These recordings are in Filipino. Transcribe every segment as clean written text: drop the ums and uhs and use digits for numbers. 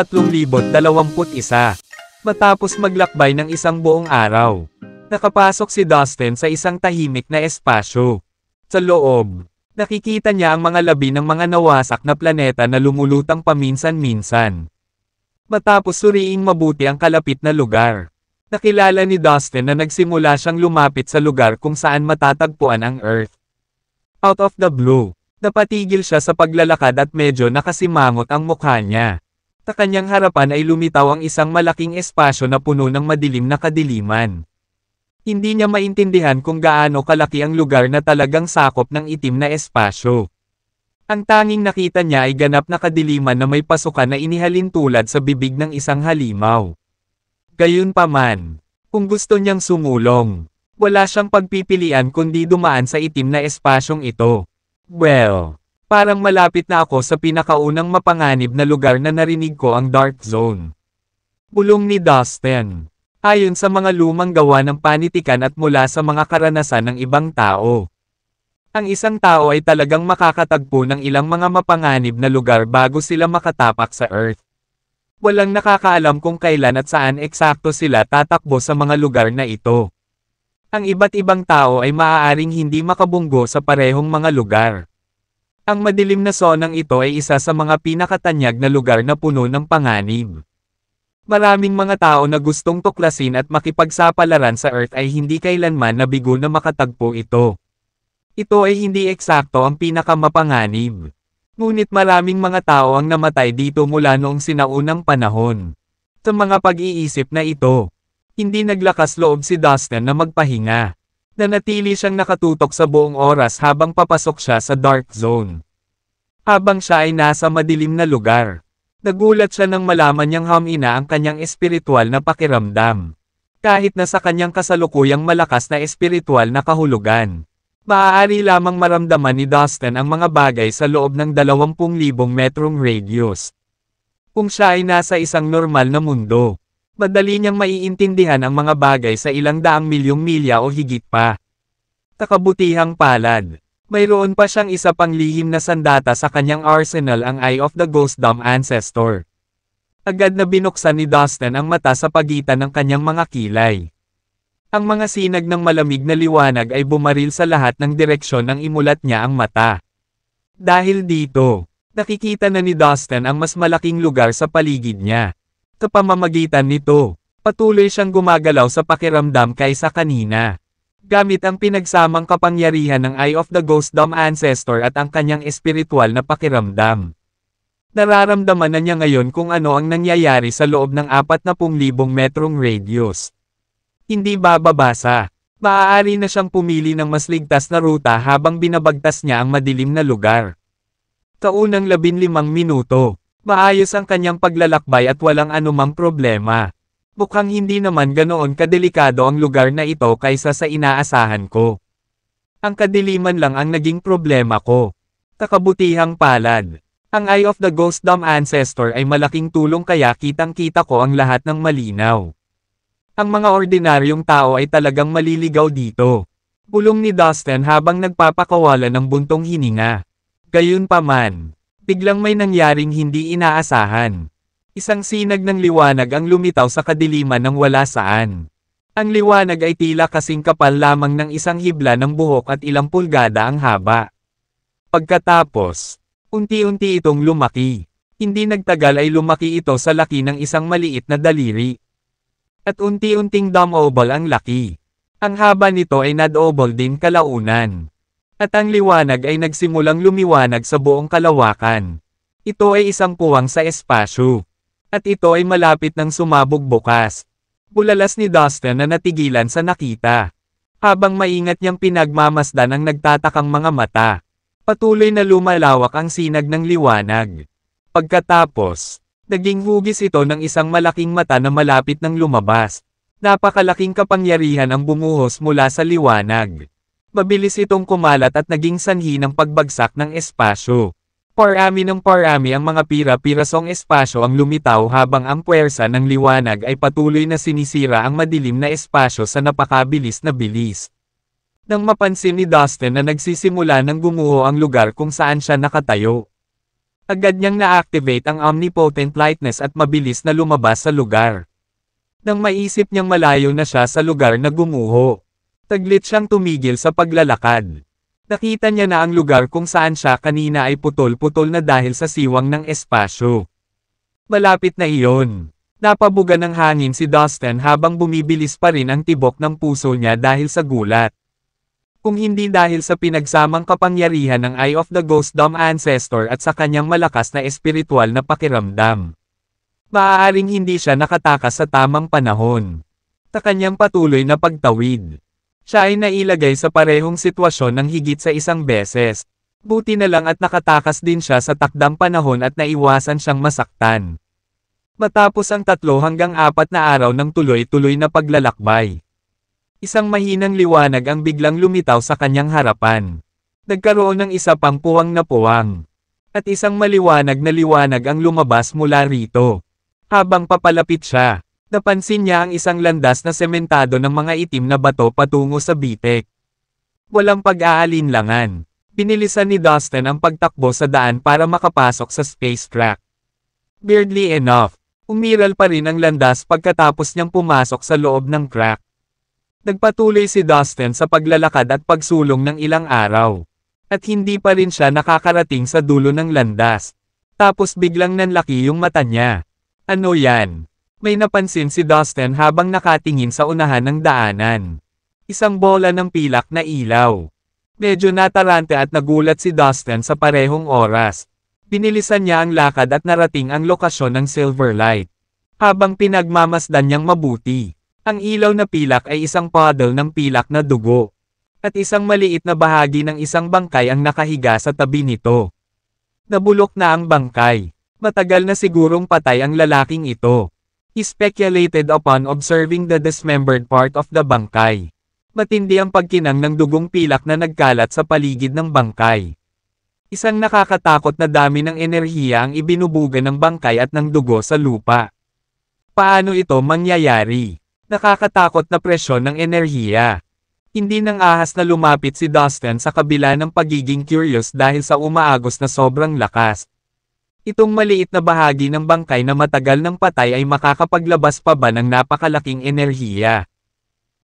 2021. Matapos maglakbay ng isang buong araw, nakapasok si Dustin sa isang tahimik na espasyo. Sa loob, nakikita niya ang mga labi ng mga nawasak na planeta na lumulutang paminsan-minsan. Matapos suriing mabuti ang kalapit na lugar, nakilala ni Dustin na nagsimula siyang lumapit sa lugar kung saan matatagpuan ang Earth. Out of the blue, napatigil siya sa paglalakad at medyo nakasimangot ang mukha niya. Sa kanyang harapan ay lumitaw ang isang malaking espasyo na puno ng madilim na kadiliman. Hindi niya maintindihan kung gaano kalaki ang lugar na talagang sakop ng itim na espasyo. Ang tanging nakita niya ay ganap na kadiliman na may pasukan na inihalin tulad sa bibig ng isang halimaw. Gayunpaman, kung gusto niyang sumulong, wala siyang pagpipilian kundi dumaan sa itim na espasyong ito. Well, parang malapit na ako sa pinakaunang mapanganib na lugar na narinig ko, ang Dark Zone. Bulong ni Dustin. Ayon sa mga lumang gawa ng panitikan at mula sa mga karanasan ng ibang tao, ang isang tao ay talagang makakatagpo ng ilang mga mapanganib na lugar bago sila makatapak sa Earth. Walang nakakaalam kung kailan at saan eksakto sila tatakbo sa mga lugar na ito. Ang iba't ibang tao ay maaaring hindi makabunggo sa parehong mga lugar. Ang madilim na zonang ito ay isa sa mga pinakatanyag na lugar na puno ng panganib. Maraming mga tao na gustong tuklasin at makipagsapalaran sa Earth ay hindi kailanman nabigo na makatagpo ito. Ito ay hindi eksakto ang pinakamapanganib. Ngunit maraming mga tao ang namatay dito mula noong sinaunang panahon. Sa mga pag-iisip na ito, hindi naglakas loob si Dustin na magpahinga. Nanatili siyang nakatutok sa buong oras habang papasok siya sa Dark Zone. Habang siya ay nasa madilim na lugar, nagulat siya nang malaman niyang humina ang kanyang espiritual na pakiramdam. Kahit na sa kanyang kasalukuyang malakas na espiritual na kahulugan, maaari lamang maramdaman ni Dustin ang mga bagay sa loob ng 20,000 metrong radius. Kung siya ay nasa isang normal na mundo, madali niyang maiintindihan ang mga bagay sa ilang daang milyong milya o higit pa. Sa kabutihang palad, mayroon pa siyang isa pang lihim na sandata sa kanyang arsenal, ang Eye of the Ghost Dome Ancestor. Agad na binuksan ni Dustin ang mata sa pagitan ng kanyang mga kilay. Ang mga sinag ng malamig na liwanag ay bumaril sa lahat ng direksyon nang imulat niya ang mata. Dahil dito, nakikita na ni Dustin ang mas malaking lugar sa paligid niya. Sa pamamagitan nito, patuloy siyang gumagalaw sa pakiramdam kaysa kanina. Gamit ang pinagsamang kapangyarihan ng Eye of the Ghost Dome Ancestor at ang kanyang espiritual na pakiramdam. Nararamdaman na niya ngayon kung ano ang nangyayari sa loob ng 40,000 metrong radius. Hindi bababasa. Maaari na siyang pumili ng mas ligtas na ruta habang binabagtas niya ang madilim na lugar. Kaunang 15 minuto. Maayos ang kanyang paglalakbay at walang anumang problema. Mukhang hindi naman ganoon kadelikado ang lugar na ito kaysa sa inaasahan ko. Ang kadiliman lang ang naging problema ko. Sa kabutihang palad, ang Eye of the Ghost Dome Ancestor ay malaking tulong kaya kitang-kita ko ang lahat ng malinaw. Ang mga ordinaryong tao ay talagang maliligaw dito. Bulong ni Dustin habang nagpapakawala ng buntong hininga. Gayunpaman, biglang may nangyaring hindi inaasahan. Isang sinag ng liwanag ang lumitaw sa kadiliman ng wala saan. Ang liwanag ay tila kasing kapal lamang ng isang hibla ng buhok at ilang pulgada ang haba. Pagkatapos, unti-unti itong lumaki. Hindi nagtagal ay lumaki ito sa laki ng isang maliit na daliri. At unti-unting dumobble ang laki. Ang haba nito ay nadouble din kalaunan. At ang liwanag ay nagsimulang lumiwanag sa buong kalawakan. Ito ay isang puwang sa espasyo. At ito ay malapit ng sumabog bukas. Bulalas ni Dustin na natigilan sa nakita. Habang maingat niyang pinagmamasdan ang nagtatakang mga mata, patuloy na lumalawak ang sinag ng liwanag. Pagkatapos, naging hugis ito ng isang malaking mata na malapit ng lumabas. Napakalaking kapangyarihan ang bumuhos mula sa liwanag. Mabilis itong kumalat at naging sanhi ng pagbagsak ng espasyo. Parami ng parami ang mga pira-pirasong espasyo ang lumitaw habang ang puwersa ng liwanag ay patuloy na sinisira ang madilim na espasyo sa napakabilis na bilis. Nang mapansin ni Dustin na nagsisimula ng gumuho ang lugar kung saan siya nakatayo. Agad niyang na-activate ang omnipotent lightness at mabilis na lumabas sa lugar. Nang maisip niyang malayo na siya sa lugar na gumuho, taglit siyang tumigil sa paglalakad. Nakita niya na ang lugar kung saan siya kanina ay putol-putol na dahil sa siwang ng espasyo. Malapit na iyon. Napabuga ng hangin si Dustin habang bumibilis pa rin ang tibok ng puso niya dahil sa gulat. Kung hindi dahil sa pinagsamang kapangyarihan ng Eye of the Ghost Dome Ancestor at sa kanyang malakas na espiritual na pakiramdam, maaaring hindi siya nakatakas sa tamang panahon. Sa kanyang patuloy na pagtawid, siya ay nailagay sa parehong sitwasyon ng higit sa isang beses. Buti na lang at nakatakas din siya sa takdang panahon at naiwasan siyang masaktan. Matapos ang 3 hanggang 4 na araw ng tuloy-tuloy na paglalakbay, isang mahinang liwanag ang biglang lumitaw sa kanyang harapan. Nagkaroon ng isa pang puwang na puwang. At isang maliwanag na liwanag ang lumabas mula rito. Habang papalapit siya, napansin niya ang isang landas na sementado ng mga itim na bato patungo sa bitik. Walang pag-aalinlangan. Pinilisan ni Dustin ang pagtakbo sa daan para makapasok sa space crack. Weirdly enough, umiral pa rin ang landas pagkatapos niyang pumasok sa loob ng crack. Nagpatuloy si Dustin sa paglalakad at pagsulong ng ilang araw. At hindi pa rin siya nakakarating sa dulo ng landas. Tapos biglang nanlaki yung mata niya. Ano yan? May napansin si Dustin habang nakatingin sa unahan ng daanan. Isang bola ng pilak na ilaw. Medyo natarante at nagulat si Dustin sa parehong oras. Binilisan niya ang lakad at narating ang lokasyon ng Silverlight. Habang pinagmamasdan niyang mabuti, ang ilaw na pilak ay isang puddle ng pilak na dugo. At isang maliit na bahagi ng isang bangkay ang nakahiga sa tabi nito. Nabulok na ang bangkay. Matagal na sigurong patay ang lalaking ito. He speculated upon observing the dismembered part of the bangkay. Matindi ang pagkinang ng dugong pilak na nagkalat sa paligid ng bangkay. Isang nakakatakot na dami ng enerhiya ang ibinubuga ng bangkay at ng dugo sa lupa. Paano ito mangyayari? Nakakatakot na presyon ng enerhiya. Hindi nang ahas na lumapit si Dustin sa kabila ng pagiging curious dahil sa umaagos na sobrang lakas. Itong maliit na bahagi ng bangkay na matagal ng patay ay makakapaglabas pa ba ng napakalaking enerhiya?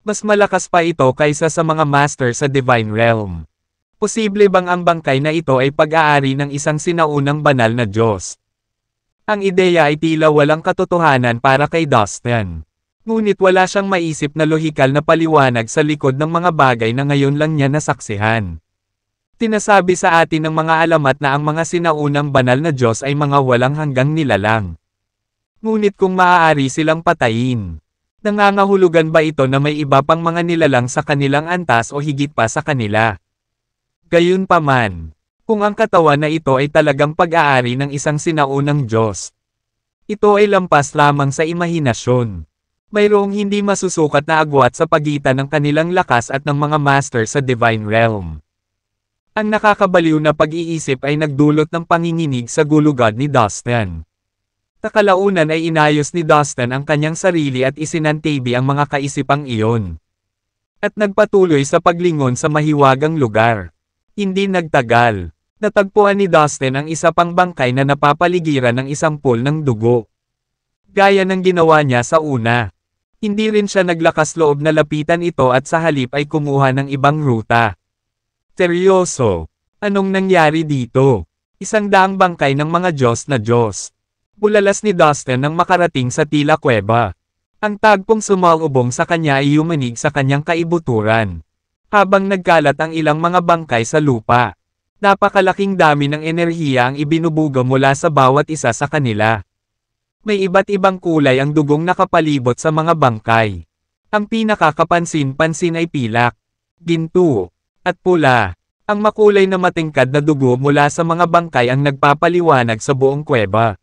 Mas malakas pa ito kaysa sa mga master sa Divine Realm. Posible bang ang bangkay na ito ay pag-aari ng isang sinaunang banal na Diyos? Ang ideya ay tila walang katotohanan para kay Dustin. Ngunit wala siyang maisip na lohikal na paliwanag sa likod ng mga bagay na ngayon lang niya nasaksihan. Tinasabi sa atin ng mga alamat na ang mga sinaunang banal na Diyos ay mga walang hanggang nilalang. Ngunit kung maaari silang patayin, nangangahulugan ba ito na may iba pang mga nilalang sa kanilang antas o higit pa sa kanila? Gayunpaman, kung ang katawan na ito ay talagang pag-aari ng isang sinaunang Diyos, ito ay lampas lamang sa imahinasyon. Mayroong hindi masusukat na agwat sa pagitan ng kanilang lakas at ng mga master sa Divine Realm. Ang nakakabaliw na pag-iisip ay nagdulot ng panginginig sa gulugod ni Dustin. Sa kalaunan ay inayos ni Dustin ang kanyang sarili at isinantabi ang mga kaisipang iyon. At nagpatuloy sa paglingon sa mahiwagang lugar. Hindi nagtagal. Natagpuan ni Dustin ang isa pang bangkay na napapaligiran ng isang pool ng dugo. Gaya ng ginawa niya sa una. Hindi rin siya naglakas loob na lapitan ito at sa halip ay kumuha ng ibang ruta. Seryoso, anong nangyari dito? 100 bangkay ng mga Diyos na Diyos. Bulalas ni Dustin nang makarating sa tila kuweba. Ang tagpong sumalubong sa kanya ay yumanig sa kanyang kaibuturan. Habang nagkalat ang ilang mga bangkay sa lupa. Napakalaking dami ng enerhiya ang ibinubuga mula sa bawat isa sa kanila. May iba't ibang kulay ang dugong nakapalibot sa mga bangkay. Ang pinakakapansin-pansin ay pilak, ginto, at pula. Ang makulay na matingkad na dugo mula sa mga bangkay ang nagpapaliwanag sa buong kuweba.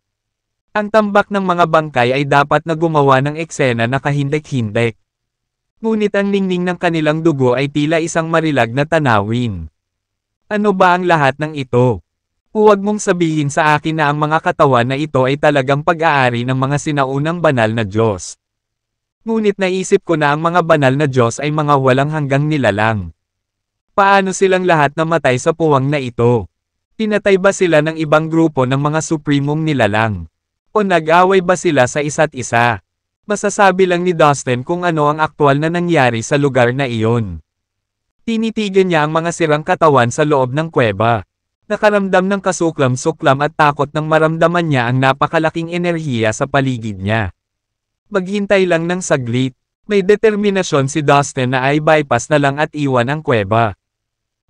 Ang tambak ng mga bangkay ay dapat na gumawa ng eksena na kahindik-hindik. Ngunit ang ningning ng kanilang dugo ay tila isang marilag na tanawin. Ano ba ang lahat ng ito? Huwag mong sabihin sa akin na ang mga katawan na ito ay talagang pag-aari ng mga sinaunang banal na Diyos. Ngunit naisip ko na ang mga banal na Diyos ay mga walang hanggang nilalang. Paano silang lahat namatay sa puwang na ito? Pinatay ba sila ng ibang grupo ng mga suprimong nilalang? O nag-away ba sila sa isa't isa? Masasabi lang ni Dustin kung ano ang aktwal na nangyari sa lugar na iyon. Tinitigan niya ang mga sirang katawan sa loob ng kuweba. Nakaramdam ng kasuklam-suklam at takot nang maramdaman niya ang napakalaking enerhiya sa paligid niya. Maghintay lang ng saglit. May determinasyon si Dustin na ay bypass na lang at iwan ang kuweba.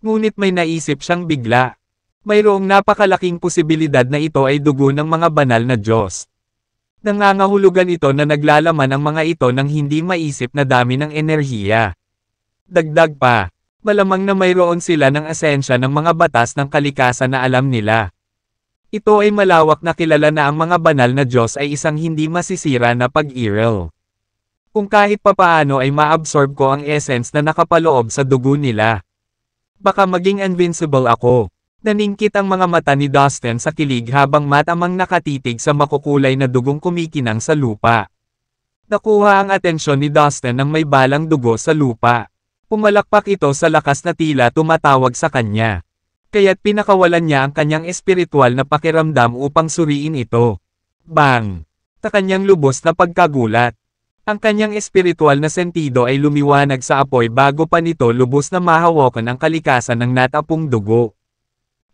Ngunit may naisip siyang bigla. Mayroong napakalaking posibilidad na ito ay dugo ng mga banal na Diyos. Nangangahulugan ito na naglalaman ang mga ito ng hindi maisip na dami ng enerhiya. Dagdag pa, malamang na mayroon sila ng asensya ng mga batas ng kalikasan na alam nila. Ito ay malawak na kilala na ang mga banal na Diyos ay isang hindi masisira na pag-iral. Kung kahit papaano ay ma-absorb ko ang essence na nakapaloob sa dugo nila. Baka maging invincible ako. Naningkit ang mga mata ni Dustin sa kilig habang matamang nakatitig sa makukulay na dugong kumikinang sa lupa. Nakuha ang atensyon ni Dustin ng may balang dugo sa lupa. Pumalakpak ito sa lakas na tila tumatawag sa kanya. Kaya't pinakawalan niya ang kanyang espiritual na pakiramdam upang suriin ito. Bang! Sa kanyang lubos na pagkagulat. Ang kanyang espiritual na sentido ay lumiwanag sa apoy bago pa nito lubos na mahawakan ang kalikasan ng natapong dugo.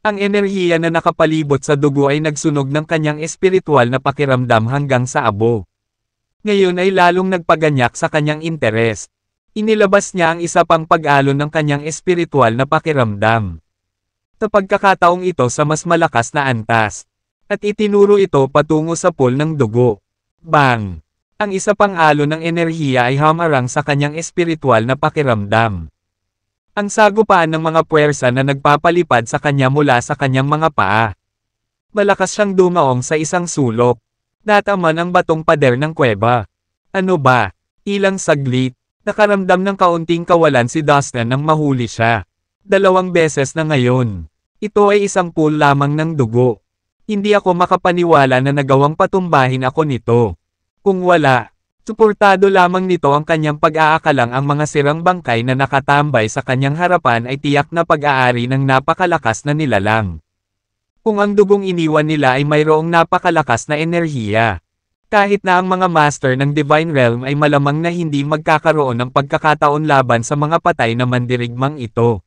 Ang enerhiya na nakapalibot sa dugo ay nagsunog ng kanyang espiritual na pakiramdam hanggang sa abo. Ngayon ay lalong nagpaganyak sa kanyang interes. Inilabas niya ang isa pang pag-alon ng kanyang espiritual na pakiramdam. Sa pagkakataong ito sa mas malakas na antas. At itinuro ito patungo sa pool ng dugo. Bang! Ang isa pang alon ng enerhiya ay hamarang sa kanyang espiritual na pakiramdam. Ang sagupaan ng mga puwersa na nagpapalipad sa kanya mula sa kanyang mga paa. Malakas siyang dumaong sa isang sulok. Nataman ang batong pader ng kuweba. Ano ba? Ilang saglit. Nakaramdam ng kaunting kawalan si Dustin nang mahuli siya. 2 beses na ngayon. Ito ay isang pool lamang ng dugo. Hindi ako makapaniwala na nagawang patumbahin ako nito. Kung wala, suportado lamang nito ang kanyang pag-aakalang ang mga sirang bangkay na nakatambay sa kanyang harapan ay tiyak na pag-aari ng napakalakas na nilalang. Kung ang dugong iniwan nila ay mayroong napakalakas na enerhiya. Kahit na ang mga master ng Divine Realm ay malamang na hindi magkakaroon ng pagkakataon laban sa mga patay na mandirigmang ito.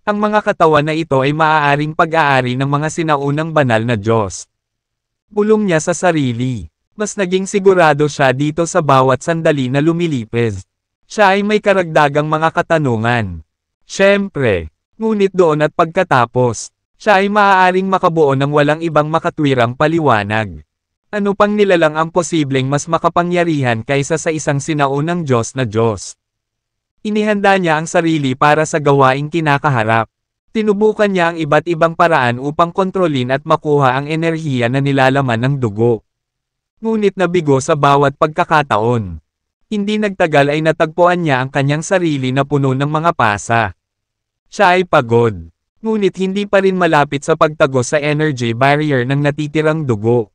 Ang mga katawan na ito ay maaaring pag-aari ng mga sinaunang banal na Diyos. Bulong niya sa sarili. Mas naging sigurado siya dito sa bawat sandali na lumilipez. Siya ay may karagdagang mga katanungan. Siyempre, ngunit doon at pagkatapos, siya ay maaaring makabuo ng walang ibang makatwirang paliwanag. Ano pang nilalang ang posibleng mas makapangyarihan kaysa sa isang sinaunang Diyos na Diyos? Inihanda niya ang sarili para sa gawaing kinakaharap. Tinubukan niya ang iba't ibang paraan upang kontrolin at makuha ang enerhiya na nilalaman ng dugo. Ngunit nabigo sa bawat pagkakataon. Hindi nagtagal ay natagpuan niya ang kanyang sarili na puno ng mga pasa. Siya ay pagod. Ngunit hindi pa rin malapit sa pagtagos sa energy barrier ng natitirang dugo.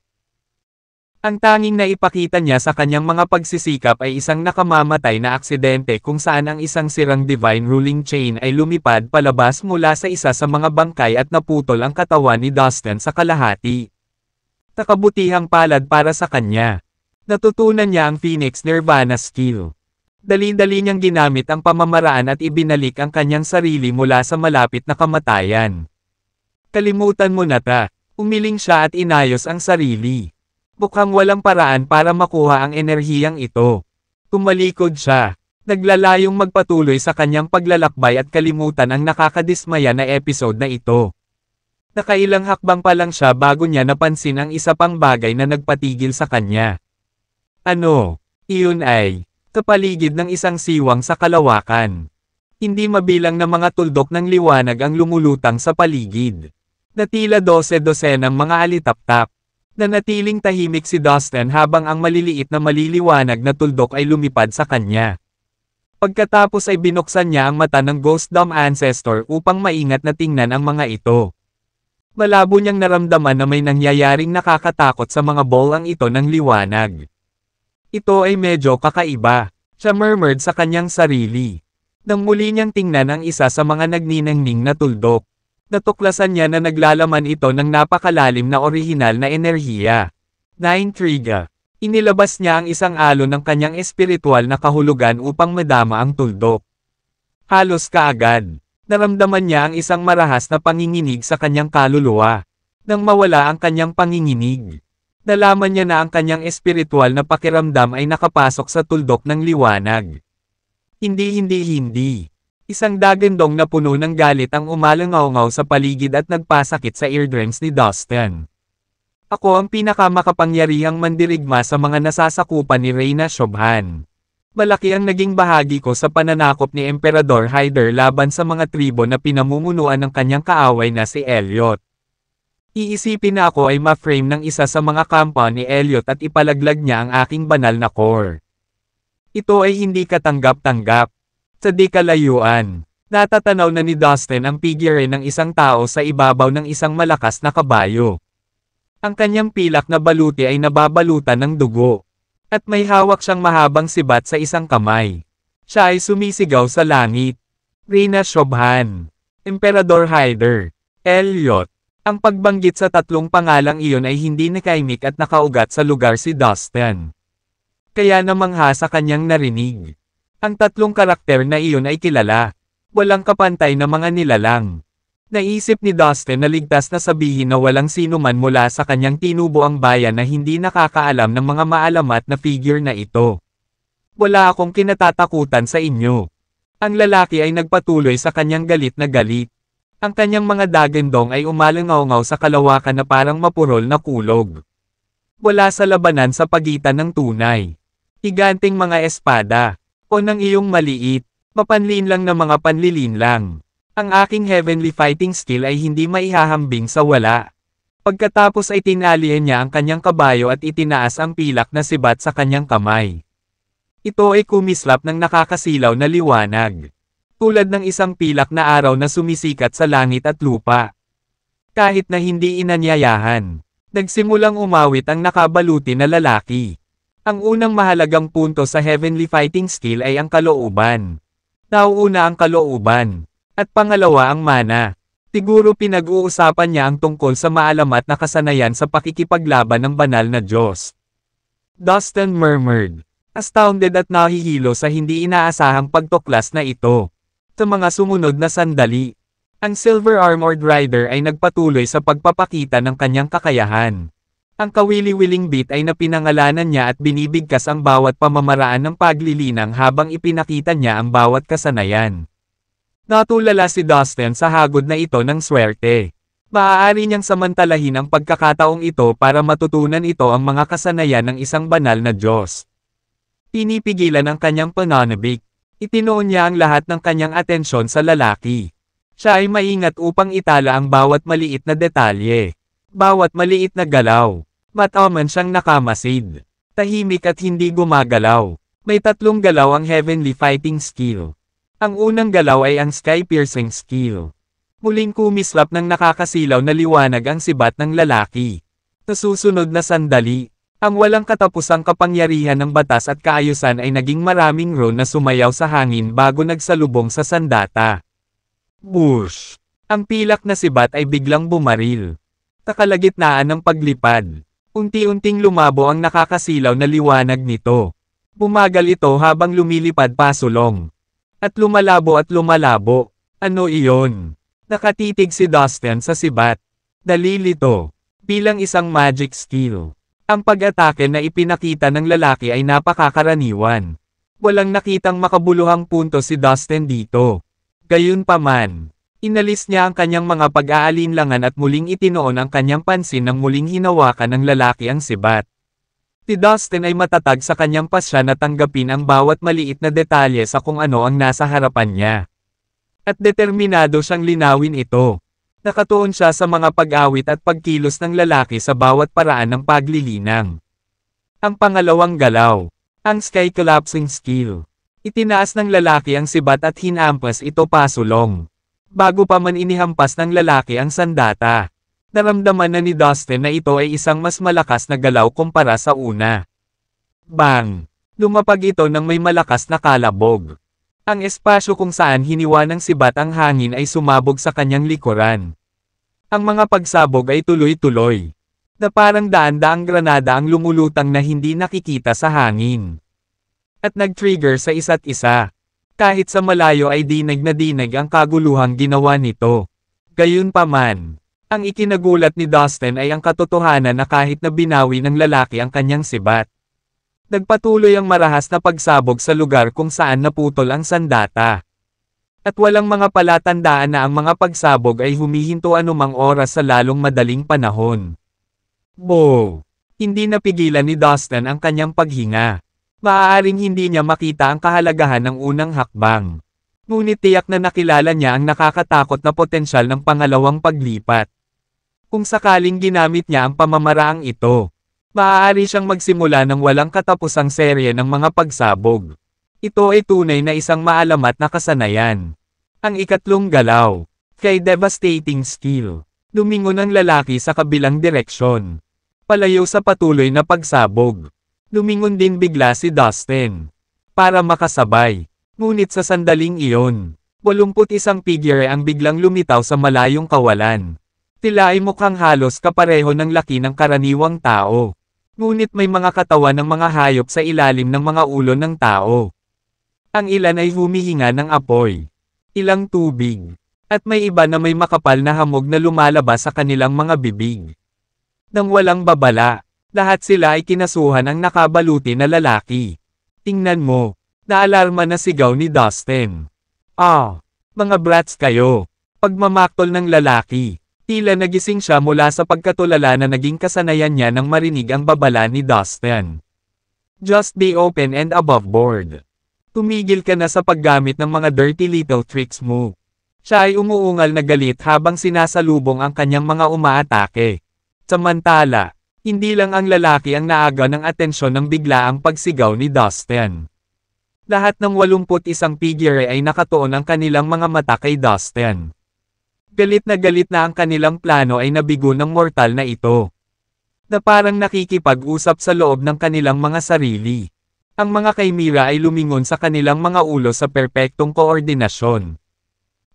Ang tanging naipakita niya sa kanyang mga pagsisikap ay isang nakamamatay na aksidente kung saan ang isang sirang divine ruling chain ay lumipad palabas mula sa isa sa mga bangkay at naputol ang katawan ni Dustin sa kalahati. Nakabutihang palad para sa kanya. Natutunan niya ang Phoenix Nirvana skill. Dali-dali niyang ginamit ang pamamaraan at ibinalik ang kanyang sarili mula sa malapit na kamatayan. Kalimutan mo na ta. Umiling siya at inayos ang sarili. Mukhang walang paraan para makuha ang enerhiyang ito. Tumalikod siya. Naglalayong magpatuloy sa kanyang paglalakbay at kalimutan ang nakakadismaya na episode na ito. Nakailang hakbang pa lang siya bago niya napansin ang isa pang bagay na nagpatigil sa kanya. Ano? Iyon ay, sa paligid ng isang siwang sa kalawakan. Hindi mabilang na mga tuldok ng liwanag ang lumulutang sa paligid. Na tila 12-12 ng mga alitap-tap. Nanatiling tahimik si Dustin habang ang maliliit na maliliwanag na tuldok ay lumipad sa kanya. Pagkatapos ay binuksan niya ang mata ng Ghost Dome Ancestor upang maingat na tingnan ang mga ito. Malabo niyang naramdaman na may nangyayaring nakakatakot sa mga bolang ito ng liwanag. Ito ay medyo kakaiba, siya murmured sa kanyang sarili. Nang muli niyang tingnan ang isa sa mga nagniningning na tuldok, natuklasan niya na naglalaman ito ng napakalalim na orihinal na enerhiya. Naintriga. Inilabas niya ang isang alon ng kanyang espiritual na kahulugan upang madama ang tuldok. Halos kaagad, naramdaman niya ang isang marahas na panginginig sa kanyang kaluluwa. Nang mawala ang kanyang panginginig, nalaman niya na ang kanyang espiritual na pakiramdam ay nakapasok sa tuldok ng liwanag. Hindi. Isang dagandong na puno ng galit ang umalangaw-ngaw sa paligid at nagpasakit sa eardrums ni Dustin. Ako ang pinakamakapangyarihang mandirigma sa mga nasasakupan ni Reyna Siobhan. Malaki ang naging bahagi ko sa pananakop ni Emperador Hyder laban sa mga tribo na pinamumunuan ng kanyang kaaway na si Elliot. Iisipin na ako ay ma-frame ng isa sa mga kampo ni Elliot at ipalaglag niya ang aking banal na core. Ito ay hindi katanggap-tanggap. Sa di kalayuan, natatanaw na ni Dustin ang figure ng isang tao sa ibabaw ng isang malakas na kabayo. Ang kanyang pilak na baluti ay nababalutan ng dugo. At may hawak siyang mahabang sibat sa isang kamay. Siya ay sumisigaw sa langit. Reyna Siobhan, Emperador Hyder, Elliot. Ang pagbanggit sa tatlong pangalang iyon ay hindi nakaimik at nakaugat sa lugar si Dustin. Kaya namangha sa kanyang narinig. Ang tatlong karakter na iyon ay kilala. Walang kapantay na mga nilalang. Naisip ni Dustin na ligtas na sabihin na walang sino man mula sa kanyang tinubuang bayan na hindi nakakaalam ng mga maalamat na figure na ito. Wala akong kinatatakutan sa inyo. Ang lalaki ay nagpatuloy sa kanyang galit na galit. Ang kanyang mga dagandong ay umalangaw-ngaw sa kalawakan na parang mapurol na kulog. Wala sa labanan sa pagitan ng tunay. Higanting mga espada, o ng iyong maliit, mapanlin lang na mga panlilin lang. Ang aking heavenly fighting skill ay hindi maihahambing sa wala. Pagkatapos ay tinalian niya ang kanyang kabayo at itinaas ang pilak na sibat sa kanyang kamay. Ito ay kumislap ng nakakasilaw na liwanag. Tulad ng isang pilak na araw na sumisikat sa langit at lupa. Kahit na hindi inanyayahan, nagsimulang umawit ang nakabaluti na lalaki. Ang unang mahalagang punto sa heavenly fighting skill ay ang kalooban. Nauuna ang kalooban. At pangalawa ang mana. Siguro pinag-uusapan niya ang tungkol sa maalamat na kasanayan sa pakikipaglaban ng banal na Diyos. Dustin murmured. Astounded at nahihilo sa hindi inaasahang pagtuklas na ito. Sa mga sumunod na sandali, ang Silver Armored Rider ay nagpatuloy sa pagpapakita ng kanyang kakayahan. Ang kawili-wiling beat ay napinangalanan niya at binibigkas ang bawat pamamaraan ng paglilinang habang ipinakita niya ang bawat kasanayan. Natulala si Dustin sa hagod na ito ng swerte. Maaari niyang samantalahin ang pagkakataong ito para matutunan ito ang mga kasanayan ng isang banal na Diyos. Pinipigilan ang kanyang pananabik. Itinuon niya ang lahat ng kanyang atensyon sa lalaki. Siya ay maingat upang itala ang bawat maliit na detalye. Bawat maliit na galaw. Mataman siyang nakamasid. Tahimik at hindi gumagalaw. May tatlong galaw ang heavenly fighting skill. Ang unang galaw ay ang sky-piercing skill. Muling kumislap ng nakakasilaw na liwanag ang sibat ng lalaki. Sa susunod na sandali, ang walang katapusang kapangyarihan ng batas at kaayusan ay naging maraming ron na sumayaw sa hangin bago nagsalubong sa sandata. Bush! Ang pilak na sibat ay biglang bumaril. Sa kalagitnaan ng paglipad, unti-unting lumabo ang nakakasilaw na liwanag nito. Bumagal ito habang lumilipad pasulong. At lumalabo. Ano iyon? Nakatitig si Dustin sa sibat. Dalilito. Bilang isang magic skill. Ang pag-atake na ipinakita ng lalaki ay napakakaraniwan. Walang nakitang makabuluhang punto si Dustin dito. Gayunpaman, inalis niya ang kanyang mga pag-aalinlangan at muling itinoon ang kanyang pansin nang muling hinawakan ng lalaki ang sibat. Si Dustin ay matatag sa kanyang pasya na tanggapin ang bawat maliit na detalye sa kung ano ang nasa harapan niya. At determinado siyang linawin ito. Nakatuon siya sa mga pag-awit at pagkilos ng lalaki sa bawat paraan ng paglilinang. Ang pangalawang galaw, ang sky collapsing skill. Itinaas ng lalaki ang sibat at hinampas ito pasulong. Bago pa man inihampas ng lalaki ang sandata. Naramdaman na ni Dustin na ito ay isang mas malakas na galaw kumpara sa una. Bang! Lumapag ito ng may malakas na kalabog. Ang espasyo kung saan hiniwa ng sibat ang hangin ay sumabog sa kanyang likuran. Ang mga pagsabog ay tuloy-tuloy. Na parang daan-daang granada ang lumulutang na hindi nakikita sa hangin. At nag-trigger sa isa't isa. Kahit sa malayo ay dinig na dinig ang kaguluhang ginawa nito. Gayunpaman, ang ikinagulat ni Dustin ay ang katotohanan na kahit na binawi ng lalaki ang kanyang sibat. Nagpatuloy ang marahas na pagsabog sa lugar kung saan naputol ang sandata. At walang mga palatandaan na ang mga pagsabog ay humihinto anumang oras sa lalong madaling panahon. Bo! Hindi napigilan ni Dustin ang kanyang paghinga. Maaaring hindi niya makita ang kahalagahan ng unang hakbang. Ngunit tiyak na nakilala niya ang nakakatakot na potensyal ng pangalawang paglipat. Kung sakaling ginamit niya ang pamamaraang ito, maaari siyang magsimula ng walang katapusang serye ng mga pagsabog. Ito ay tunay na isang maalamat na kasanayan. Ang ikatlong galaw. Kay devastating skill. Lumingon ang lalaki sa kabilang direksyon. Palayo sa patuloy na pagsabog. Lumingon din bigla si Dustin. Para makasabay. Ngunit sa sandaling iyon, 81 figure ang biglang lumitaw sa malayong kawalan. Tila ay mukhang halos kapareho ng laki ng karaniwang tao. Ngunit may mga katawan ng mga hayop sa ilalim ng mga ulo ng tao. Ang ilan ay humihinga ng apoy. Ilang tubig. At may iba na may makapal na hamog na lumalabas sa kanilang mga bibig. Nang walang babala, lahat sila ay kinasuhan ng nakabaluti na lalaki. Tingnan mo, naalarma na sigaw ni Dustin. Mga brats kayo. Pagmamaktol ng lalaki. Tila nagising siya mula sa pagkatulala na naging kasanayan niya nang marinig ang babala ni Dustin. Just be open and above board. Tumigil ka na sa paggamit ng mga dirty little tricks mo. Siya ay umuungal na galit habang sinasalubong ang kanyang mga umaatake. Samantala, hindi lang ang lalaki ang naaga ng atensyon ng biglaang pagsigaw ni Dustin. Lahat ng 81 figure ay nakatuon ang kanilang mga mata kay Dustin. Galit na ang kanilang plano ay nabigo ng mortal na ito. Na parang nakikipag-usap sa loob ng kanilang mga sarili. Ang mga Chimera ay lumingon sa kanilang mga ulo sa perpektong koordinasyon.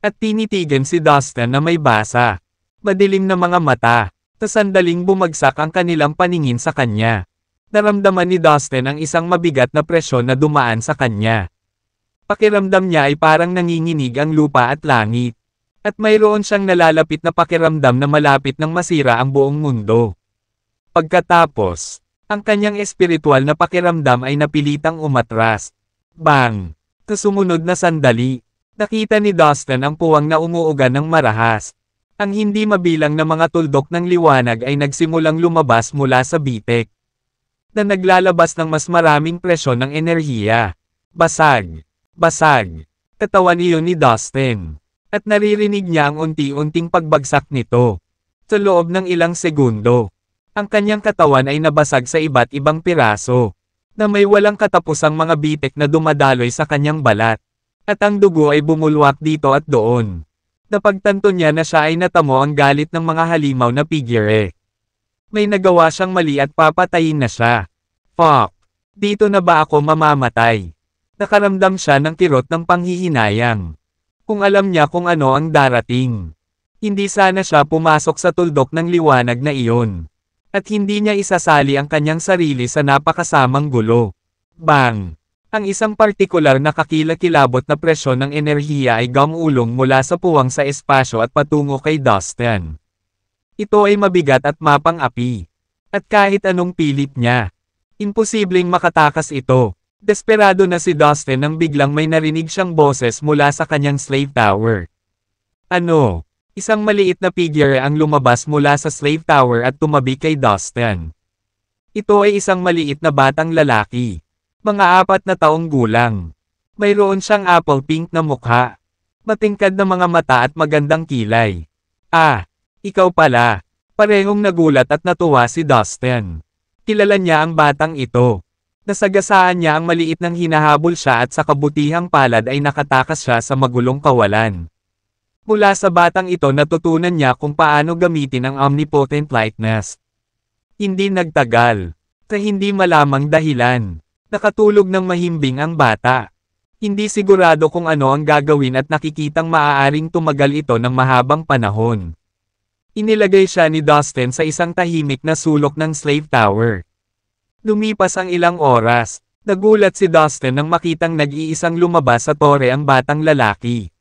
At tinitigan si Dustin na may basa. Madilim na mga mata. Tasandaling bumagsak ang kanilang paningin sa kanya. Naramdaman ni Dustin ang isang mabigat na presyon na dumaan sa kanya. Pakiramdam niya ay parang nanginginig ang lupa at langit. At mayroon siyang nalalapit na pakiramdam na malapit nang masira ang buong mundo. Pagkatapos, ang kanyang espiritual na pakiramdam ay napilitang umatras. Bang! Sa sumunod na sandali, nakita ni Dustin ang puwang na umuuga ng marahas. Ang hindi mabilang na mga tuldok ng liwanag ay nagsimulang lumabas mula sa bitek. Na naglalabas ng mas maraming presyon ng enerhiya. Basag! Basag! Katawan iyon ni Dustin. At naririnig niya ang unti-unting pagbagsak nito. Sa loob ng ilang segundo, ang kanyang katawan ay nabasag sa iba't ibang piraso, na may walang katapusang mga bitek na dumadaloy sa kanyang balat. At ang dugo ay bumulwak dito at doon. Napagtanto niya na siya ay natamo ang galit ng mga halimaw na figure. May nagawa siyang mali at papatayin na siya. Fuck! Dito na ba ako mamamatay? Nakaramdam siya ng kirot ng panghihinayang. Kung alam niya kung ano ang darating. Hindi sana siya pumasok sa tuldok ng liwanag na iyon. At hindi niya isasali ang kanyang sarili sa napakasamang gulo. Bang! Ang isang partikular na kakilakilabot na presyon ng enerhiya ay gamulong mula sa puwang sa espasyo at patungo kay Dustin. Ito ay mabigat at mapang-api. At kahit anong pilit niya, imposibleng makatakas ito. Desperado na si Dustin nang biglang may narinig siyang boses mula sa kanyang slave tower. Ano? Isang maliit na figure ang lumabas mula sa slave tower at tumabi kay Dustin. Ito ay isang maliit na batang lalaki. Mga 4 na taong gulang. Mayroon siyang apple pink na mukha. Matingkad na mga mata at magandang kilay. Ikaw pala. Parehong nagulat at natuwa si Dustin. Kilala niya ang batang ito. Nasagasaan niya ang maliit ng hinahabol siya at sa kabutihang palad ay nakatakas siya sa magulong kawalan. Mula sa batang ito natutunan niya kung paano gamitin ang omnipotent lightness. Hindi nagtagal. Sa hindi malamang dahilan, nakatulog ng mahimbing ang bata. Hindi sigurado kung ano ang gagawin at nakikitang maaaring tumagal ito ng mahabang panahon. Inilagay siya ni Dustin sa isang tahimik na sulok ng slave tower. Lumipas ang ilang oras, nagulat si Dustin nang makitang nag-iisang lumabas sa tore ang batang lalaki.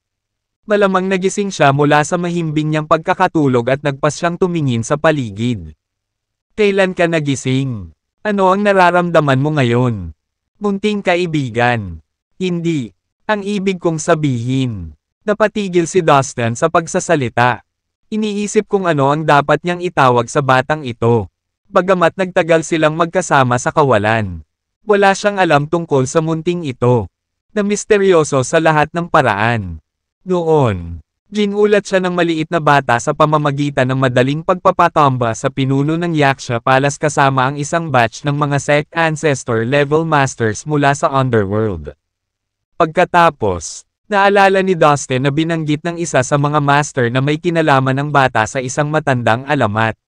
Malamang nagising siya mula sa mahimbing niyang pagkakatulog at nagpas siyang tumingin sa paligid. Kailan ka nagising? Ano ang nararamdaman mo ngayon? Munting kaibigan. Hindi. Ang ibig kong sabihin. Napatigil si Dustin sa pagsasalita. Iniisip kung ano ang dapat niyang itawag sa batang ito. Bagamat nagtagal silang magkasama sa kawalan. Wala siyang alam tungkol sa munting ito. Na misteryoso sa lahat ng paraan. Noon, ginulat siya ng maliit na bata sa pamamagitan ng madaling pagpapatamba sa pinuno ng Yaksha Palace kasama ang isang batch ng mga sect ancestor level masters mula sa underworld. Pagkatapos, naalala ni Dustin na binanggit ng isa sa mga master na may kinalaman ng bata sa isang matandang alamat.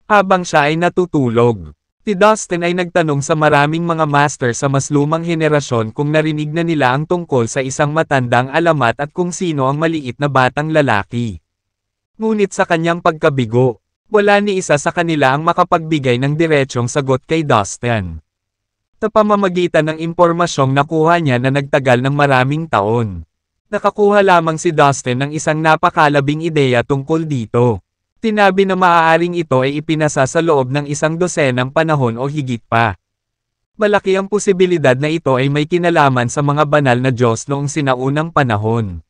Habang siya ay natutulog, si Dustin ay nagtanong sa maraming mga master sa mas lumang henerasyon kung narinig na nila ang tungkol sa isang matandang alamat at kung sino ang maliit na batang lalaki. Ngunit sa kanyang pagkabigo, wala ni isa sa kanila ang makapagbigay ng diretsyong sagot kay Dustin. Sa pamamagitan ng impormasyong nakuha niya na nagtagal ng maraming taon. Nakakuha lamang si Dustin ng isang napakalabing ideya tungkol dito. Tinabi na maaaring ito ay ipinasa sa loob ng isang dosenang panahon o higit pa. Malaki ang posibilidad na ito ay may kinalaman sa mga banal na Diyos noong sinaunang panahon.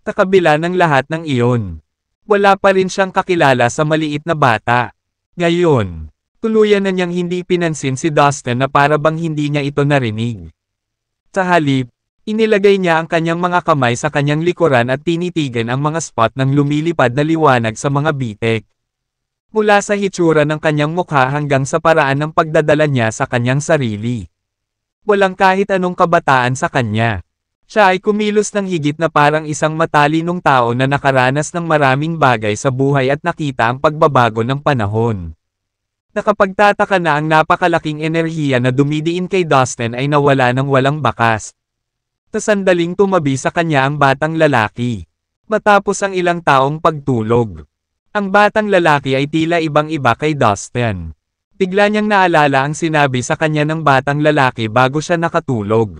Sa kabila ng lahat ng iyon, wala pa rin siyang kakilala sa maliit na bata. Ngayon, tuluyan na niyang hindi pinansin si Dustin na para bang hindi niya ito narinig. Sa halip, inilagay niya ang kanyang mga kamay sa kanyang likuran at tinitigan ang mga spot ng lumilipad na liwanag sa mga bitek. Mula sa hitsura ng kanyang mukha hanggang sa paraan ng pagdadala niya sa kanyang sarili. Walang kahit anong kabataan sa kanya. Siya ay kumilos ng higit na parang isang matalinong tao na nakaranas ng maraming bagay sa buhay at nakita ang pagbabago ng panahon. Nakapagtataka na ang napakalaking enerhiya na dumidiin kay Dustin ay nawala ng walang bakas. Sa sandaling tumabi sa kanya ang batang lalaki. Matapos ang ilang taong pagtulog. Ang batang lalaki ay tila ibang-iba kay Dustin. Bigla niyang naalala ang sinabi sa kanya ng batang lalaki bago siya nakatulog.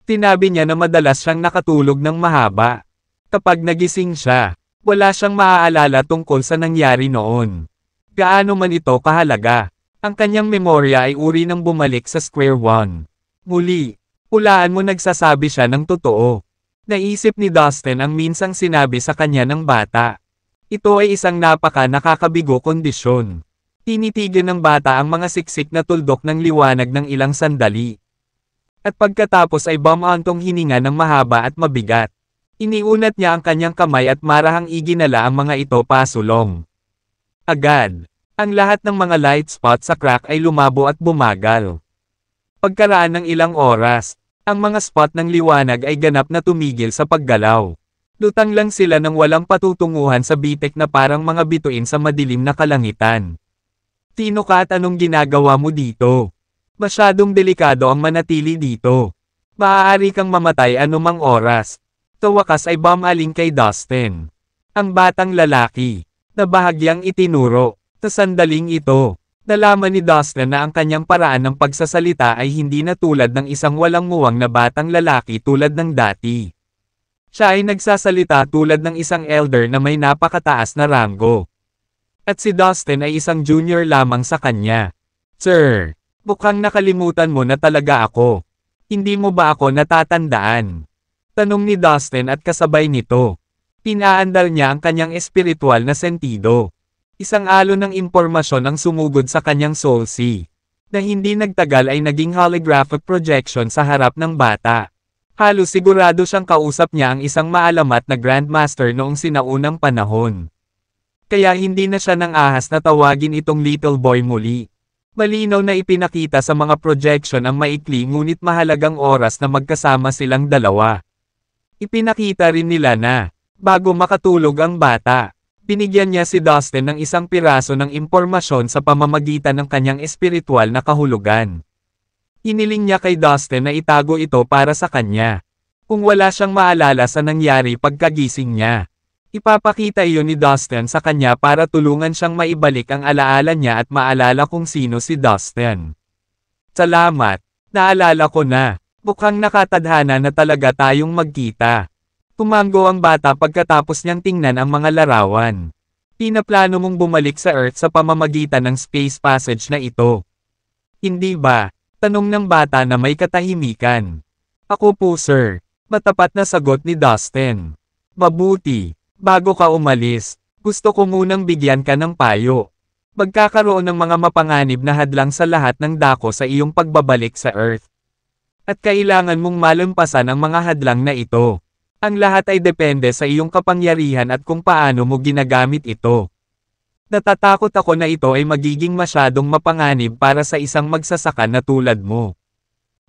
Tinabi niya na madalas siyang nakatulog ng mahaba. Kapag nagising siya, wala siyang maaalala tungkol sa nangyari noon. Gaano man ito kahalaga, ang kanyang memorya ay uri ng bumalik sa square one. Muli, hulaan mo nagsasabi siya ng totoo. Naisip ni Dustin ang minsang sinabi sa kanya ng bata. Ito ay isang nakakabigo kondisyon. Tinitigan ng bata ang mga siksik na tuldok ng liwanag ng ilang sandali. At pagkatapos ay bumantong hininga ng mahaba at mabigat. Iniunat niya ang kanyang kamay at marahang iginala ang mga ito pasulong. Agad, ang lahat ng mga light spot sa crack ay lumabo at bumagal. Pagkaraan ng ilang oras, ang mga spot ng liwanag ay ganap na tumigil sa paggalaw. Lutang lang sila ng walang patutunguhan sa bitek na parang mga bituin sa madilim na kalangitan. Sino ka at anong ginagawa mo dito? Masyadong delikado ang manatili dito. Maaari kang mamatay anumang oras. Sa wakas ay bumaling kay Dustin. Ang batang lalaki. Na bahagyang itinuro. Sa sandaling ito, nalaman ni Dustin na ang kanyang paraan ng pagsasalita ay hindi na tulad ng isang walang muwang na batang lalaki tulad ng dati. Siya ay nagsasalita tulad ng isang elder na may napakataas na ranggo. At si Dustin ay isang junior lamang sa kanya. Sir, mukhang nakalimutan mo na talaga ako. Hindi mo ba ako natatandaan? Tanong ni Dustin at kasabay nito. Pinaandar niya ang kanyang espiritual na sentido. Isang alon ng impormasyon ang sumugod sa kanyang soul sea. Na hindi nagtagal ay naging holographic projection sa harap ng bata. Halos sigurado siyang kausap niya ang isang maalamat na Grandmaster noong sinaunang panahon. Kaya hindi na siya nang ahas na tawagin itong little boy muli. Malinaw na ipinakita sa mga projection ang maikli ngunit mahalagang oras na magkasama silang dalawa. Ipinakita rin nila na, bago makatulog ang bata, binigyan niya si Dustin ng isang piraso ng impormasyon sa pamamagitan ng kanyang espiritual na kahulugan. Hiniling niya kay Dustin na itago ito para sa kanya. Kung wala siyang maalala sa nangyari pagkagising niya, ipapakita iyon ni Dustin sa kanya para tulungan siyang maibalik ang alaala niya at maalala kung sino si Dustin. Salamat, naalala ko na. Mukhang nakatadhana na talaga tayong magkita. Tumango ang bata pagkatapos niyang tingnan ang mga larawan. Pinaplano mong bumalik sa Earth sa pamamagitan ng space passage na ito. Hindi ba? Tanong ng bata na may katahimikan. Ako po sir. Matapat na sagot ni Dustin. Mabuti. Bago ka umalis, gusto ko munang bigyan ka ng payo. Magkakaroon ng mga mapanganib na hadlang sa lahat ng dako sa iyong pagbabalik sa Earth. At kailangan mong malampasan ang mga hadlang na ito. Ang lahat ay depende sa iyong kapangyarihan at kung paano mo ginagamit ito. Natatakot ako na ito ay magiging masyadong mapanganib para sa isang magsasaka na tulad mo.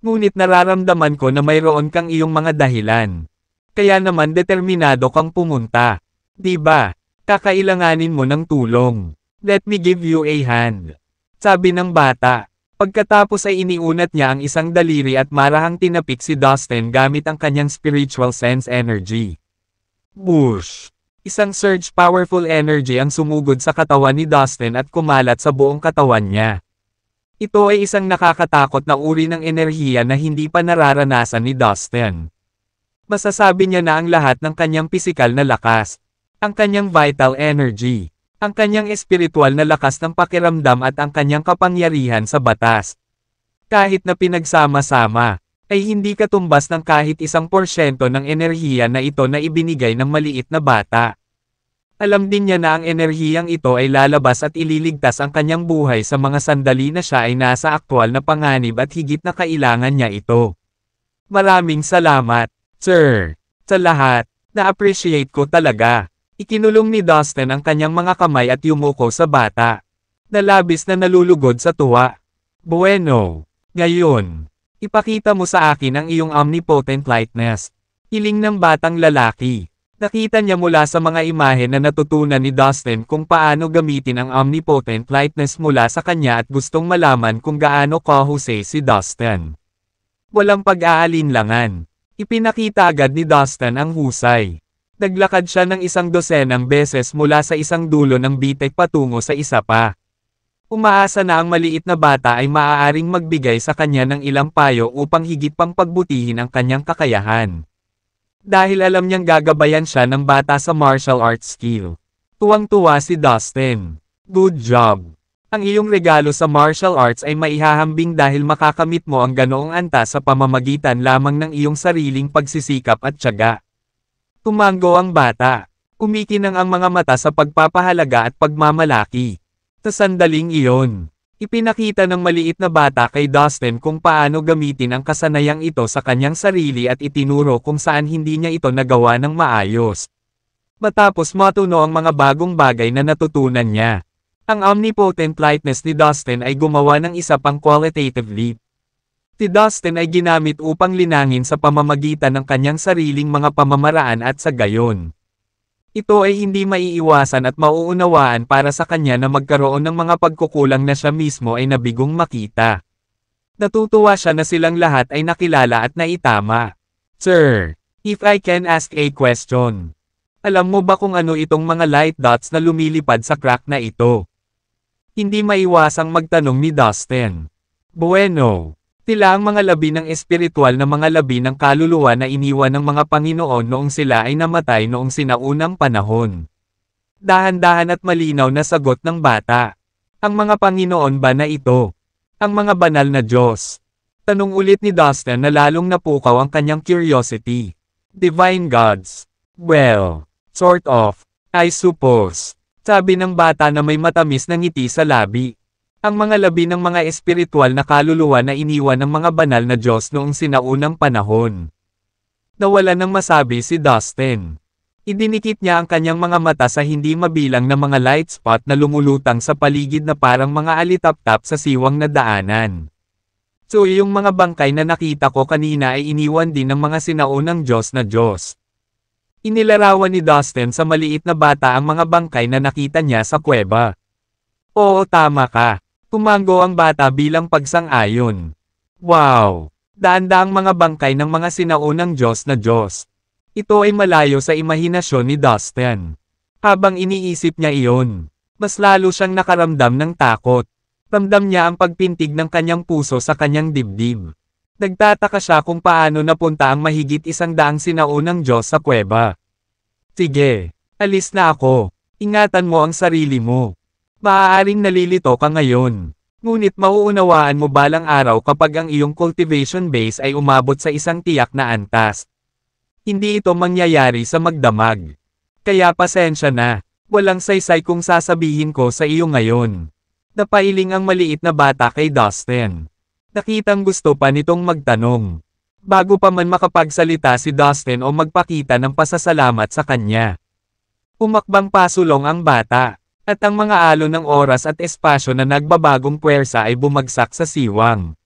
Ngunit nararamdaman ko na mayroon kang iyong mga dahilan. Kaya naman determinado kang pumunta. Di ba? Kakailanganin mo ng tulong. Let me give you a hand. Sabi ng bata. Pagkatapos ay iniunat niya ang isang daliri at marahang tinapik si Dustin gamit ang kanyang spiritual sense energy. Whoosh! Isang surge powerful energy ang sumugod sa katawan ni Dustin at kumalat sa buong katawan niya. Ito ay isang nakakatakot na uri ng enerhiya na hindi pa nararanasan ni Dustin. Masasabi niya na ang lahat ng kanyang pisikal na lakas, ang kanyang vital energy, ang kanyang espiritual na lakas ng pakiramdam at ang kanyang kapangyarihan sa batas. Kahit na pinagsama-sama, ay hindi katumbas ng kahit 1% ng enerhiya na ito na ibinigay ng maliit na bata. Alam din niya na ang enerhiyang ito ay lalabas at ililigtas ang kanyang buhay sa mga sandali na siya ay nasa aktwal na panganib at higit na kailangan niya ito. Maraming salamat, sir. Sa lahat, na-appreciate ko talaga. Ikinulong ni Dustin ang kanyang mga kamay at yumuko sa bata. Nalabis na nalulugod sa tuwa. Bueno, ngayon. Ipakita mo sa akin ang iyong omnipotent lightness. Hiling ng batang lalaki. Nakita niya mula sa mga imahe na natutunan ni Dustin kung paano gamitin ang omnipotent lightness mula sa kanya at gustong malaman kung gaano kahusay si Dustin. Walang pag-aalinlangan. Ipinakita agad ni Dustin ang husay. Naglakad siya ng 12 beses mula sa isang dulo ng bitek patungo sa isa pa. Umaasa na ang maliit na bata ay maaaring magbigay sa kanya ng ilang payo upang higit pang pagbutihin ang kanyang kakayahan. Dahil alam niyang gagabayan siya ng bata sa martial arts skill. Tuwang-tuwa si Dustin. Good job! Ang iyong regalo sa martial arts ay maihahambing dahil makakamit mo ang ganoong antas sa pamamagitan lamang ng iyong sariling pagsisikap at tiyaga. Tumango ang bata. Kumikinang ang mga mata sa pagpapahalaga at pagmamalaki. Sa sandaling iyon, ipinakita ng maliit na bata kay Dustin kung paano gamitin ang kasanayang ito sa kanyang sarili at itinuro kung saan hindi niya ito nagawa ng maayos. Matapos matuno ang mga bagong bagay na natutunan niya, ang omnipotent lightness ni Dustin ay gumawa ng isa pang qualitative leap. Si Dustin ay ginamit upang linangin sa pamamagitan ng kanyang sariling mga pamamaraan at sa gayon. Ito ay hindi maiiwasan at mauunawaan para sa kanya na magkaroon ng mga pagkukulang na siya mismo ay nabigong makita. Natutuwa siya na silang lahat ay nakilala at naitama. Sir, if I can ask a question. Alam mo ba kung ano itong mga light dots na lumilipad sa crack na ito? Hindi maiwasang magtanong ni Dustin. Bueno. Sila ang mga labi ng espiritual na mga labi ng kaluluwa na iniwan ng mga Panginoon noong sila ay namatay noong sinaunang panahon. Dahan-dahan at malinaw na sagot ng bata. Ang mga Panginoon ba na ito? Ang mga banal na Diyos? Tanong ulit ni Dustin na lalong napukaw ang kanyang curiosity. Divine gods? Well, sort of, I suppose. Sabi ng bata na may matamis na ngiti sa labi. Ang mga labi ng mga espiritual na kaluluwa na iniwan ng mga banal na Diyos noong sinaunang panahon. Nawala nang masabi si Dustin. Idinikit niya ang kanyang mga mata sa hindi mabilang na mga light spot na lumulutang sa paligid na parang mga alitap-tap sa siwang na daanan. So yung mga bangkay na nakita ko kanina ay iniwan din ng mga sinaunang Diyos na Diyos. Inilarawan ni Dustin sa maliit na bata ang mga bangkay na nakita niya sa kuweba. Oo, tama ka. Tumango ang bata bilang pagsang-ayon. Wow! Daan-daang mga bangkay ng mga sinaunang Diyos na Diyos. Ito ay malayo sa imahinasyon ni Dustin. Habang iniisip niya iyon, mas lalo siyang nakaramdam ng takot. Ramdam niya ang pagpintig ng kanyang puso sa kanyang dibdib. Nagtataka siya kung paano napunta ang mahigit 100 sinaunang Diyos sa kuweba. Sige, alis na ako. Ingatan mo ang sarili mo. Maaaring nalilito ka ngayon. Ngunit mauunawaan mo balang araw kapag ang iyong cultivation base ay umabot sa isang tiyak na antas. Hindi ito mangyayari sa magdamag. Kaya pasensya na, walang saysay kung sasabihin ko sa iyo ngayon. Napailing ang maliit na bata kay Dustin. Nakitang gusto pa nitong magtanong. Bago pa man makapagsalita si Dustin o magpakita ng pasasalamat sa kanya. Umakbang pasulong ang bata, at ang mga alon ng oras at espasyo na nagbabagong puwersa ay bumagsak sa siwang.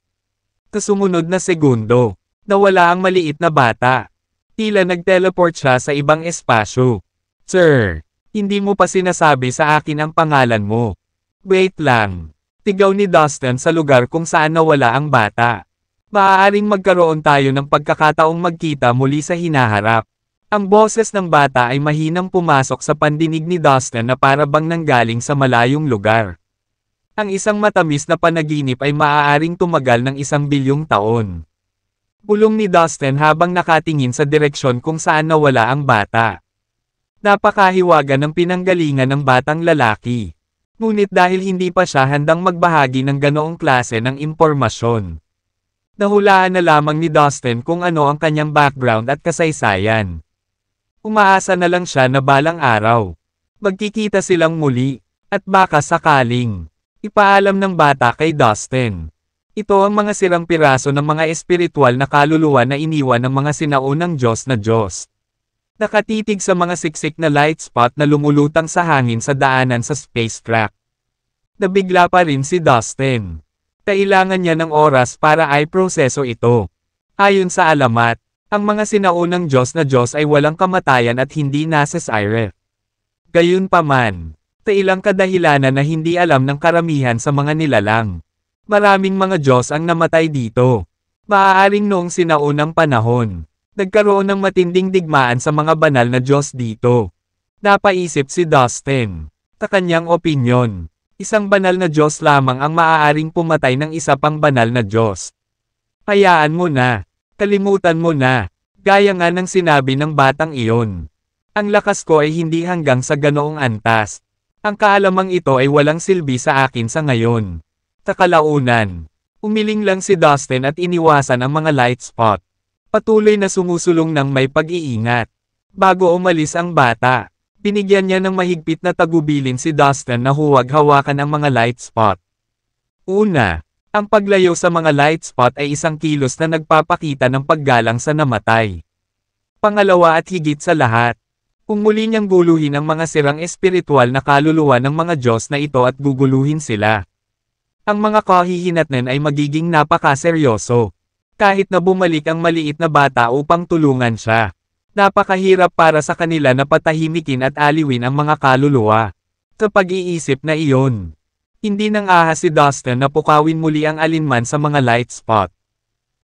Kasunod na segundo, nawala ang maliit na bata. Tila nag-teleport siya sa ibang espasyo. Sir, hindi mo pa sinasabi sa akin ang pangalan mo. Wait lang. Tigaw ni Dustin sa lugar kung saan nawala ang bata. Maaaring magkaroon tayo ng pagkakataong magkita muli sa hinaharap. Ang boses ng bata ay mahinang pumasok sa pandinig ni Dustin na para bang nanggaling sa malayong lugar. Ang isang matamis na panaginip ay maaaring tumagal ng 1 bilyong taon. Bulong ni Dustin habang nakatingin sa direksyon kung saan nawala ang bata. Napakahiwaga ng pinanggalingan ng batang lalaki. Ngunit dahil hindi pa siya handang magbahagi ng ganoong klase ng impormasyon. Nahulaan na lamang ni Dustin kung ano ang kanyang background at kasaysayan. Umaasa na lang siya na balang araw. Magkikita silang muli, at baka sakaling. Ipaalam ng bata kay Dustin. Ito ang mga sirang piraso ng mga espiritual na kaluluwa na iniwan ng mga sinaunang Diyos na Diyos. Nakatitig sa mga siksik na light spot na lumulutang sa hangin sa daanan sa spacecraft. Nabigla pa rin si Dustin. Kailangan niya ng oras para ay proseso ito. Ayon sa alamat, ang mga sinaunang Diyos na Diyos ay walang kamatayan at hindi nasasire. Gayunpaman, ilang kadahilanan na hindi alam ng karamihan sa mga nilalang. Maraming mga Diyos ang namatay dito. Maaaring noong sinaunang panahon. Nagkaroon ng matinding digmaan sa mga banal na Diyos dito. Napaisip si Dustin. Sa kanyang opinyon, isang banal na Diyos lamang ang maaaring pumatay ng isa pang banal na Diyos. Hayaan mo na. Kalimutan mo na. Gaya nga ng sinabi ng batang iyon. Ang lakas ko ay hindi hanggang sa ganoong antas. Ang kaalamang ito ay walang silbi sa akin sa ngayon. Sa kalaunan, umiling lang si Dustin at iniwasan ang mga light spot. Patuloy na sumusulong ng may pag-iingat. Bago umalis ang bata, binigyan niya ng mahigpit na tagubilin si Dustin na huwag hawakan ang mga light spot. Una, ang paglayo sa mga light spot ay isang kilos na nagpapakita ng paggalang sa namatay. Pangalawa at higit sa lahat, kung muli niyang guluhin ang mga sirang espiritual na kaluluwa ng mga Diyos na ito at guguluhin sila. Ang mga kahihinatnan ay magiging napakaseryoso. Kahit na bumalik ang maliit na bata upang tulungan siya. Napakahirap para sa kanila na patahimikin at aliwin ang mga kaluluwa. Sa pag-iisip na iyon, hindi nang ahas si Dustin na pukawin muli ang alinman sa mga light spot.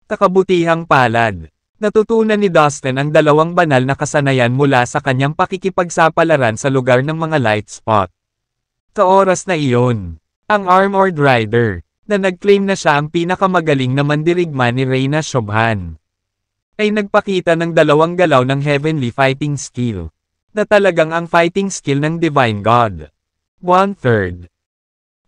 Sa kabutihang palad, natutunan ni Dustin ang 2 banal na kasanayan mula sa kanyang pakikipagsapalaran sa lugar ng mga light spot. Sa oras na iyon, ang Armored Rider, na nag-claim na siya ang pinakamagaling na mandirigma ni Reyna Shobhan, ay nagpakita ng 2 galaw ng heavenly fighting skill, na talagang ang fighting skill ng Divine God. 1/3.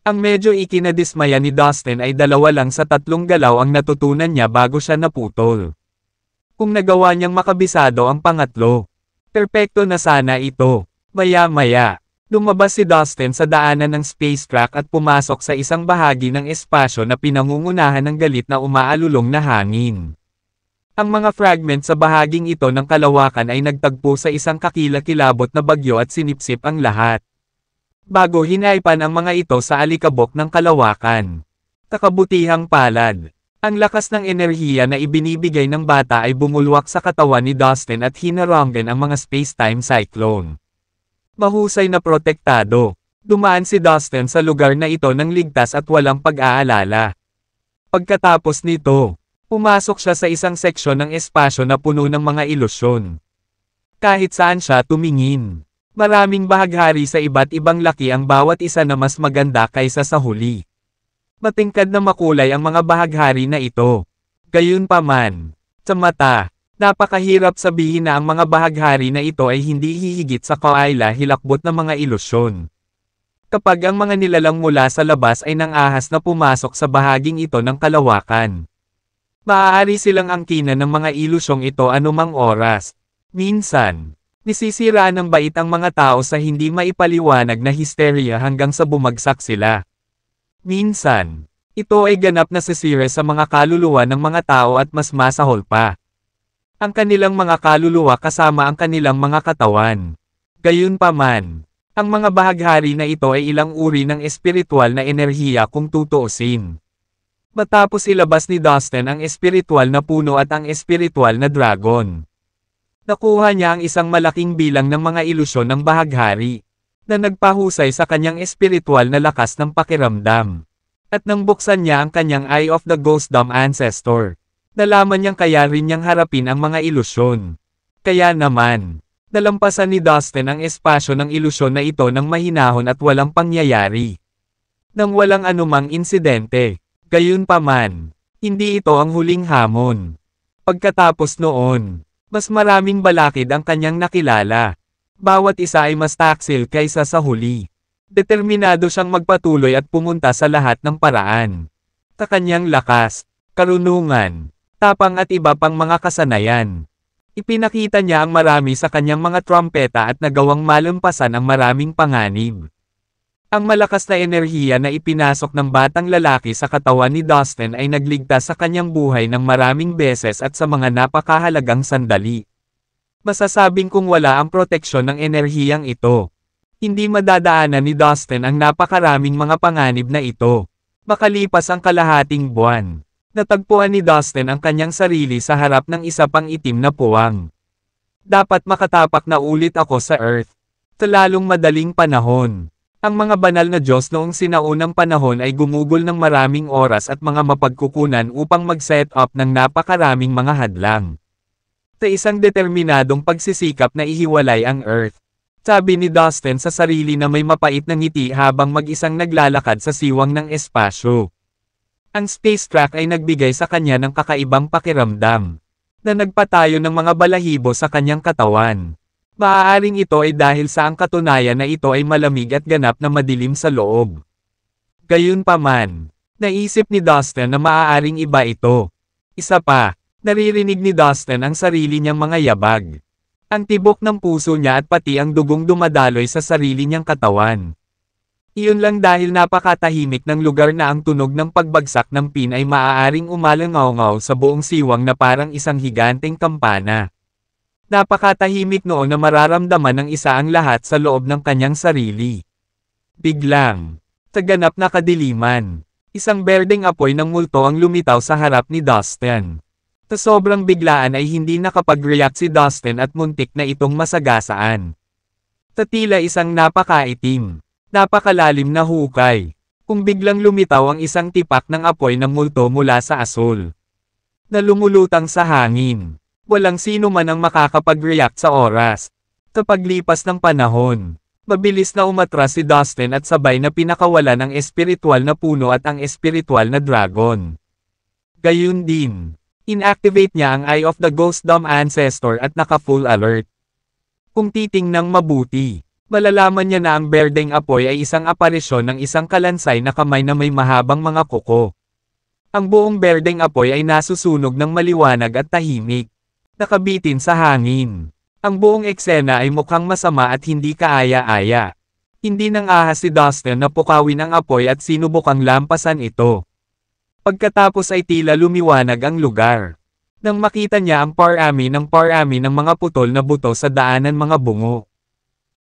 Ang medyo ikinadismaya ni Dustin ay 2 lang sa 3 galaw ang natutunan niya bago siya naputol. Kung nagawa niyang makabisado ang pangatlo, perpekto na sana ito. Maya-maya, lumabas si Dustin sa daanan ng spacecraft at pumasok sa isang bahagi ng espasyo na pinangungunahan ng galit na umaalulong na hangin. Ang mga fragment sa bahaging ito ng kalawakan ay nagtagpo sa isang kakilakilabot na bagyo at sinipsip ang lahat. Bago hinaypan ang mga ito sa alikabok ng kalawakan. Sa kabutihang palad, ang lakas ng enerhiya na ibinibigay ng bata ay bumulwak sa katawan ni Dustin at hinaranggan ang mga space-time cyclone. Mahusay na protektado. Dumaan si Dustin sa lugar na ito ng ligtas at walang pag-aalala. Pagkatapos nito, pumasok siya sa isang seksyon ng espasyo na puno ng mga ilusyon. Kahit saan siya tumingin, maraming bahaghari sa iba't ibang laki ang bawat isa na mas maganda kaysa sa huli. Matingkad na makulay ang mga bahaghari na ito. Gayunpaman, sa mata, napakahirap sabihin na ang mga bahaghari na ito ay hindi hihigit sa kaila-hilakbot na mga ilusyon. Kapag ang mga nilalang mula sa labas ay nang-ahas na pumasok sa bahaging ito ng kalawakan, maaari silang angkinan ng mga ilusyong ito anumang oras. Minsan, nisisiraan ng bait ang mga tao sa hindi maipaliwanag na histerya hanggang sa bumagsak sila. Minsan, ito ay ganap na sisira sa mga kaluluwa ng mga tao at mas masahol pa. Ang kanilang mga kaluluwa kasama ang kanilang mga katawan. Gayunpaman, ang mga bahaghari na ito ay ilang uri ng espiritual na enerhiya kung tutuusin. Matapos ilabas ni Dustin ang espiritual na puno at ang espiritual na dragon, nakuha niya ang isang malaking bilang ng mga ilusyon ng bahaghari, na nagpahusay sa kanyang espiritual na lakas ng pakiramdam. At nang buksan niya ang kanyang Eye of the Ghostdom Ancestor, nalaman niyang kaya rin niyang harapin ang mga ilusyon. Kaya naman, nalampasan ni Dustin ang espasyo ng ilusyon na ito ng mahinahon at walang pangyayari. Nang walang anumang insidente, gayunpaman, hindi ito ang huling hamon. Pagkatapos noon, mas maraming balakid ang kanyang nakilala. Bawat isa ay mas taksil kaysa sa huli. Determinado siyang magpatuloy at pumunta sa lahat ng paraan. Sa kanyang lakas, karunungan, tapang at iba pang mga kasanayan, ipinakita niya ang marami sa kanyang mga trumpeta at nagawang malampasan ang maraming panganib. Ang malakas na enerhiya na ipinasok ng batang lalaki sa katawan ni Dustin ay nagligtas sa kanyang buhay ng maraming beses at sa mga napakahalagang sandali. Masasabing kung wala ang proteksyon ng enerhiyang ito, hindi madadaanan ni Dustin ang napakaraming mga panganib na ito. Makalipas ang kalahating buwan, natagpuan ni Dustin ang kanyang sarili sa harap ng isa pang itim na puwang. Dapat makatapak na ulit ako sa Earth. Sa lalong madaling panahon. Ang mga banal na Diyos noong sinaunang panahon ay gumugol ng maraming oras at mga mapagkukunan upang mag-set up ng napakaraming mga hadlang. Sa isang determinadong pagsisikap na ihiwalay ang Earth, sabi ni Dustin sa sarili na may mapait na ngiti habang mag-isang naglalakad sa siwang ng espasyo. Ang space track ay nagbigay sa kanya ng kakaibang pakiramdam, na nagpatayo ng mga balahibo sa kanyang katawan. Maaaring ito ay dahil sa ang katunayan na ito ay malamig at ganap na madilim sa loob. Gayunpaman, naisip ni Dustin na maaaring iba ito. Isa pa, naririnig ni Dustin ang sarili niyang mga yabag. Ang tibok ng puso niya at pati ang dugong dumadaloy sa sarili niyang katawan. Iyon lang dahil napakatahimik ng lugar na ang tunog ng pagbagsak ng pin ay maaaring umalangaw-ngaw sa buong siwang na parang isang higanteng kampana. Napakatahimik noon na mararamdaman ng isa ang lahat sa loob ng kanyang sarili. Biglang, sa ganap na kadiliman, isang berdeng apoy ng multo ang lumitaw sa harap ni Dustin. Sa sobrang biglaan ay hindi nakapag-react si Dustin at muntik na itong masagasaan. Sa tila isang napakaitim, napakalalim na hukay, kung biglang lumitaw ang isang tipak ng apoy ng multo mula sa asul, na lumulutang sa hangin. Walang sino man ang makakapag-react sa oras. Sa paglipas ng panahon, mabilis na umatras si Dustin at sabay na pinakawala ng espiritual na puno at ang espiritual na dragon. Gayun din, inactivate niya ang Eye of the Ghostdom Ancestor at naka-full alert. Kung titingnang mabuti, malalaman niya na ang berdeng apoy ay isang aparisyon ng isang kalansay na kamay na may mahabang mga kuko. Ang buong berdeng apoy ay nasusunog ng maliwanag at tahimik. Nakabitin sa hangin. Ang buong eksena ay mukhang masama at hindi kaaya-aya. Hindi nang ahas si Dustin na pukawin ang apoy at sinubukang lampasan ito. Pagkatapos ay tila lumiwanag ang lugar. Nang makita niya ang parami ng mga putol na buto sa daanan mga bungo.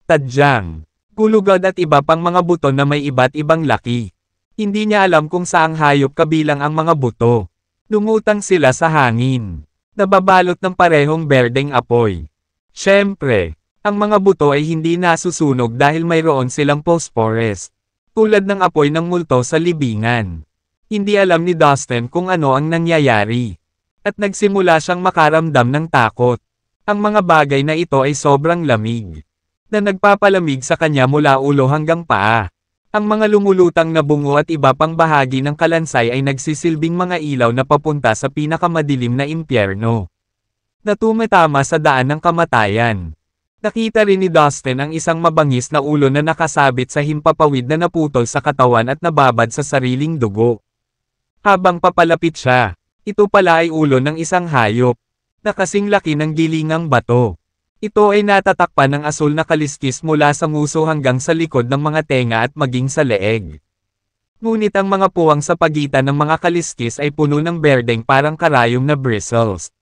Tadyang, gulugod at iba pang mga buto na may iba't ibang laki. Hindi niya alam kung saang hayop kabilang ang mga buto. Lumutang sila sa hangin. Nababalot ng parehong berdeng apoy. Siyempre, ang mga buto ay hindi nasusunog dahil mayroon silang phosphorus, tulad ng apoy ng multo sa libingan. Hindi alam ni Dustin kung ano ang nangyayari. At nagsimula siyang makaramdam ng takot. Ang mga bagay na ito ay sobrang lamig. Na nagpapalamig sa kanya mula ulo hanggang paa. Ang mga lumulutang na bungo at iba pang bahagi ng kalansay ay nagsisilbing mga ilaw na papunta sa pinakamadilim na impyerno. Na tumatama sa daan ng kamatayan. Nakita rin ni Dustin ang isang mabangis na ulo na nakasabit sa himpapawid na naputol sa katawan at nababad sa sariling dugo. Habang papalapit siya, ito pala ay ulo ng isang hayop, na kasing laki ng gilingang bato. Ito ay natatakpan ng asul na kaliskis mula sa nguso hanggang sa likod ng mga tenga at maging sa leeg. Ngunit ang mga puwang sa pagitan ng mga kaliskis ay puno ng berdeng parang karayom na bristles.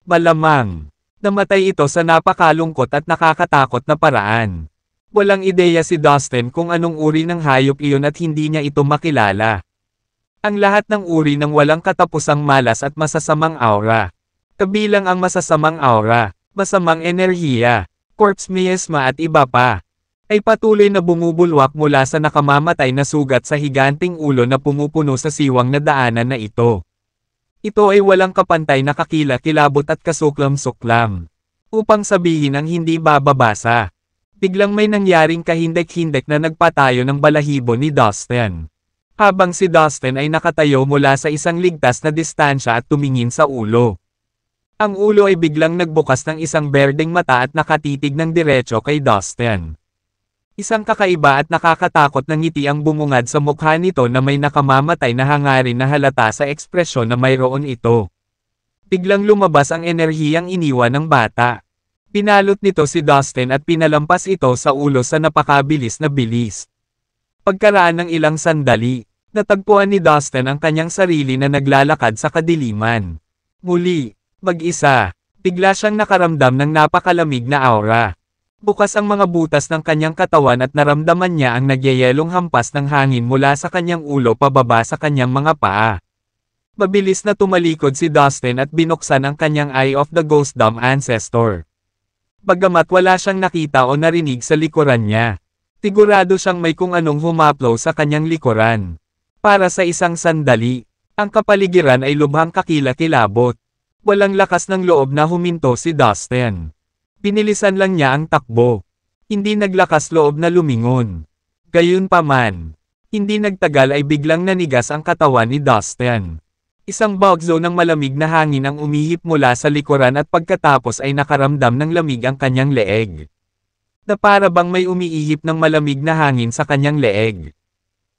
Malamang, namatay ito sa napakalungkot at nakakatakot na paraan. Walang ideya si Dustin kung anong uri ng hayop iyon at hindi niya ito makilala. Ang lahat ng uri ng walang katapusang malas at masasamang aura. Kabilang ang masasamang aura, masamang enerhiya, corpse miasma at iba pa, ay patuloy na bumubulwak mula sa nakamamatay na sugat sa higanting ulo na pumupuno sa siwang na daanan na ito. Ito ay walang kapantay na kakila-kilabot at kasuklam-suklam. Upang sabihin ang hindi bababasa. Biglang may nangyaring kahindek-hindek na nagpatayo ng balahibo ni Dustin. Habang si Dustin ay nakatayo mula sa isang ligtas na distansya at tumingin sa ulo. Ang ulo ay biglang nagbukas ng isang berdeng mata at nakatitig ng diretso kay Dustin. Isang kakaiba at nakakatakot na ngiti ang bumungad sa mukha nito na may nakamamatay na hangarin na halata sa ekspresyon na mayroon ito. Biglang lumabas ang enerhiyang iniwan ng bata. Pinalot nito si Dustin at pinalampas ito sa ulo sa napakabilis na bilis. Pagkaraan ng ilang sandali, natagpuan ni Dustin ang kanyang sarili na naglalakad sa kadiliman. Muli, mag-isa, bigla siyang nakaramdam ng napakalamig na aura. Bukas ang mga butas ng kanyang katawan at naramdaman niya ang nagyayelong hampas ng hangin mula sa kanyang ulo pababa sa kanyang mga paa. Mabilis na tumalikod si Dustin at binuksan ang kanyang Eye of the Ghost Dumb Ancestor. Bagamat wala siyang nakita o narinig sa likuran niya, sigurado siyang may kung anong humaplo sa kanyang likuran. Para sa isang sandali, ang kapaligiran ay lubhang kakila-kilabot. Walang lakas ng loob na huminto si Dustin. Pinilisan lang niya ang takbo. Hindi naglakas loob na lumingon. Gayunpaman, hindi nagtagal ay biglang nanigas ang katawan ni Dustin. Isang bagzo ng malamig na hangin ang umihip mula sa likuran at pagkatapos ay nakaramdam ng lamig ang kanyang leeg. Na para bang may umiihip ng malamig na hangin sa kanyang leeg.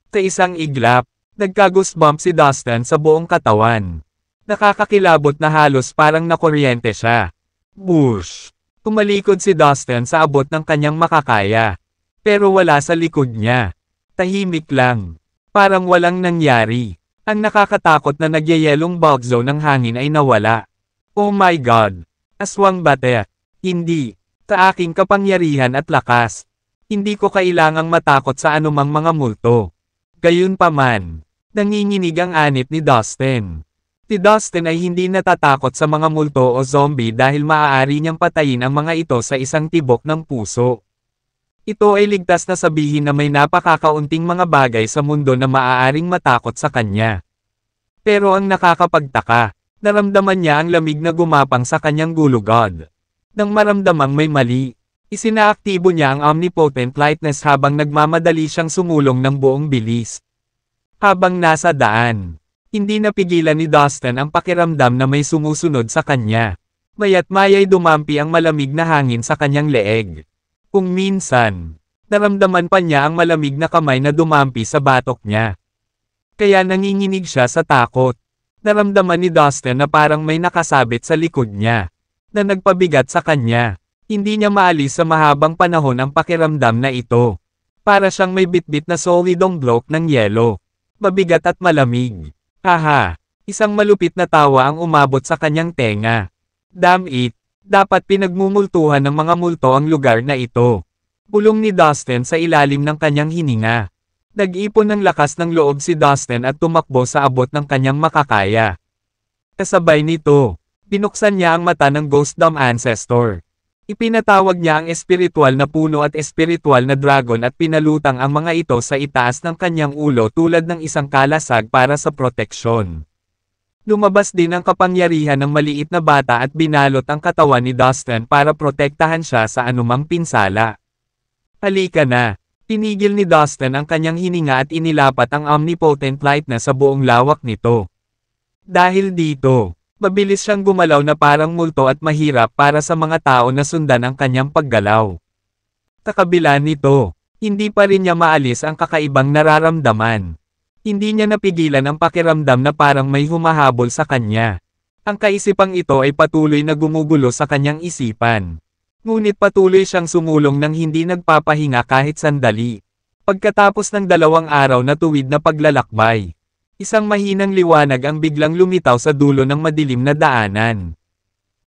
Sa isang iglap, nagka-goosebump si Dustin sa buong katawan. Nakakakilabot na halos parang nakuryente siya. Bush! Tumalikod si Dustin sa abot ng kanyang makakaya. Pero wala sa likod niya. Tahimik lang. Parang walang nangyari. Ang nakakatakot na nagyayelong bagzo ng hangin ay nawala. Oh my God! Aswang bate. Hindi. Sa aking kapangyarihan at lakas. Hindi ko kailangang matakot sa anumang mga multo. Gayunpaman, nanginginig ang anit ni Dustin. Si Dustin ay hindi natatakot sa mga multo o zombie dahil maaari niyang patayin ang mga ito sa isang tibok ng puso. Ito ay ligtas na sabihin na may napakakaunting mga bagay sa mundo na maaaring matakot sa kanya. Pero ang nakakapagtaka, naramdaman niya ang lamig na gumapang sa kanyang gulugod. Nang maramdamang may mali, isinaaktibo niya ang omnipotent lightness habang nagmamadali siyang sumulong ng buong bilis. Habang nasa daan, hindi napigilan ni Dustin ang pakiramdam na may sumusunod sa kanya. Maya't maya'y dumampi ang malamig na hangin sa kanyang leeg. Kung minsan, naramdaman pa niya ang malamig na kamay na dumampi sa batok niya. Kaya nanginginig siya sa takot. Naramdaman ni Dustin na parang may nakasabit sa likod niya, na nagpabigat sa kanya. Hindi niya maalis sa mahabang panahon ang pakiramdam na ito. Para siyang may bitbit na solidong bloke ng yelo. Mabigat at malamig. Haha, isang malupit na tawa ang umabot sa kanyang tenga. Damn it, dapat pinagmumultuhan ng mga multo ang lugar na ito. Bulong ni Dustin sa ilalim ng kanyang hininga. Nag-ipon ng lakas ng loob si Dustin at tumakbo sa abot ng kanyang makakaya. Kasabay nito, binuksan niya ang mata ng Ghost Dumb Ancestor. Ipinatawag niya ang espiritual na puno at espiritual na dragon at pinalutang ang mga ito sa itaas ng kanyang ulo tulad ng isang kalasag para sa proteksyon. Lumabas din ang kapangyarihan ng maliit na bata at binalot ang katawan ni Dustin para protektahan siya sa anumang pinsala. Halika na! Tinigil ni Dustin ang kanyang hininga at inilapat ang omnipotent light na sa buong lawak nito. Dahil dito, mabilis siyang gumalaw na parang multo at mahirap para sa mga tao na sundan ang kanyang paggalaw. Kakabila nito, hindi pa rin niya maalis ang kakaibang nararamdaman. Hindi niya napigilan ang pakiramdam na parang may humahabol sa kanya. Ang kaisipang ito ay patuloy na gumugulo sa kanyang isipan. Ngunit patuloy siyang sumulong nang hindi nagpapahinga kahit sandali. Pagkatapos ng 2 araw na tuwid na paglalakbay, isang mahinang liwanag ang biglang lumitaw sa dulo ng madilim na daanan.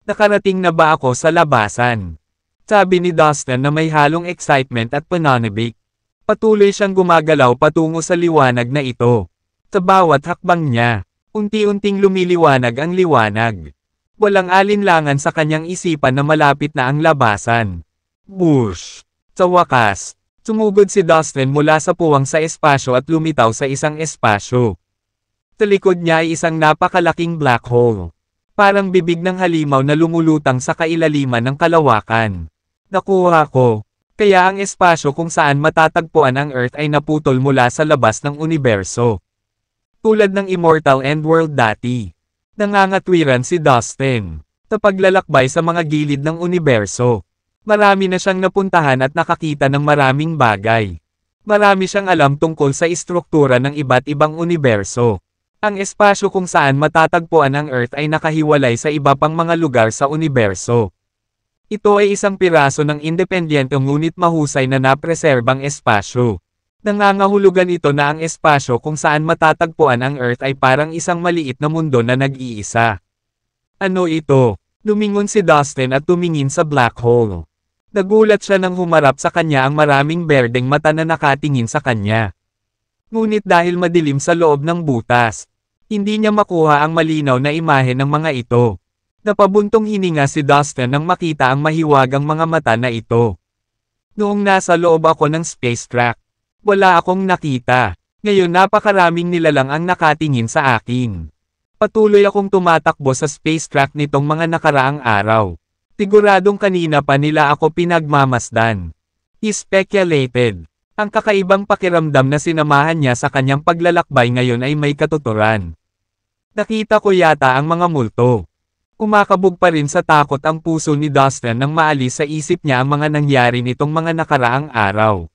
Nakarating na ba ako sa labasan? Sabi ni Dustin na may halong excitement at pananabik. Patuloy siyang gumagalaw patungo sa liwanag na ito. Sa bawat hakbang niya, unti-unting lumiliwanag ang liwanag. Walang alinlangan sa kanyang isipan na malapit na ang labasan. Bush! Sa wakas, sumugod si Dustin mula sa puwang sa espasyo at lumitaw sa isang espasyo. Sa likod niya ay isang napakalaking black hole. Parang bibig ng halimaw na lumulutang sa kailaliman ng kalawakan. Nakuha ko. Kaya ang espasyo kung saan matatagpuan ang Earth ay naputol mula sa labas ng universo. Tulad ng Immortal Endworld dati. Nangangatwiran si Dustin. Sa paglalakbay sa mga gilid ng universo. Marami na siyang napuntahan at nakakita ng maraming bagay. Marami siyang alam tungkol sa istruktura ng iba't ibang universo. Ang espasyo kung saan matatagpuan ang Earth ay nakahiwalay sa iba pang mga lugar sa universo. Ito ay isang piraso ng independenteng ngunit mahusay na napreserbang espasyo. Nangangahulugan ito na ang espasyo kung saan matatagpuan ang Earth ay parang isang maliit na mundo na nag-iisa. Ano ito? Lumingon si Dustin at tumingin sa black hole. Nagulat siya nang humarap sa kanya ang maraming berdeng mata na nakatingin sa kanya. Ngunit dahil madilim sa loob ng butas, hindi niya makuha ang malinaw na imahe ng mga ito. Napabuntong hininga si Dustin nang makita ang mahiwagang mga mata na ito. Noong nasa loob ako ng spacecraft, wala akong nakita. Ngayon napakaraming nilalang ang nakatingin sa akin. Patuloy akong tumatakbo sa spacecraft nitong mga nakaraang araw. Siguradong kanina pa nila ako pinagmamasdan. He speculated. Ang kakaibang pakiramdam na sinamahan niya sa kanyang paglalakbay ngayon ay may katuturan. Nakita ko yata ang mga multo. Kumakabog pa rin sa takot ang puso ni Dustin nang maalis sa isip niya ang mga nangyari nitong mga nakaraang araw.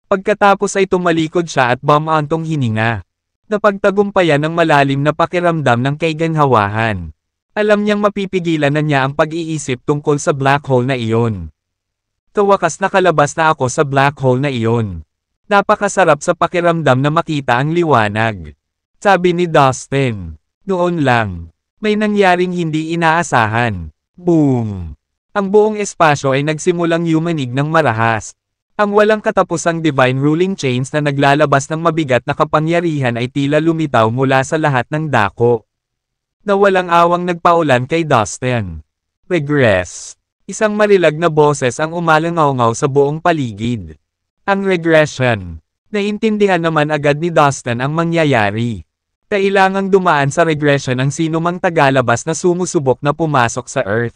Pagkatapos ay tumalikod siya at bumantong hininga. Napagtagumpayan ng malalim na pakiramdam ng kaiganhawahan. Alam niyang mapipigilan na niya ang pag-iisip tungkol sa black hole na iyon. Sa wakas nakalabas na ako sa black hole na iyon. Napakasarap sa pakiramdam na makita ang liwanag. Sabi ni Dustin. Noon lang, may nangyaring hindi inaasahan. Boom! Ang buong espasyo ay nagsimulang yumanig ng marahas. Ang walang katapusang divine ruling chains na naglalabas ng mabigat na kapangyarihan ay tila lumitaw mula sa lahat ng dako. Na walang awang nagpaulan kay Dustin. Regress. Isang marilag na boses ang umalangaw-ngaw sa buong paligid. Ang regression. Naintindihan naman agad ni Dustin ang mangyayari. Kailangang dumaan sa regression ang sinumang tagalabas na sumusubok na pumasok sa Earth.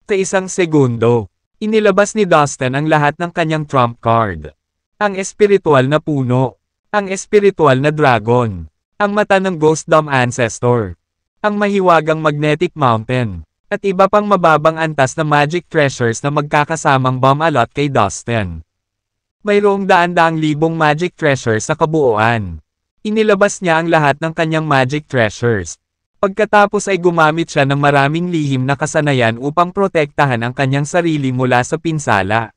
Sa isang segundo, inilabas ni Dustin ang lahat ng kanyang trump card. Ang espiritual na puno. Ang espiritual na dragon. Ang mata ng Ghost Dome Ancestor. Ang mahiwagang magnetic mountain. At iba pang mababang antas na magic treasures na magkakasamang bomb-alot kay Dustin. Mayroong daan-daang libong magic treasures sa kabuuan. Inilabas niya ang lahat ng kanyang magic treasures. Pagkatapos ay gumamit siya ng maraming lihim na kasanayan upang protektahan ang kanyang sarili mula sa pinsala.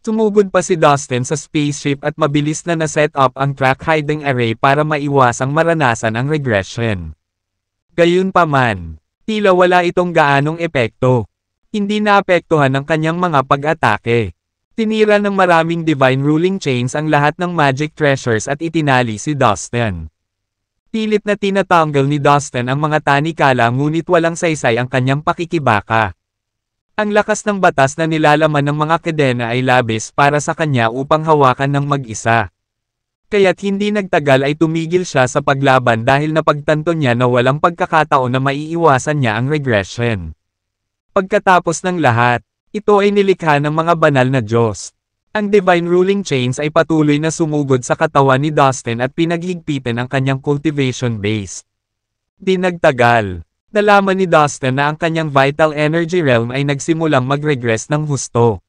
Sumugod pa si Dustin sa spaceship at mabilis na na-set up ang track hiding array para maiwasang maranasan ang regression. Gayunpaman, tila wala itong gaanong epekto. Hindi naapektuhan ang kanyang mga pag-atake. Tinira ng maraming divine ruling chains ang lahat ng magic treasures at itinali si Dustin. Pilit na tinatanggal ni Dustin ang mga tanikala ngunit walang saysay ang kanyang pakikibaka. Ang lakas ng batas na nilalaman ng mga kadena ay labis para sa kanya upang hawakan ng mag-isa. Kaya't hindi nagtagal ay tumigil siya sa paglaban dahil napagtanto niya na walang pagkakataon na maiiwasan niya ang regression. Pagkatapos ng lahat, ito ay nilikha ng mga banal na Diyos. Ang Divine Ruling Chains ay patuloy na sumugod sa katawan ni Dustin at pinaghigpitan ang kanyang cultivation base. Di nagtagal, nalaman ni Dustin na ang kanyang vital energy realm ay nagsimulang mag-regress ng husto.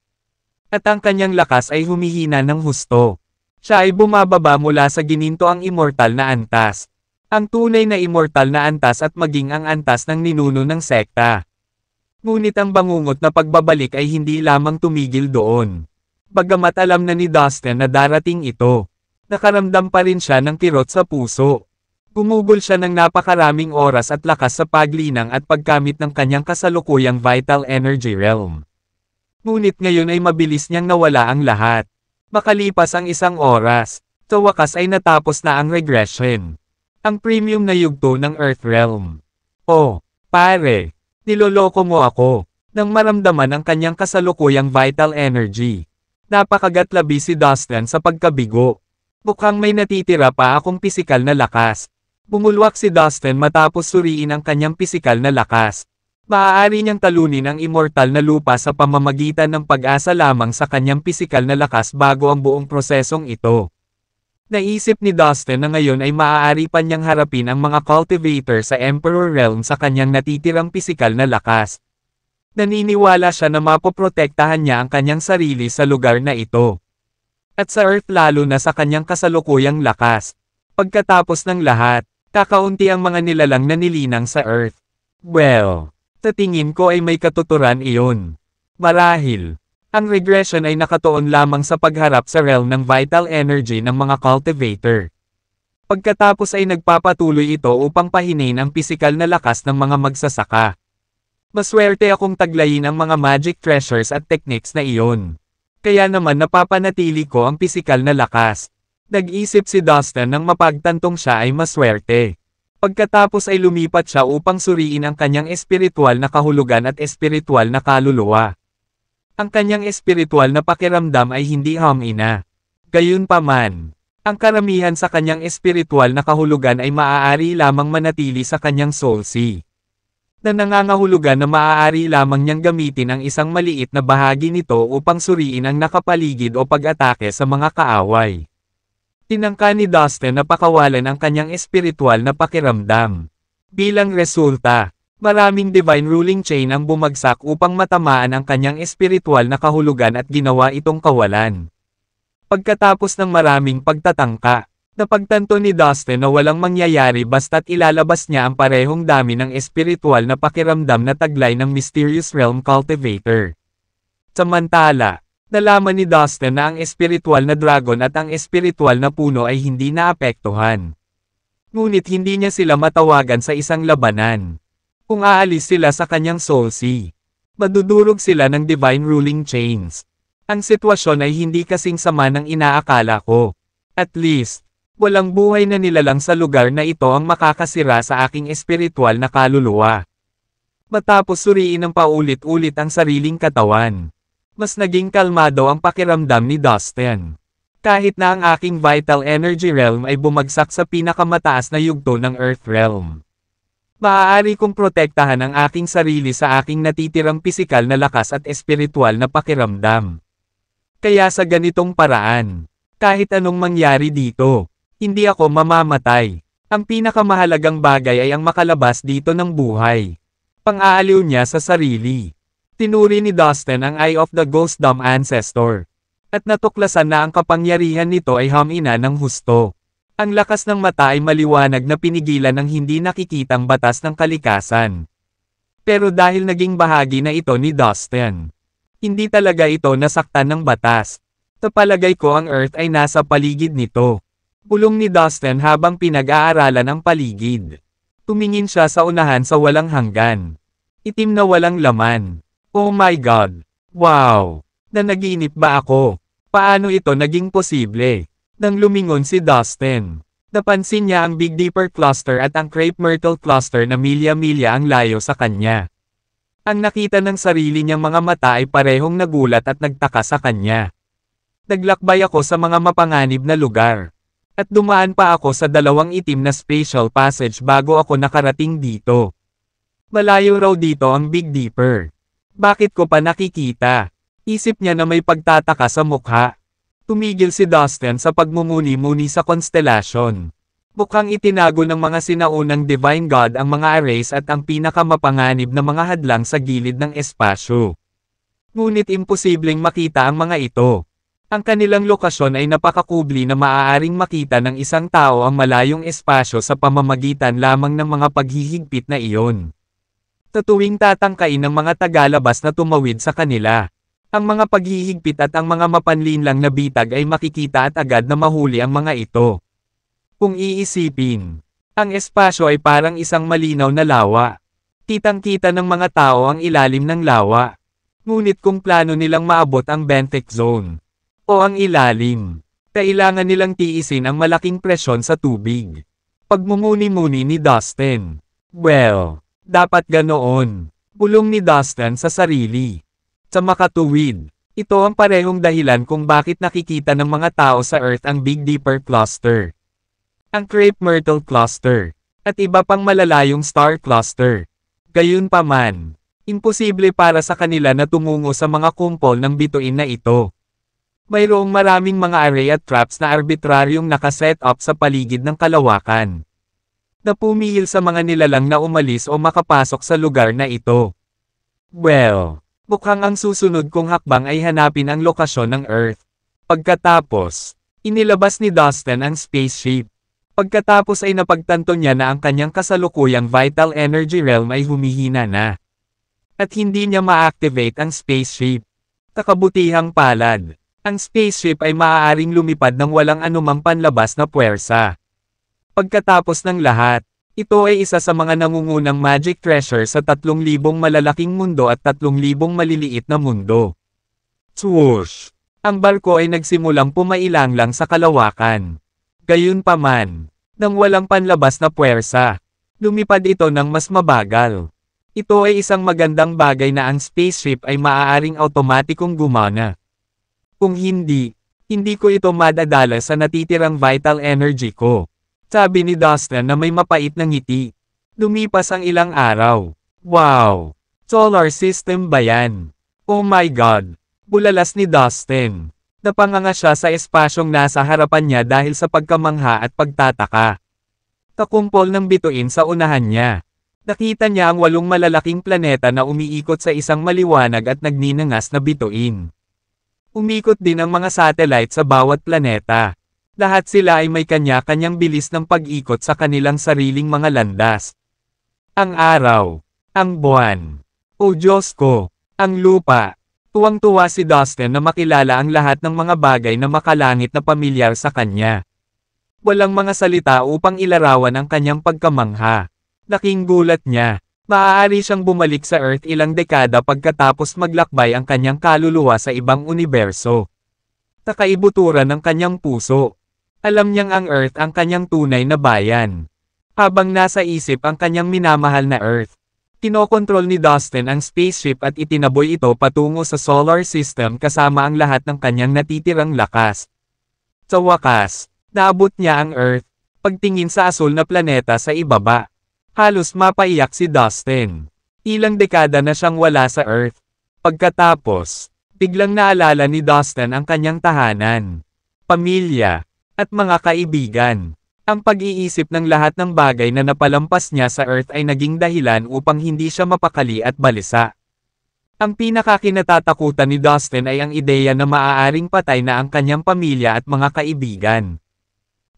At ang kanyang lakas ay humihina ng husto. Siya ay bumababa mula sa gininto ang immortal na antas. Ang tunay na immortal na antas at maging ang antas ng ninuno ng sekta. Ngunit ang bangungot na pagbabalik ay hindi lamang tumigil doon. Bagamat alam na ni Dustin na darating ito, nakaramdam pa rin siya ng kirot sa puso. Gumugol siya ng napakaraming oras at lakas sa paglinang at pagkamit ng kanyang kasalukuyang vital energy realm. Ngunit ngayon ay mabilis niyang nawala ang lahat. Makalipas ang isang oras, sa wakas ay natapos na ang regression. Ang premium na yugto ng Earth Realm. Oh, pare, niloloko mo ako. Nang maramdaman ang kanyang kasalukuyang vital energy. Napakagatlabi si Dustin sa pagkabigo. Mukhang may natitira pa akong pisikal na lakas. Bumulwak si Dustin matapos suriin ang kanyang pisikal na lakas. Maaari niyang talunin ang immortal na lupa sa pamamagitan ng pag-asa lamang sa kanyang pisikal na lakas bago ang buong prosesong ito. Naisip ni Dustin na ngayon ay maaari pa niyang harapin ang mga cultivator sa Emperor Realm sa kanyang natitirang pisikal na lakas. Naniniwala siya na mapoprotektahan niya ang kanyang sarili sa lugar na ito. At sa Earth lalo na sa kanyang kasalukuyang lakas. Pagkatapos ng lahat, kakaunti ang mga nilalang na nilinang sa Earth. Well, sa tingin ko ay may katuturan iyon. Marahil, ang regression ay nakatuon lamang sa pagharap sa realm ng vital energy ng mga cultivator. Pagkatapos ay nagpapatuloy ito upang pahinain ang pisikal na lakas ng mga magsasaka. Maswerte akong taglayin ang mga magic treasures at techniques na iyon. Kaya naman napapanatili ko ang pisikal na lakas. Nag-isip si Dustin nang mapagtantong siya ay maswerte. Pagkatapos ay lumipat siya upang suriin ang kanyang espiritual na kahulugan at espiritual na kaluluwa. Ang kanyang espiritual na pakiramdam ay hindi humina. Gayunpaman, ang karamihan sa kanyang espiritual na kahulugan ay maaari lamang manatili sa kanyang soul sea. Na nangangahulugan na maaari lamang niyang gamitin ang isang maliit na bahagi nito upang suriin ang nakapaligid o pag-atake sa mga kaaway. Tinangka ni Dustin na pakawalan ang kanyang espiritual na pakiramdam. Bilang resulta, maraming divine ruling chain ang bumagsak upang matamaan ang kanyang espiritual na kahulugan at ginawa itong kawalan. Pagkatapos ng maraming pagtatangka, napagtanto ni Dustin na walang mangyayari basta't ilalabas niya ang parehong dami ng espiritual na pakiramdam na taglay ng Mysterious Realm Cultivator. Samantala, nalaman ni Dustin na ang espiritual na dragon at ang espiritual na puno ay hindi naapektuhan. Ngunit hindi niya sila matawagan sa isang labanan. Kung aalis sila sa kanyang soul sea, madudurog sila ng divine ruling chains. Ang sitwasyon ay hindi kasing sama ng inaakala ko. At least, walang buhay na nilalang sa lugar na ito ang makakasira sa aking espiritual na kaluluwa. Matapos suriin ng paulit-ulit ang sariling katawan, mas naging kalmado ang pakiramdam ni Dustin. Kahit na ang aking vital energy realm ay bumagsak sa pinakamataas na yugto ng Earth Realm. Maaari kong protektahan ang aking sarili sa aking natitirang pisikal na lakas at espiritual na pakiramdam. Kaya sa ganitong paraan, kahit anong mangyari dito, hindi ako mamamatay. Ang pinakamahalagang bagay ay ang makalabas dito ng buhay. Pang-aaliw niya sa sarili. Tinuri ni Dustin ang Eye of the Ghost Dumb Ancestor. At natuklasan na ang kapangyarihan nito ay humina ng husto. Ang lakas ng mata ay maliwanag na pinigilan ng hindi nakikitang batas ng kalikasan. Pero dahil naging bahagi na ito ni Dustin, hindi talaga ito nasaktan ng batas. Sa palagay ko ang Earth ay nasa paligid nito. Bulong ni Dustin habang pinag-aaralan ang paligid. Tumingin siya sa unahan sa walang hanggan. Itim na walang laman. Oh my God! Wow! Nanaginip ba ako? Paano ito naging posible? Nang lumingon si Dustin, napansin niya ang Big Dipper Cluster at ang Crepe Myrtle Cluster na milya-milya ang layo sa kanya. Ang nakita ng sarili niyang mga mata ay parehong nagulat at nagtaka sa kanya. Naglakbay ako sa mga mapanganib na lugar. At dumaan pa ako sa dalawang itim na spatial passage bago ako nakarating dito. Malayo raw dito ang Big Dipper. Bakit ko pa nakikita? Isip niya na may pagtataka sa mukha. Tumigil si Dustin sa pagmumuni-muni sa konstelasyon. Mukhang itinago ng mga sinaunang Divine God ang mga arrays at ang pinakamapanganib na mga hadlang sa gilid ng espasyo. Ngunit imposibleng makita ang mga ito. Ang kanilang lokasyon ay napakakubli na maaaring makita ng isang tao ang malayong espasyo sa pamamagitan lamang ng mga paghihigpit na iyon. Tuwing tatangkain ng mga tagalabas na tumawid sa kanila. Ang mga paghihigpit at ang mga mapanlinlang na bitag ay makikita at agad na mahuli ang mga ito. Kung iisipin, ang espasyo ay parang isang malinaw na lawa. Kitang-kita ng mga tao ang ilalim ng lawa. Ngunit kung plano nilang maabot ang benthic zone, o ang ilalim, kailangan nilang tiisin ang malaking presyon sa tubig. Pagmumuni-muni ni Dustin. Well, dapat ganoon. Bulong ni Dustin sa sarili. Sa makatuwid, ito ang parehong dahilan kung bakit nakikita ng mga tao sa Earth ang Big Dipper Cluster, ang Crepe Myrtle Cluster, at iba pang malalayong star cluster. Gayunpaman, imposible para sa kanila na tumungo sa mga kumpol ng bituin na ito. Mayroong maraming mga array at traps na arbitraryong nakaset up sa paligid ng kalawakan, na pumihil sa mga nilalang na umalis o makapasok sa lugar na ito. Well, mukhang ang susunod kong hakbang ay hanapin ang lokasyon ng Earth. Pagkatapos, inilabas ni Dustin ang spaceship. Pagkatapos ay napagtanto niya na ang kanyang kasalukuyang vital energy realm ay humihina na. At hindi niya ma-activate ang spaceship. Kakabutihang palad, ang spaceship ay maaaring lumipad ng walang anumang panlabas na puwersa. Pagkatapos ng lahat, ito ay isa sa mga nangungunang magic treasure sa 3,000 malalaking mundo at 3,000 maliliit na mundo. Swoosh! Ang barko ay nagsimulang pumailang lang sa kalawakan. Gayunpaman, nang walang panlabas na puwersa, lumipad ito ng mas mabagal. Ito ay isang magandang bagay na ang spaceship ay maaaring automatikong gumana. Kung hindi ko ito madadala sa natitirang vital energy ko. Sabi ni Dustin na may mapait na ngiti. Lumipas ang ilang araw. Wow! Solar system ba yan? Oh my God! Bulalas ni Dustin. Napanganga siya sa espasyong nasa harapan niya dahil sa pagkamangha at pagtataka. Kakumpol ng bituin sa unahan niya. Nakita niya ang 8 malalaking planeta na umiikot sa isang maliwanag at nagninangas na bituin. Umikot din ang mga satellite sa bawat planeta. Lahat sila ay may kanya-kanyang bilis ng pag-ikot sa kanilang sariling mga landas. Ang araw, ang buwan, o Diyos ko, ang lupa. Tuwang-tuwa si Dustin na makilala ang lahat ng mga bagay na makalangit na pamilyar sa kanya. Walang mga salita upang ilarawan ang kanyang pagkamangha. Laking gulat niya. Maaari siyang bumalik sa Earth ilang dekada pagkatapos maglakbay ang kanyang kaluluwa sa ibang universo. Takaibuturan ng kanyang puso. Alam niyang ang Earth ang kanyang tunay na bayan. Habang nasa isip ang kanyang minamahal na Earth, kinokontrol ni Dustin ang spaceship at itinaboy ito patungo sa solar system kasama ang lahat ng kanyang natitirang lakas. Sa wakas, naabot niya ang Earth. Pagtingin sa asul na planeta sa ibaba, halos mapaiyak si Dustin. Ilang dekada na siyang wala sa Earth. Pagkatapos, biglang naalala ni Dustin ang kanyang tahanan, pamilya, at mga kaibigan. Ang pag-iisip ng lahat ng bagay na napalampas niya sa Earth ay naging dahilan upang hindi siya mapakali at balisa. Ang pinakakinatatakutan ni Dustin ay ang ideya na maaaring patay na ang kanyang pamilya at mga kaibigan.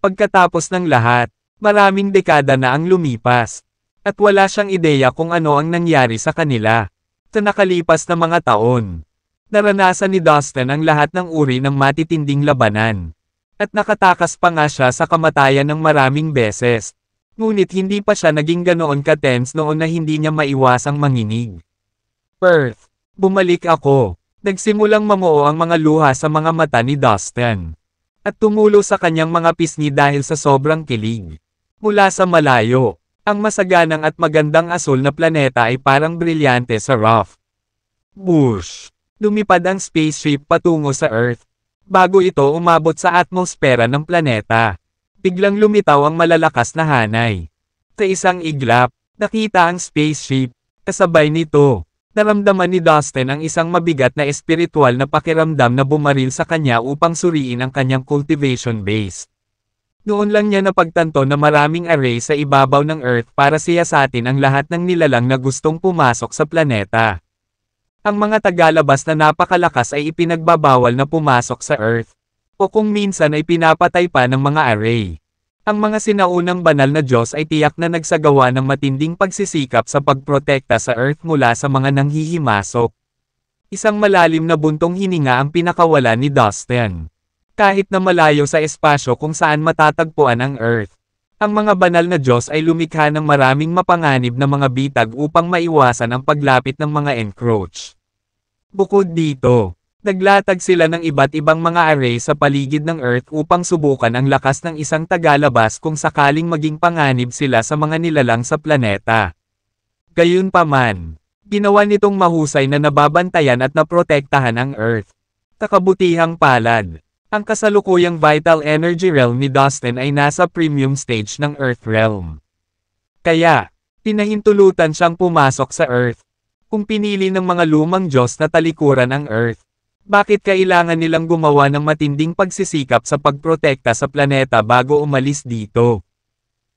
Pagkatapos ng lahat, maraming dekada na ang lumipas, at wala siyang ideya kung ano ang nangyari sa kanila. Sa nakalipas na mga taon, naranasan ni Dustin ang lahat ng uri ng matitinding labanan. At nakatakas pa nga siya sa kamatayan ng maraming beses. Ngunit hindi pa siya naging ganoon ka-tense noon na hindi niya maiwasang manginig. Earth, bumalik ako. Nagsimulang mamuo ang mga luha sa mga mata ni Dustin. At tumulo sa kanyang mga pisngi dahil sa sobrang kilig. Mula sa malayo, Ang masaganang at magandang asul na planeta ay parang brilyante sa rough. Bush. Lumipad ang spaceship patungo sa Earth. Bago ito umabot sa atmosfera ng planeta, biglang lumitaw ang malalakas na hanay. Sa isang iglap, nakita ang spaceship. Kasabay nito, naramdaman ni Dustin ang isang mabigat na espiritual na pakiramdam na bumaril sa kanya upang suriin ang kanyang cultivation base. Noon lang niya napagtanto na maraming array sa ibabaw ng Earth para siyasatin ang lahat ng nilalang na gustong pumasok sa planeta. Ang mga tagalabas na napakalakas ay ipinagbabawal na pumasok sa Earth, o kung minsan ay pinapatay pa ng mga array. Ang mga sinaunang banal na Diyos ay tiyak na nagsagawa ng matinding pagsisikap sa pagprotekta sa Earth mula sa mga nanghihimasok. Isang malalim na buntong hininga ang pinakawala ni Dustin. Kahit na malayo sa espasyo kung saan matatagpuan ang Earth, ang mga banal na Diyos ay lumikha ng maraming mapanganib na mga bitag upang maiwasan ang paglapit ng mga encroach. Bukod dito, naglatag sila ng iba't ibang mga array sa paligid ng Earth upang subukan ang lakas ng isang tagalabas kung sakaling maging panganib sila sa mga nilalang sa planeta. Gayunpaman, ginawa nitong mahusay na nababantayan at naprotektahan ang Earth. Takabutihang palad, ang kasalukuyang vital energy realm ni Dustin ay nasa premium stage ng Earth realm. Kaya, pinahintulutan siyang pumasok sa Earth. Kung pinili ng mga lumang Diyos na talikuran ang Earth, bakit kailangan nilang gumawa ng matinding pagsisikap sa pagprotekta sa planeta bago umalis dito?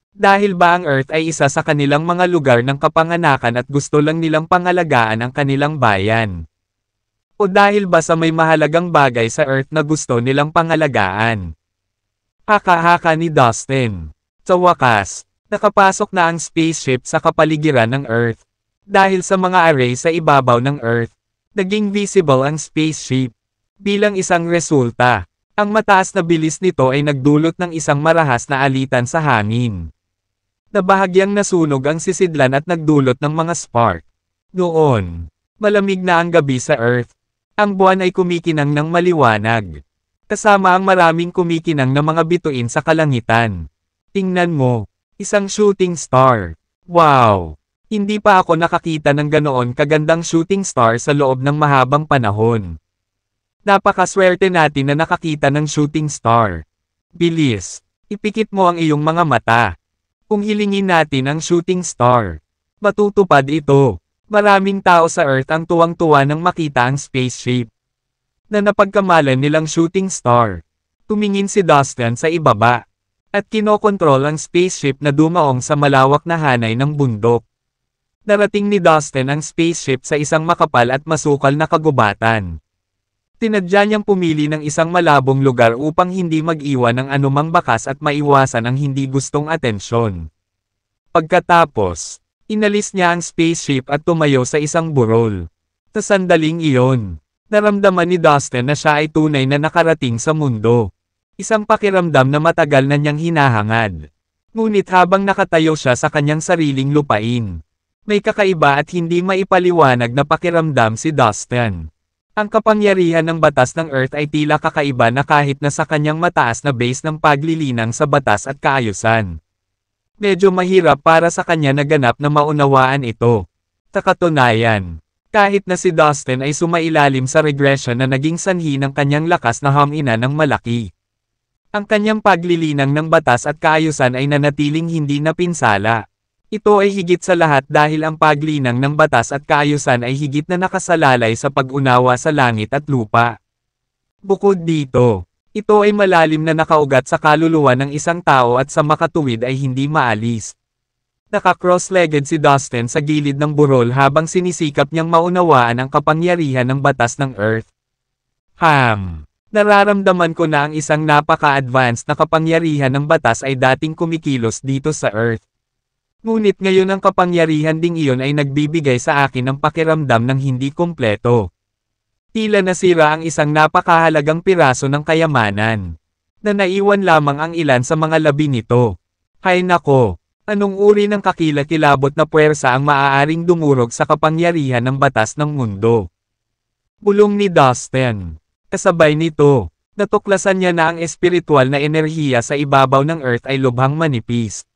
Dahil ba ang Earth ay isa sa kanilang mga lugar ng kapanganakan at gusto lang nilang pangalagaan ang kanilang bayan? O dahil ba sa may mahalagang bagay sa Earth na gusto nilang pangalagaan? Haka-haka ni Dustin. Sa wakas, nakapasok na ang spaceship sa kapaligiran ng Earth. Dahil sa mga array sa ibabaw ng Earth, naging visible ang spaceship. Bilang isang resulta, ang mataas na bilis nito ay nagdulot ng isang marahas na alitan sa hangin. Nabahagyang nasunog ang sisidlan at nagdulot ng mga spark. Noon, malamig na ang gabi sa Earth. Ang buwan ay kumikinang ng maliwanag. Kasama ang maraming kumikinang na mga bituin sa kalangitan. Tingnan mo, isang shooting star. Wow! Hindi pa ako nakakita ng ganoon kagandang shooting star sa loob ng mahabang panahon. Napakaswerte natin na nakakita ng shooting star. Bilis, ipikit mo ang iyong mga mata. Kung hilingin natin ang shooting star, matutupad ito. Maraming tao sa Earth ang tuwang-tuwa nang makita ang spaceship na napagkamalan nilang shooting star. Tumingin si Dustin sa ibaba, at kinokontrol ang spaceship na dumaong sa malawak na hanay ng bundok. Narating ni Dustin ang spaceship sa isang makapal at masukal na kagubatan. Tinadya niyang pumili ng isang malabong lugar upang hindi mag-iwan ng anumang bakas at maiwasan ang hindi gustong atensyon. Pagkatapos, inalis niya ang spaceship at tumayo sa isang burol. Sa sandaling iyon, naramdaman ni Dustin na siya ay tunay na nakarating sa mundo. Isang pakiramdam na matagal na niyang hinahangad. Ngunit habang nakatayo siya sa kanyang sariling lupain, may kakaiba at hindi maipaliwanag na pakiramdam si Dustin. Ang kapangyarihan ng batas ng Earth ay tila kakaiba na kahit na sa kanyang mataas na base ng paglilinang sa batas at kaayusan. Medyo mahirap para sa kanya na ganap na maunawaan ito. Sa katunayan, kahit na si Dustin ay sumailalim sa regression na naging sanhi ng kanyang lakas na hamina ng malaki. Ang kanyang paglilinang ng batas at kaayusan ay nanatiling hindi napinsala. Ito ay higit sa lahat dahil ang paglinang ng batas at kaayusan ay higit na nakasalalay sa pag-unawa sa langit at lupa. Bukod dito, ito ay malalim na nakaugat sa kaluluwa ng isang tao at sa makatuwid ay hindi maalis. Naka-cross-legged si Dustin sa gilid ng burol habang sinisikap niyang maunawaan ang kapangyarihan ng batas ng Earth. Nararamdaman ko na ang isang napaka-advanced na kapangyarihan ng batas ay dating kumikilos dito sa Earth. Ngunit ngayon ang kapangyarihan ding iyon ay nagbibigay sa akin ng pakiramdam ng hindi kumpleto. Tila nasira ang isang napakahalagang piraso ng kayamanan, na naiwan lamang ang ilan sa mga labi nito. Hay nako, anong uri ng kakilakilabot na puwersa ang maaaring dumurog sa kapangyarihan ng batas ng mundo? Bulong ni Dustin. Kasabay nito, natuklasan niya na ang espiritual na enerhiya sa ibabaw ng Earth ay lubhang manipis.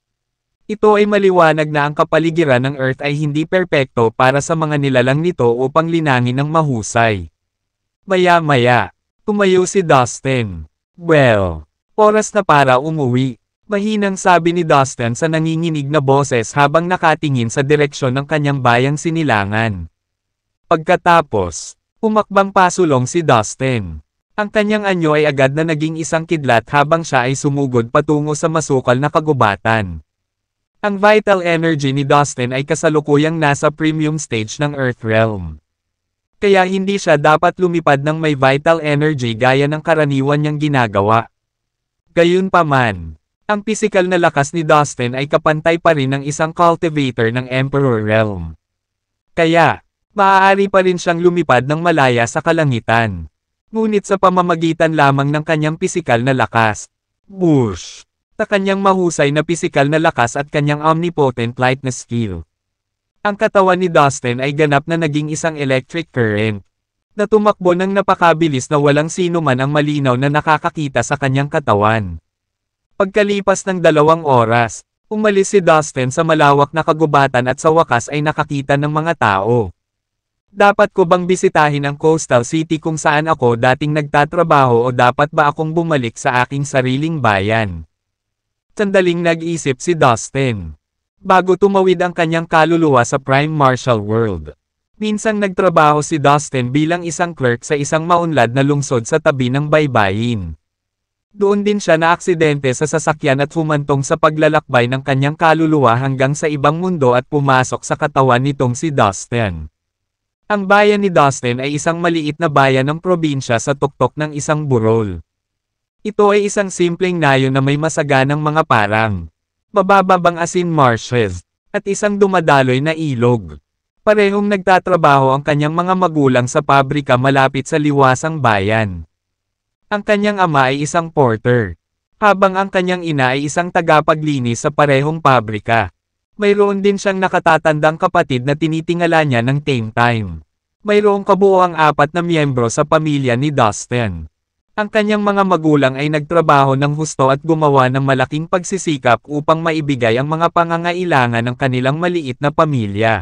Ito ay maliwanag na ang kapaligiran ng Earth ay hindi perpekto para sa mga nilalang nito upang linangin ng mahusay. Maya-maya, tumayo si Dustin. Well, oras na para umuwi. Mahinang sabi ni Dustin sa nanginginig na boses habang nakatingin sa direksyon ng kanyang bayang sinilangan. Pagkatapos, umakbang pasulong si Dustin. Ang kanyang anyo ay agad na naging isang kidlat habang siya ay sumugod patungo sa masukal na kagubatan. Ang vital energy ni Dustin ay kasalukuyang nasa premium stage ng Earth Realm. Kaya hindi siya dapat lumipad ng may vital energy gaya ng karaniwan niyang ginagawa. Gayunpaman, ang pisikal na lakas ni Dustin ay kapantay pa rin ng isang cultivator ng Emperor Realm. Kaya, maaari pa rin siyang lumipad ng malaya sa kalangitan. Ngunit sa pamamagitan lamang ng kanyang pisikal na lakas. Bush! Sa kanyang mahusay na pisikal na lakas at kanyang omnipotent lightness skill. Ang katawan ni Dustin ay ganap na naging isang electric current, na tumakbo ng napakabilis na walang sino man ang malinaw na nakakakita sa kanyang katawan. Pagkalipas ng 2 oras, umalis si Dustin sa malawak na kagubatan at sa wakas ay nakakita ng mga tao. Dapat ko bang bisitahin ang coastal city kung saan ako dating nagtatrabaho o dapat ba akong bumalik sa aking sariling bayan? Sandaling nag-isip si Dustin. Bago tumawid ang kanyang kaluluwa sa Prime Marshal World. Minsang nagtrabaho si Dustin bilang isang clerk sa isang maunlad na lungsod sa tabi ng baybayin. Doon din siya naaksidente sa sasakyan at humantong sa paglalakbay ng kanyang kaluluwa hanggang sa ibang mundo at pumasok sa katawan nitong si Dustin. Ang bayan ni Dustin ay isang maliit na bayan ng probinsya sa tuktok ng isang burol. Ito ay isang simpleng nayo na may masaganang mga parang mabababang asin marshes, at isang dumadaloy na ilog. Parehong nagtatrabaho ang kanyang mga magulang sa pabrika malapit sa liwasang bayan. Ang kanyang ama ay isang porter, habang ang kanyang ina ay isang tagapaglinis sa parehong pabrika. Mayroon din siyang nakatatandang kapatid na tinitingala niya ng time. Mayroong kabuuang 4 na miyembro sa pamilya ni Dustin. Ang kanyang mga magulang ay nagtrabaho ng husto at gumawa ng malaking pagsisikap upang maibigay ang mga pangangailangan ng kanilang maliit na pamilya.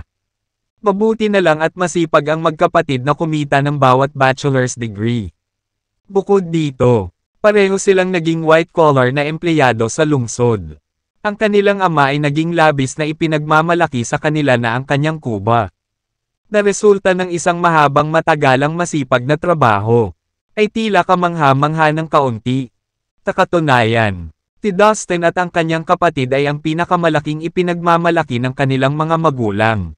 Mabuti na lang at masipag ang magkapatid na kumita ng bawat bachelor's degree. Bukod dito, pareho silang naging white-collar na empleyado sa lungsod. Ang kanilang ama ay naging labis na ipinagmamalaki sa kanila na ang kanyang kuba, na resulta ng isang mahabang matagalang masipag na trabaho, ay tila kamangha-mangha ng kaunti. Sa katunayan, si Dustin at ang kanyang kapatid ay ang pinakamalaking ipinagmamalaki ng kanilang mga magulang.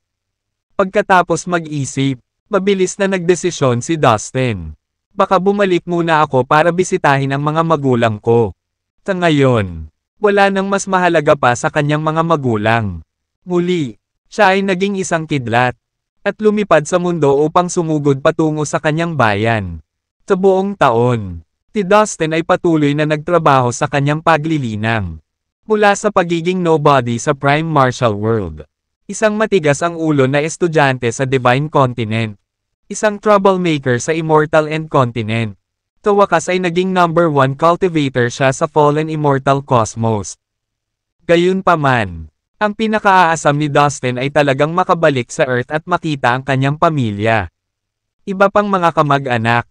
Pagkatapos mag-isip, mabilis na nagdesisyon si Dustin. Baka bumalik muna ako para bisitahin ang mga magulang ko. Sa ngayon, wala nang mas mahalaga pa sa kanyang mga magulang. Muli, siya ay naging isang kidlat, at lumipad sa mundo upang sumugod patungo sa kanyang bayan. Sa buong taon, si Dustin ay patuloy na nagtrabaho sa kanyang paglilinang. Mula sa pagiging nobody sa Prime Marshal World, isang matigas ang ulo na estudyante sa Divine Continent, isang troublemaker sa Immortal End Continent. Sa wakas ay naging #1 cultivator siya sa Fallen Immortal Cosmos. Gayunpaman, ang pinakaaasam ni Dustin ay talagang makabalik sa Earth at makita ang kanyang pamilya. Iba pang mga kamag-anak,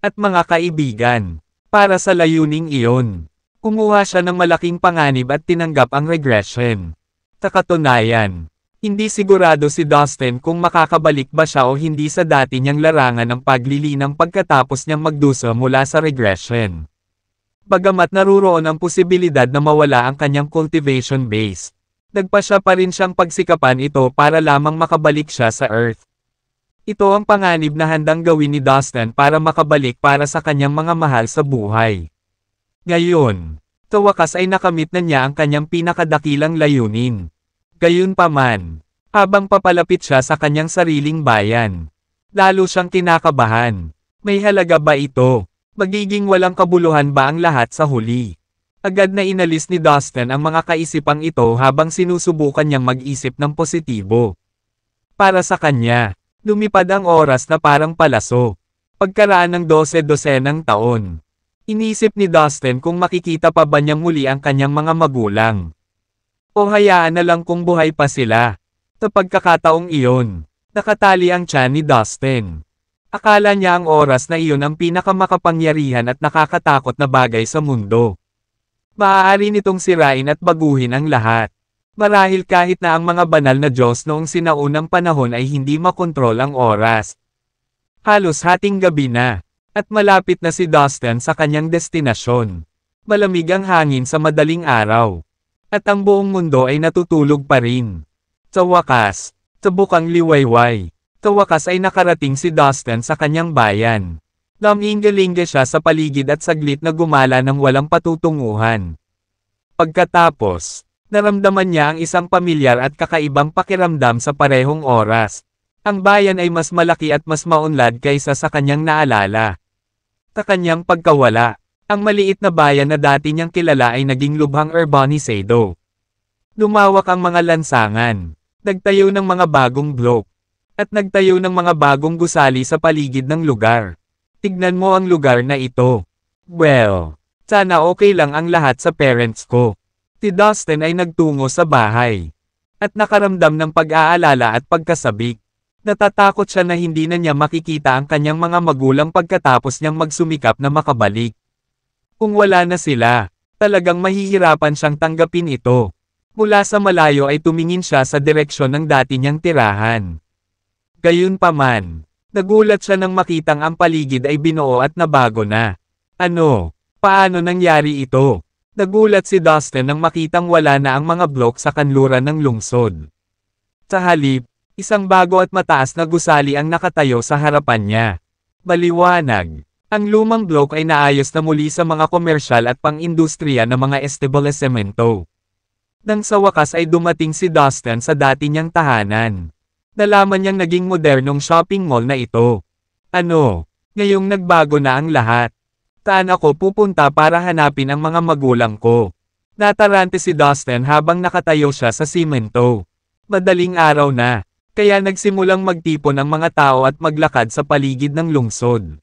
at mga kaibigan. Para sa layuning iyon, kumuha siya ng malaking panganib at tinanggap ang regression. Sa katunayan, hindi sigurado si Dustin kung makakabalik ba siya o hindi sa dati niyang larangan ng paglilinang pagkatapos niyang magdusa mula sa regression. Bagamat naruroon ang posibilidad na mawala ang kanyang cultivation base, nagpasya pa rin siyang pagsikapan ito para lamang makabalik siya sa Earth. Ito ang panganib na handang gawin ni Dustin para makabalik para sa kanyang mga mahal sa buhay. Ngayon, sa wakas ay nakamit na niya ang kanyang pinakadakilang layunin. Gayunpaman, habang papalapit siya sa kanyang sariling bayan, lalo siyang kinakabahan. May halaga ba ito? Magiging walang kabuluhan ba ang lahat sa huli? Agad na inalis ni Dustin ang mga kaisipang ito habang sinusubukan niyang mag-isip ng positibo. Para sa kanya, lumipad ang oras na parang palaso. Pagkaraan ng 12 taon, inisip ni Dustin kung makikita pa ba niyang muli ang kanyang mga magulang. O hayaan na lang kung buhay pa sila. Sa pagkakataong iyon, nakatali ang tiyan ni Dustin. Akala niya ang oras na iyon ang pinakamakapangyarihan at nakakatakot na bagay sa mundo. Maaari nitong sirain at baguhin ang lahat. Marahil kahit na ang mga banal na Diyos noong sinaunang panahon ay hindi makontrol ang oras. Halos hating gabi na, at malapit na si Dustin sa kanyang destinasyon. Malamig ang hangin sa madaling araw. At ang buong mundo ay natutulog pa rin. Sa wakas, sa bukang liwayway, sa wakas ay nakarating si Dustin sa kanyang bayan. Lamingga-lingga siya sa paligid at saglit na gumala ng walang patutunguhan. Pagkatapos, naramdaman niya ang isang pamilyar at kakaibang pakiramdam sa parehong oras. Ang bayan ay mas malaki at mas maunlad kaysa sa kanyang naalala. Sa kanyang pagkawala, ang maliit na bayan na dati niyang kilala ay naging lubhang urbanisado. Lumawak ang mga lansangan, nagtayo ng mga bagong blok, at nagtayo ng mga bagong gusali sa paligid ng lugar. Tignan mo ang lugar na ito. Well, sana okay lang ang lahat sa parents ko. Si Dustin ay nagtungo sa bahay. At nakaramdam ng pag-aalala at pagkasabik. Natatakot siya na hindi na niya makikita ang kanyang mga magulang pagkatapos niyang magsumikap na makabalik. Kung wala na sila, talagang mahihirapan siyang tanggapin ito. Mula sa malayo ay tumingin siya sa direksyon ng dati niyang tirahan. Gayunpaman, nagulat siya nang makitang ang paligid ay binuo at nabago na. Ano? Paano nangyari ito? Nagulat si Dustin nang makitang wala na ang mga blok sa kanluran ng lungsod. Sa halip, isang bago at mataas na gusali ang nakatayo sa harapan niya. Maliwanag. Ang lumang blok ay naayos na muli sa mga komersyal at pang-industriya na mga establishmento. Nang sa wakas ay dumating si Dustin sa dati niyang tahanan. Nalaman niyang naging modernong shopping mall na ito. Ano? Ngayong nagbago na ang lahat. Saan ako pupunta para hanapin ang mga magulang ko? Natarante si Dustin habang nakatayo siya sa simento. Madaling araw na, kaya nagsimulang magtipon ang mga tao at maglakad sa paligid ng lungsod.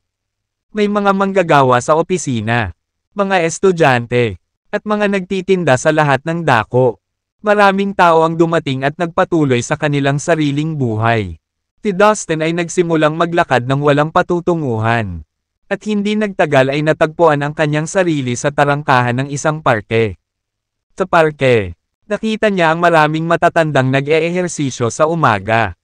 May mga manggagawa sa opisina, mga estudyante, at mga nagtitinda sa lahat ng dako. Maraming tao ang dumating at nagpatuloy sa kanilang sariling buhay. Si Dustin ay nagsimulang maglakad ng walang patutunguhan. At hindi nagtagal ay natagpuan ang kanyang sarili sa tarangkahan ng isang parke. Sa parke, nakita niya ang maraming matatandang nag-eehersisyo sa umaga.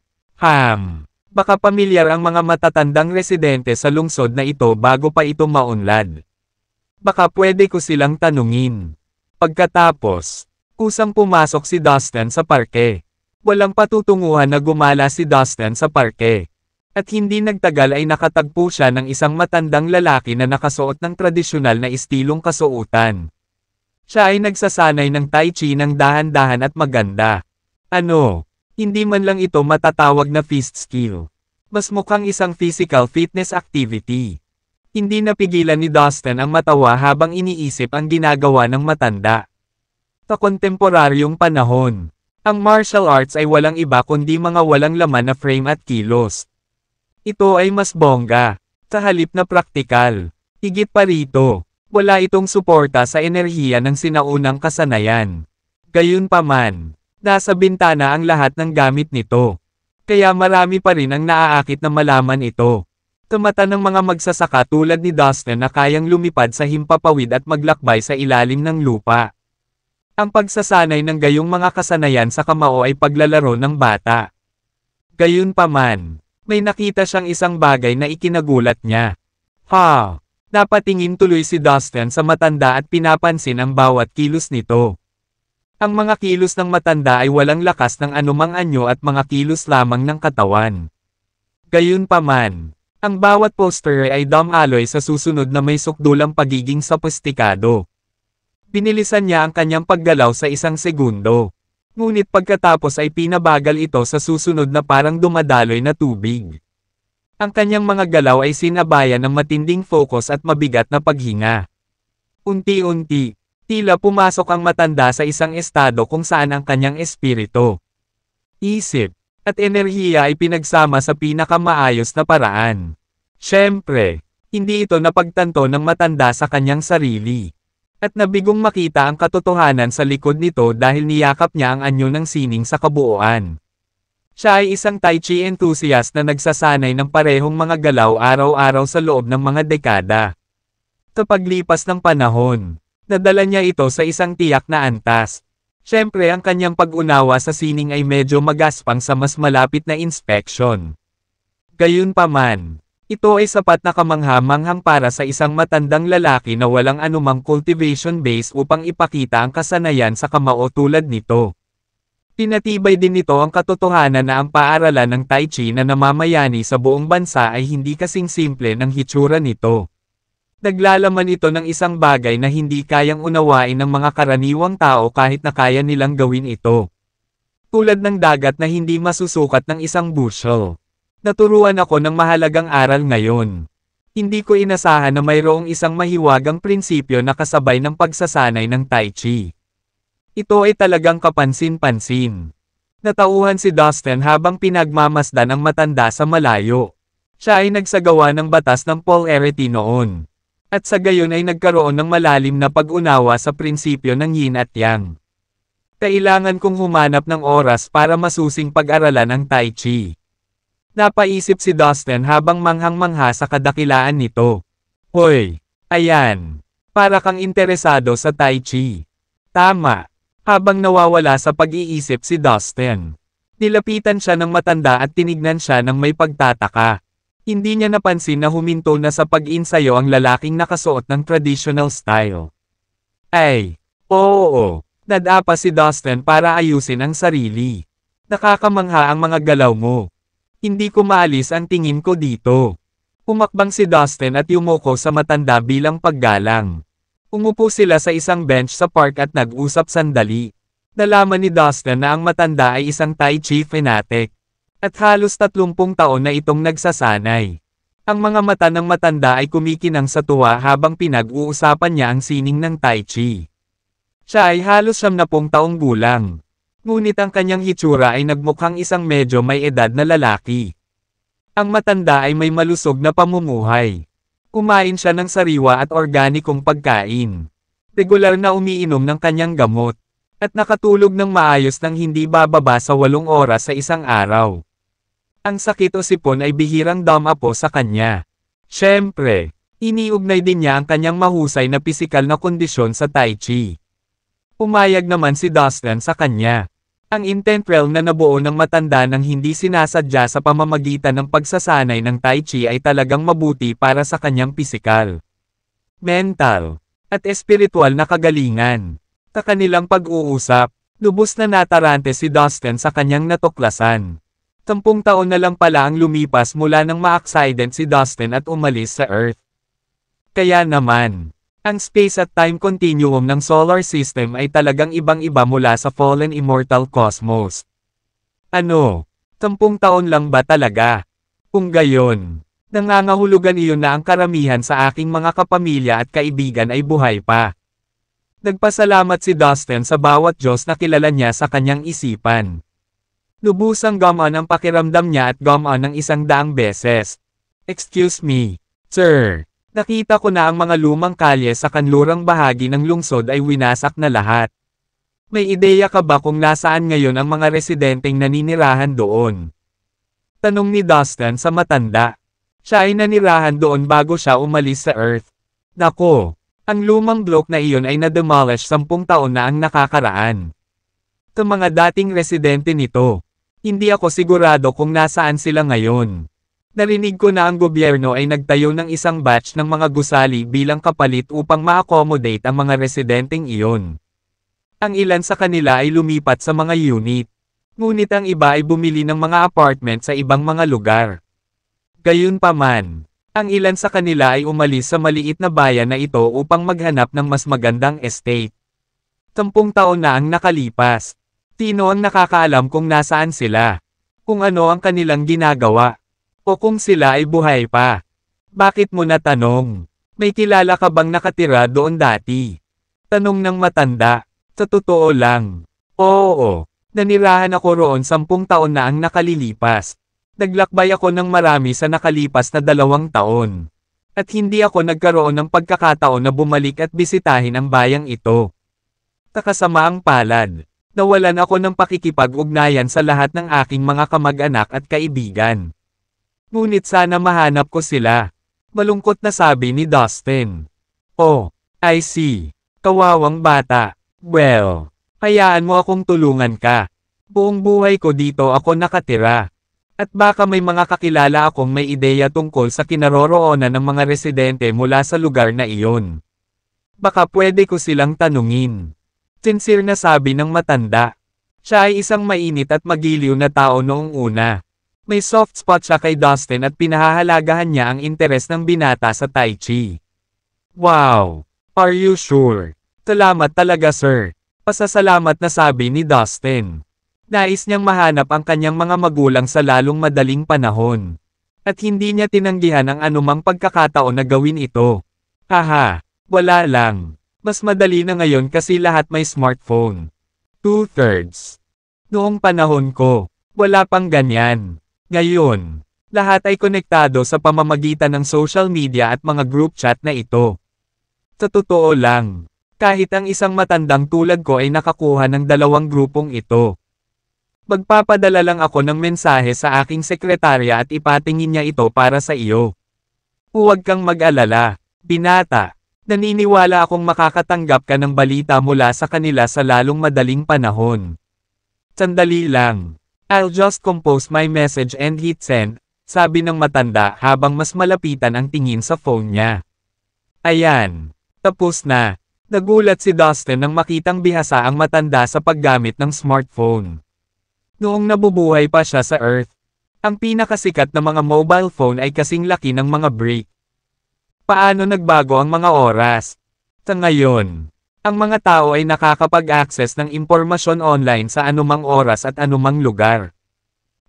Baka pamilyar ang mga matatandang residente sa lungsod na ito bago pa ito maunlad. Baka pwede ko silang tanungin. Pagkatapos, kusang pumasok si Dustin sa parke. Walang patutunguhan na gumala si Dustin sa parke. At hindi nagtagal ay nakatagpo siya ng isang matandang lalaki na nakasuot ng tradisyonal na estilong kasuotan. Siya ay nagsasanay ng tai chi ng dahan-dahan at maganda. Ano? Hindi man lang ito matatawag na fist skill. Mas mukhang isang physical fitness activity. Hindi napigilan ni Dustin ang matawa habang iniisip ang ginagawa ng matanda. Sa kontemporaryong panahon, ang martial arts ay walang iba kundi mga walang laman na frame at kilos. Ito ay mas bongga, sa halip na praktikal. Higit pa rito, wala itong suporta sa enerhiya ng sinaunang kasanayan. Gayunpaman, nasa bintana ang lahat ng gamit nito. Kaya marami pa rin ang naaakit na malaman ito. Sa mata ng mga magsasaka tulad ni Dustin na kayang lumipad sa himpapawid at maglakbay sa ilalim ng lupa. Ang pagsasanay ng gayong mga kasanayan sa kamao ay paglalaro ng bata. Gayunpaman, may nakita siyang isang bagay na ikinagulat niya. Napatingin tuloy si Dustin sa matanda at pinapansin ang bawat kilos nito. Ang mga kilos ng matanda ay walang lakas ng anumang anyo at mga kilos lamang ng katawan. Gayunpaman, ang bawat poster ay dumaloy sa susunod na may sukdulang pagiging sophisticado. Binilisan niya ang kanyang paggalaw sa isang segundo. Ngunit pagkatapos ay pinabagal ito sa susunod na parang dumadaloy na tubig. Ang kanyang mga galaw ay sinabayan ng matinding focus at mabigat na paghinga. Unti-unti, tila pumasok ang matanda sa isang estado kung saan ang kanyang espiritu, isip, at enerhiya ay pinagsama sa pinakamaayos na paraan. Siyempre, hindi ito napagtanto ng matanda sa kanyang sarili. At nabigong makita ang katotohanan sa likod nito dahil niyakap niya ang anyo ng sining sa kabuuan. Siya ay isang Tai Chi enthusiast na nagsasanay ng parehong mga galaw araw-araw sa loob ng mga dekada. Sa paglipas ng panahon, nadala niya ito sa isang tiyak na antas. Siyempre ang kanyang pag-unawa sa sining ay medyo magaspang sa mas malapit na inspeksyon. Gayunpaman, ito ay sapat na kamangha-manghang para sa isang matandang lalaki na walang anumang cultivation base upang ipakita ang kasanayan sa kamao tulad nito. Pinatibay din nito ang katotohanan na ang paaralan ng Tai Chi na namamayani sa buong bansa ay hindi kasing simple ng hitsura nito. Naglalaman ito ng isang bagay na hindi kayang unawain ng mga karaniwang tao kahit na kaya nilang gawin ito. Tulad ng dagat na hindi masusukat ng isang bushel. Naturuan ako ng mahalagang aral ngayon. Hindi ko inasahan na mayroong isang mahiwagang prinsipyo na kasabay ng pagsasanay ng Tai Chi. Ito ay talagang kapansin-pansin. Natauhan si Dustin habang pinagmamasdan ang matanda sa malayo. Siya ay nagsagawa ng batas ng polarity noon. At sa gayon ay nagkaroon ng malalim na pag-unawa sa prinsipyo ng yin at yang. Kailangan kong humanap ng oras para masusing pag-aralan ang Tai Chi. Napaisip si Dustin habang manghang-mangha sa kadakilaan nito. Hoy, ayan. Para kang interesado sa Tai Chi. Tama. Habang nawawala sa pag-iisip si Dustin. Nilapitan siya ng matanda at tinignan siya ng may pagtataka. Hindi niya napansin na huminto na sa pag-insayo ang lalaking nakasuot ng traditional style. Ay, oo. Nadapa si Dustin para ayusin ang sarili. Nakakamangha ang mga galaw mo. Hindi ko maalis ang tingin ko dito. Pumakbang si Dustin at yumuko sa matanda bilang paggalang. Umupo sila sa isang bench sa park at nag-usap sandali. Nalaman ni Dustin na ang matanda ay isang Tai Chi fanatic. At halos 30 taon na itong nagsasanay. Ang mga mata ng matanda ay kumikinang sa tuwa habang pinag-uusapan niya ang sining ng Tai Chi. Siya ay halos 70 taong gulang. Ngunit ang kanyang hitsura ay nagmukhang isang medyo may edad na lalaki. Ang matanda ay may malusog na pamumuhay. Kumain siya ng sariwa at organikong pagkain. Regular na umiinom ng kanyang gamot. At nakatulog ng maayos nang hindi bababa sa 8 oras sa isang araw. Ang sakit o sipon ay bihirang damapo sa kanya. Siyempre, iniugnay din niya ang kanyang mahusay na pisikal na kondisyon sa Tai Chi. Pumayag naman si Dustin sa kanya. Ang intent realm na nabuo ng matanda nang hindi sinasadya sa pamamagitan ng pagsasanay ng Tai Chi ay talagang mabuti para sa kanyang pisikal, mental, at espiritual na kagalingan. Sa kanilang pag-uusap, lubos na natarante si Dustin sa kanyang natuklasan. 10 taon na lang pala ang lumipas mula nang ma-accident si Dustin at umalis sa Earth. Kaya naman, ang space at time continuum ng solar system ay talagang ibang-iba mula sa fallen immortal cosmos. Ano? 10 taon lang ba talaga? Kung gayon, nangangahulugan iyon na ang karamihan sa aking mga kapamilya at kaibigan ay buhay pa. Nagpasalamat si Dustin sa bawat Diyos na kilala niya sa kanyang isipan. Lubusang gumaan ang pakiramdam niya at gumaan ng 100 beses. Excuse me, sir. Nakita ko na ang mga lumang kalye sa kanlurang bahagi ng lungsod ay winasak na lahat. May ideya ka ba kung nasaan ngayon ang mga residenteng naninirahan doon? Tanong ni Dustin sa matanda. Siya ay nanirahan doon bago siya umalis sa Earth. Nako, ang lumang block na iyon ay na-demolish 10 taon na ang nakakaraan. Sa mga dating residente nito, hindi ako sigurado kung nasaan sila ngayon. Narinig ko na ang gobyerno ay nagtayo ng isang batch ng mga gusali bilang kapalit upang ma-accommodate ang mga residenteng iyon. Ang ilan sa kanila ay lumipat sa mga unit. Ngunit ang iba ay bumili ng mga apartment sa ibang mga lugar. Gayunpaman, ang ilan sa kanila ay umalis sa maliit na bayan na ito upang maghanap ng mas magandang estate. 10 taon na ang nakalipas. Sino ang nakakaalam kung nasaan sila? Kung ano ang kanilang ginagawa? O kung sila ay buhay pa? Bakit mo natanong? May kilala ka bang nakatira doon dati? Tanong ng matanda. Sa totoo lang. Oo. Nanirahan ako roon 10 taon na ang nakalilipas. Naglakbay ako ng marami sa nakalipas na 2 taon. At hindi ako nagkaroon ng pagkakataon na bumalik at bisitahin ang bayang ito. Kakasamaang palad, nawalan ako ng pakikipag-ugnayan sa lahat ng aking mga kamag-anak at kaibigan. Ngunit sana mahanap ko sila. Malungkot na sabi ni Dustin. Oh, I see. Kawawang bata. Well, hayaan mo akong tulungan ka. Buong buhay ko dito ako nakatira. At baka may mga kakilala akong may ideya tungkol sa kinaroroonan ng mga residente mula sa lugar na iyon. Baka pwede ko silang tanungin. Sincere na sabi ng matanda. Siya ay isang mainit at magiliw na tao noong una. May soft spot siya kay Dustin at pinahahalagahan niya ang interes ng binata sa Tai Chi. Wow! Are you sure? Salamat talaga sir. Pasasalamat na sabi ni Dustin. Nais niyang mahanap ang kanyang mga magulang sa lalong madaling panahon. At hindi niya tinanggihan ang anumang pagkakataon na gawin ito. Haha, wala lang. Mas madali na ngayon kasi lahat may smartphone. 2/3. Noong panahon ko, wala pang ganyan. Ngayon, lahat ay konektado sa pamamagitan ng social media at mga group chat na ito. Sa totoo lang, kahit ang isang matandang tulad ko ay nakakuha ng dalawang grupong ito. Magpapadala lang ako ng mensahe sa aking sekretarya at ipatingin niya ito para sa iyo. Huwag kang mag-alala, binata. Naniniwala akong makakatanggap ka ng balita mula sa kanila sa lalong madaling panahon. Sandali lang. I'll just compose my message and hit send, sabi ng matanda habang mas malapitan ang tingin sa phone niya. Ayan. Tapos na. Nagulat si Dustin nang makitang bihasa ang matanda sa paggamit ng smartphone. Noong nabubuhay pa siya sa Earth, ang pinakasikat na mga mobile phone ay kasing laki ng mga brick. Paano nagbago ang mga oras? Sa ngayon, ang mga tao ay nakakapag-access ng impormasyon online sa anumang oras at anumang lugar.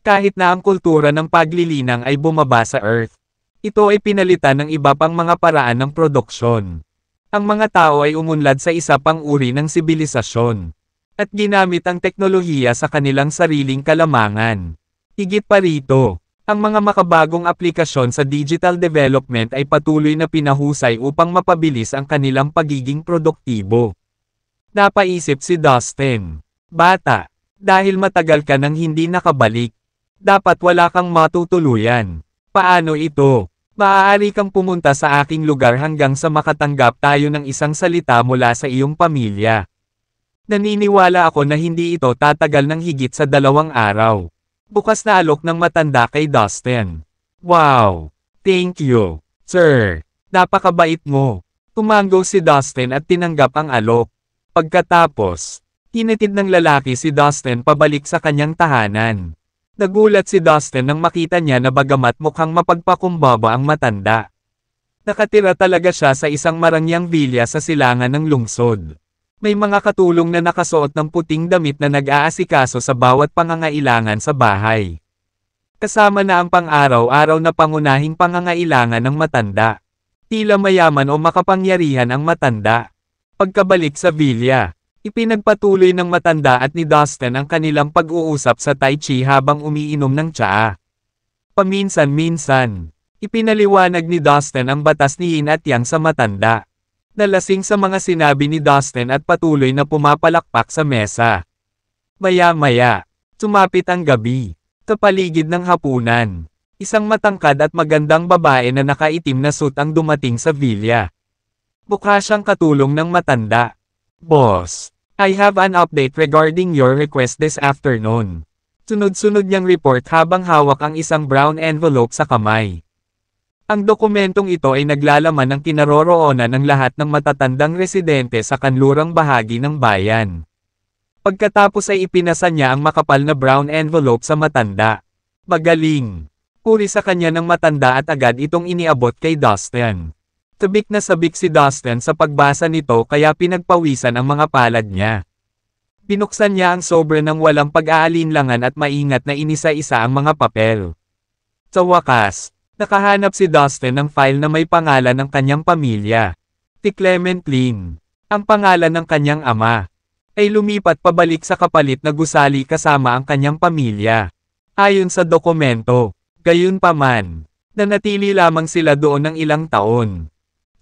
Kahit na ang kultura ng paglilinang ay bumaba sa Earth, ito ay pinalitan ng iba pang mga paraan ng produksyon. Ang mga tao ay umunlad sa isa pang uri ng sibilisasyon. At ginamit ang teknolohiya sa kanilang sariling kalamangan. Higit pa rito, ang mga makabagong aplikasyon sa digital development ay patuloy na pinahusay upang mapabilis ang kanilang pagiging produktibo. Napaisip si Dustin. Bata, dahil matagal ka nang hindi nakabalik, dapat wala kang matutuluyan. Paano ito? Maaari kang pumunta sa aking lugar hanggang sa makatanggap tayo ng isang salita mula sa iyong pamilya. Naniniwala ako na hindi ito tatagal ng higit sa 2 araw. Bukas na alok ng matanda kay Dustin. Wow! Thank you, sir. Napakabait mo. Tumango si Dustin at tinanggap ang alok. Pagkatapos, tinitid ng lalaki si Dustin pabalik sa kanyang tahanan. Nagulat si Dustin nang makita niya na bagamat mukhang mapagpakumbaba ang matanda. Nakatira talaga siya sa isang marangyang vilya sa silangan ng lungsod. May mga katulong na nakasuot ng puting damit na nag-aasikaso sa bawat pangangailangan sa bahay. Kasama na ang pang-araw-araw na pangunahing pangangailangan ng matanda. Tila mayaman o makapangyarihan ang matanda. Pagkabalik sa vilya, ipinagpatuloy ng matanda at ni Dustin ang kanilang pag-uusap sa Tai Chi habang umiinom ng tsaa. Paminsan-minsan, ipinaliwanag ni Dustin ang batas ni Yin at Yang sa matanda. Nalasing sa mga sinabi ni Dustin at patuloy na pumapalakpak sa mesa. Maya-maya, sumapit ang gabi. Sa paligid ng hapunan, isang matangkad at magandang babae na nakaitim na suit ang dumating sa vilya. Mukha siyang katulong ng matanda. Boss, I have an update regarding your request this afternoon. Sunod-sunod niyang report habang hawak ang isang brown envelope sa kamay. Ang dokumentong ito ay naglalaman ng kinaroroonan ng lahat ng matatandang residente sa kanlurang bahagi ng bayan. Pagkatapos ay ipinasa niya ang makapal na brown envelope sa matanda. Magaling! Puri sa kanya ng matanda at agad itong iniabot kay Dustin. Sabik na sabik si Dustin sa pagbasa nito kaya pinagpawisan ang mga palad niya. Binuksan niya ang sobre ng walang pag-aalinlangan at maingat na inisa-isa ang mga papel. Sa wakas, nakahanap si Dustin ng file na may pangalan ng kanyang pamilya. Si Clementine, ang pangalan ng kanyang ama, ay lumipat pabalik sa kapalit na gusali kasama ang kanyang pamilya. Ayon sa dokumento, gayunpaman, Nanatili lamang sila doon ng ilang taon.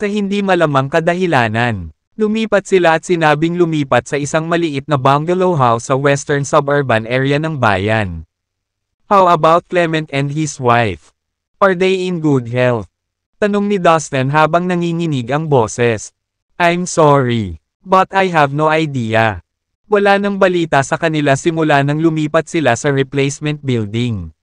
Sa hindi malamang kadahilanan, lumipat sila at sinabing lumipat sa isang maliit na bungalow house sa western suburban area ng bayan. How about Clement and his wife? Are they in good health? Tanong ni Dustin habang nanginginig ang boses. I'm sorry, but I have no idea. Wala nang balita sa kanila simula nang lumipat sila sa replacement building.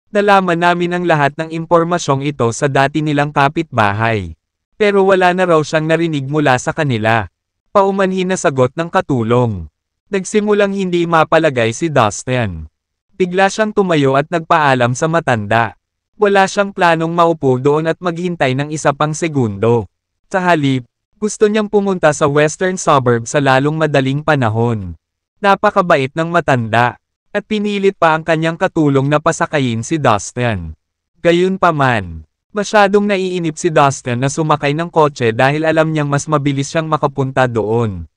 Nalaman namin ang lahat ng impormasyong ito sa dati nilang kapitbahay. Pero wala na raw siyang narinig mula sa kanila. Paumanhin na sagot ng katulong. Nagsimulang hindi mapalagay si Dustin. Bigla siyang tumayo at nagpaalam sa matanda. Wala siyang planong maupo doon at maghintay ng isa pang segundo. Sa halip, gusto niyang pumunta sa western suburb sa lalong madaling panahon. Napakabait ng matanda, at pinilit pa ang kanyang katulong na pasakayin si Dustin. Gayunpaman, masyadong naiinip si Dustin na sumakay ng kotse dahil alam niyang mas mabilis siyang makapunta doon.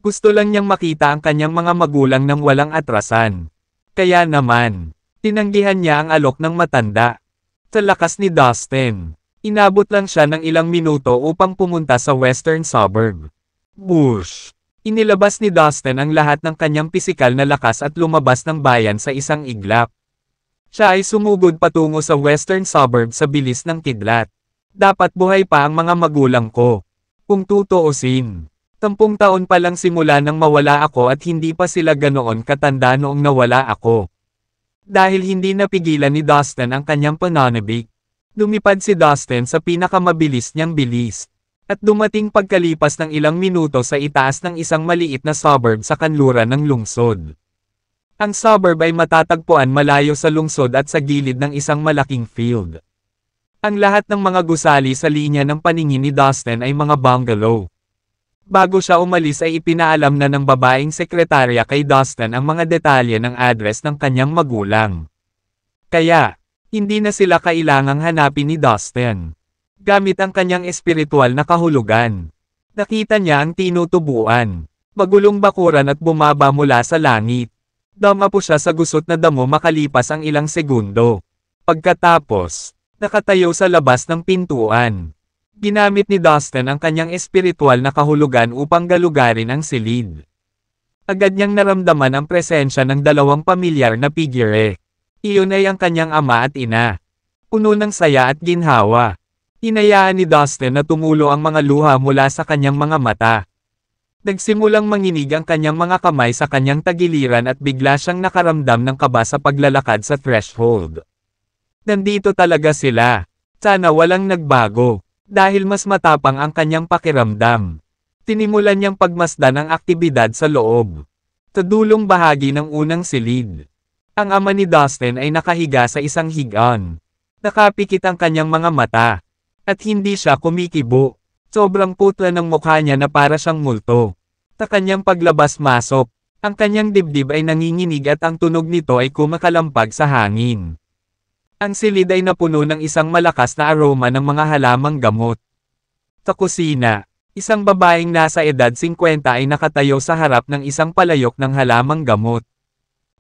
Gusto lang niyang makita ang kanyang mga magulang nang walang atrasan. Kaya naman, tinanggihan niya ang alok ng matanda. Sa lakas ni Dustin, inabot lang siya ng ilang minuto upang pumunta sa western suburb. Bush! Inilabas ni Dustin ang lahat ng kanyang pisikal na lakas at lumabas ng bayan sa isang iglap. Siya ay sumugod patungo sa western suburb sa bilis ng kidlat. Dapat buhay pa ang mga magulang ko. Kung tutuusin, 10 taon pa lang simula nang mawala ako at hindi pa sila ganoon katanda noong nawala ako. Dahil hindi napigilan ni Dustin ang kanyang pananabik, lumipad si Dustin sa pinakamabilis niyang bilis, at dumating pagkalipas ng ilang minuto sa itaas ng isang maliit na suburb sa kanluran ng lungsod. Ang suburb ay matatagpuan malayo sa lungsod at sa gilid ng isang malaking field. Ang lahat ng mga gusali sa linya ng paningin ni Dustin ay mga bungalow. Bago siya umalis ay ipinaalam na ng babaeng sekretarya kay Dustin ang mga detalye ng address ng kanyang magulang. Kaya, hindi na sila kailangang hanapin ni Dustin. Gamit ang kanyang espiritual na kahulugan, nakita niya ang tinutubuan, magulong bakuran at bumaba mula sa langit. Dama po siya sa gusot na damo makalipas ang ilang segundo. Pagkatapos, nakatayo sa labas ng pintuan. Ginamit ni Dustin ang kanyang espiritual na kahulugan upang galugarin ang silid. Agad niyang naramdaman ang presensya ng 2 pamilyar na figure. Iyon ay ang kanyang ama at ina. Puno ng saya at ginhawa. Hinayaan ni Dustin na tumulo ang mga luha mula sa kanyang mga mata. Nagsimulang manginig ang kanyang mga kamay sa kanyang tagiliran at bigla siyang nakaramdam ng kaba sa paglalakad sa threshold. Nandito talaga sila. Sana walang nagbago. Dahil mas matapang ang kanyang pakiramdam. Tinimulan niyang pagmasdan ang aktibidad sa loob. Sa dulong bahagi ng unang silid, ang ama ni Dustin ay nakahiga sa isang higaan. Nakapikit ang kanyang mga mata. At hindi siya kumikibo. Sobrang putla ng mukha niya na para siyang multo. Sa kanyang paglabas-masok, ang kanyang dibdib ay nanginginig at ang tunog nito ay kumakalampag sa hangin. Ang silid ay napuno ng isang malakas na aroma ng mga halamang gamot. Sa kusina, isang babaeng nasa edad 50 ay nakatayo sa harap ng isang palayok ng halamang gamot.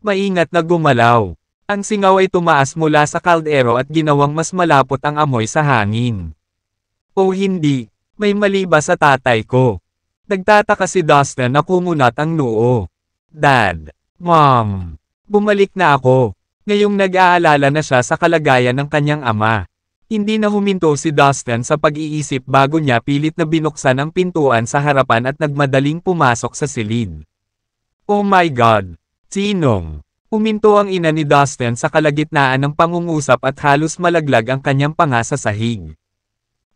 Maingat na gumalaw. Ang singaw ay tumaas mula sa kaldero at ginawang mas malapot ang amoy sa hangin. O hindi, may mali ba sa tatay ko? Nagtataka si Dustin na kumunat ang noo. Dad, Mom, bumalik na ako. Ngayong nag-aalala na siya sa kalagayan ng kanyang ama. Hindi na huminto si Dustin sa pag-iisip bago niya pilit na binuksan ang pintuan sa harapan at nagmadaling pumasok sa silid. Oh my God! Sinong? Huminto ang ina ni Dustin sa kalagitnaan ng pangungusap at halos malaglag ang kanyang panga sa sahig.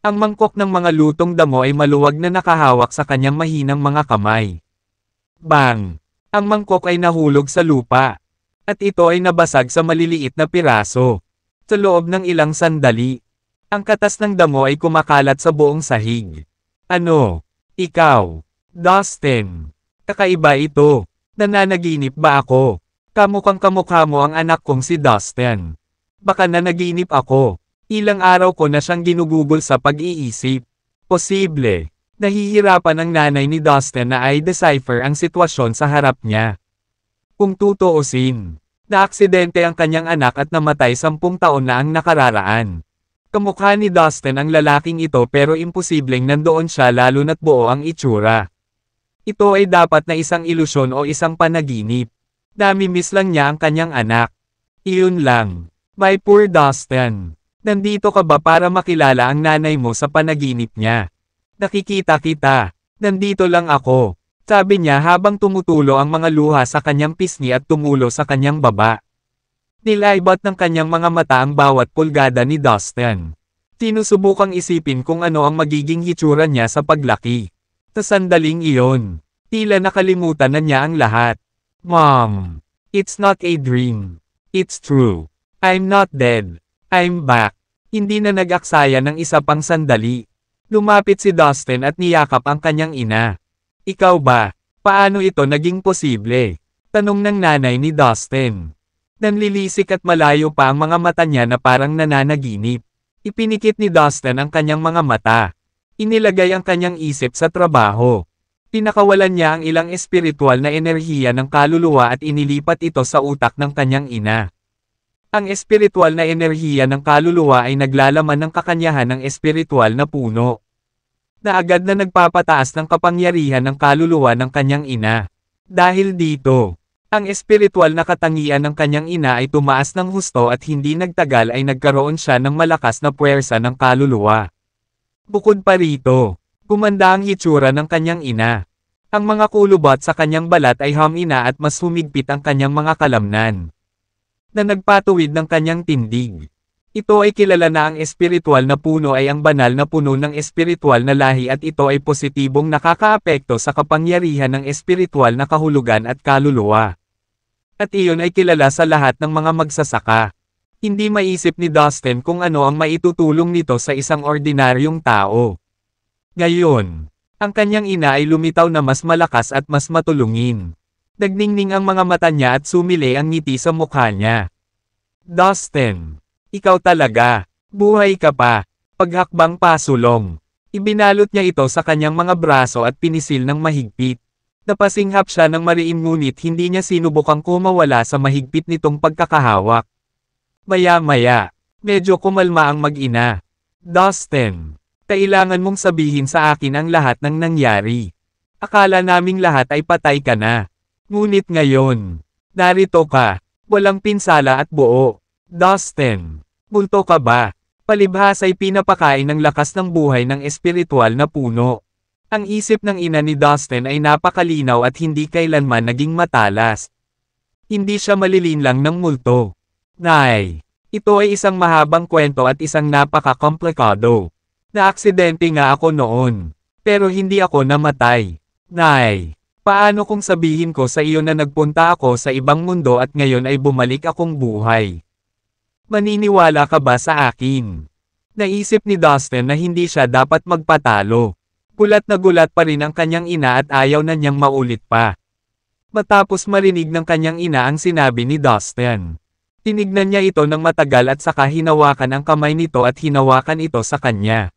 Ang mangkok ng mga lutong damo ay maluwag na nakahawak sa kanyang mahinang mga kamay. Bang! Ang mangkok ay nahulog sa lupa. At ito ay nabasag sa maliliit na piraso. Sa loob ng ilang sandali, ang katas ng damo ay kumakalat sa buong sahig. Ano? Ikaw? Dustin? Kakaiba ito. Nananaginip ba ako? Kamukhang kamukha mo ang anak kong si Dustin. Baka nanaginip ako. Ilang araw ko na siyang ginugugol sa pag-iisip. Posible. Nahihirapan ang nanay ni Dustin na i-decipher ang sitwasyon sa harap niya. Kung tutuusin, naaksidente ang kanyang anak at namatay 10 taon na ang nakararaan. Kamukha ni Dustin ang lalaking ito pero imposibleng nandoon siya lalo na't buo ang itsura. Ito ay dapat na isang ilusyon o isang panaginip. Namimiss lang niya ang kanyang anak. Iyon lang. My poor Dustin. Nandito ka ba para makilala ang nanay mo sa panaginip niya? Nakikita kita. Nandito lang ako. Sabi niya habang tumutulo ang mga luha sa kanyang pisngi at tumulo sa kanyang baba. Nilaibat ng kanyang mga mata ang bawat pulgada ni Dustin. Sinusubukang isipin kung ano ang magiging hitsura niya sa paglaki. Sa sandaling iyon, tila nakalimutan na niya ang lahat. Mom, it's not a dream. It's true. I'm not dead. I'm back. Hindi na nag-aksaya ng isa pang sandali. Lumapit si Dustin at niyakap ang kanyang ina. Ikaw ba? Paano ito naging posible? Tanong ng nanay ni Dustin. Nanlilisik at malayo pa ang mga mata niya na parang nananaginip. Ipinikit ni Dustin ang kanyang mga mata. Inilagay ang kanyang isip sa trabaho. Pinakawalan niya ang ilang espiritual na enerhiya ng kaluluwa at inilipat ito sa utak ng kanyang ina. Ang espiritual na enerhiya ng kaluluwa ay naglalaman ng kakanyahan ng espiritual na puno. Na agad na nagpapataas ng kapangyarihan ng kaluluwa ng kanyang ina. Dahil dito, ang espiritual na katangian ng kanyang ina ay tumaas ng husto at hindi nagtagal ay nagkaroon siya ng malakas na puwersa ng kaluluwa. Bukod pa rito, gumanda ang hitsura ng kanyang ina. Ang mga kulubot sa kanyang balat ay humina at mas humigpit ang kanyang mga kalamnan. Na nagpatuwid ng kanyang tindig. Ito ay kilala na ang espiritual na puno ay ang banal na puno ng espiritual na lahi at ito ay positibong nakakaapekto sa kapangyarihan ng espiritual na kahulugan at kaluluwa. At iyon ay kilala sa lahat ng mga magsasaka. Hindi maisip ni Dustin kung ano ang maitutulong nito sa isang ordinaryong tao. Ngayon, ang kanyang ina ay lumitaw na mas malakas at mas matulungin. Nagningning ang mga mata niya at sumili ang ngiti sa mukha niya. Dustin, ikaw talaga, buhay ka pa. Paghakbang pasulong. Ibinalot niya ito sa kanyang mga braso at pinisil ng mahigpit. Napasinghap siya ng mariin ngunit hindi niya sinubukang kumawala sa mahigpit nitong pagkakahawak. Maya-maya, medyo kumalma ang mag-ina. Dustin, kailangan mong sabihin sa akin ang lahat ng nangyari. Akala naming lahat ay patay ka na. Ngunit ngayon, narito ka, walang pinsala at buo. Dustin, multo ka ba? Palibhas ay pinapakain ng lakas ng buhay ng espiritual na puno. Ang isip ng ina ni Dustin ay napakalinaw at hindi kailanman naging matalas. Hindi siya malilinlang ng multo. Nay, ito ay isang mahabang kwento at isang napaka-komplikado. Naaksidente nga ako noon, pero hindi ako namatay. Nay, paano kung sabihin ko sa iyo na nagpunta ako sa ibang mundo at ngayon ay bumalik akong buhay? Maniniwala ka ba sa akin? Naisip ni Dustin na hindi siya dapat magpatalo. Gulat na gulat pa rin ang kanyang ina at ayaw na niyang maulit pa. Matapos marinig ng kanyang ina ang sinabi ni Dustin. Tinignan niya ito ng matagal at saka hinawakan ang kamay nito at hinawakan ito sa kanya.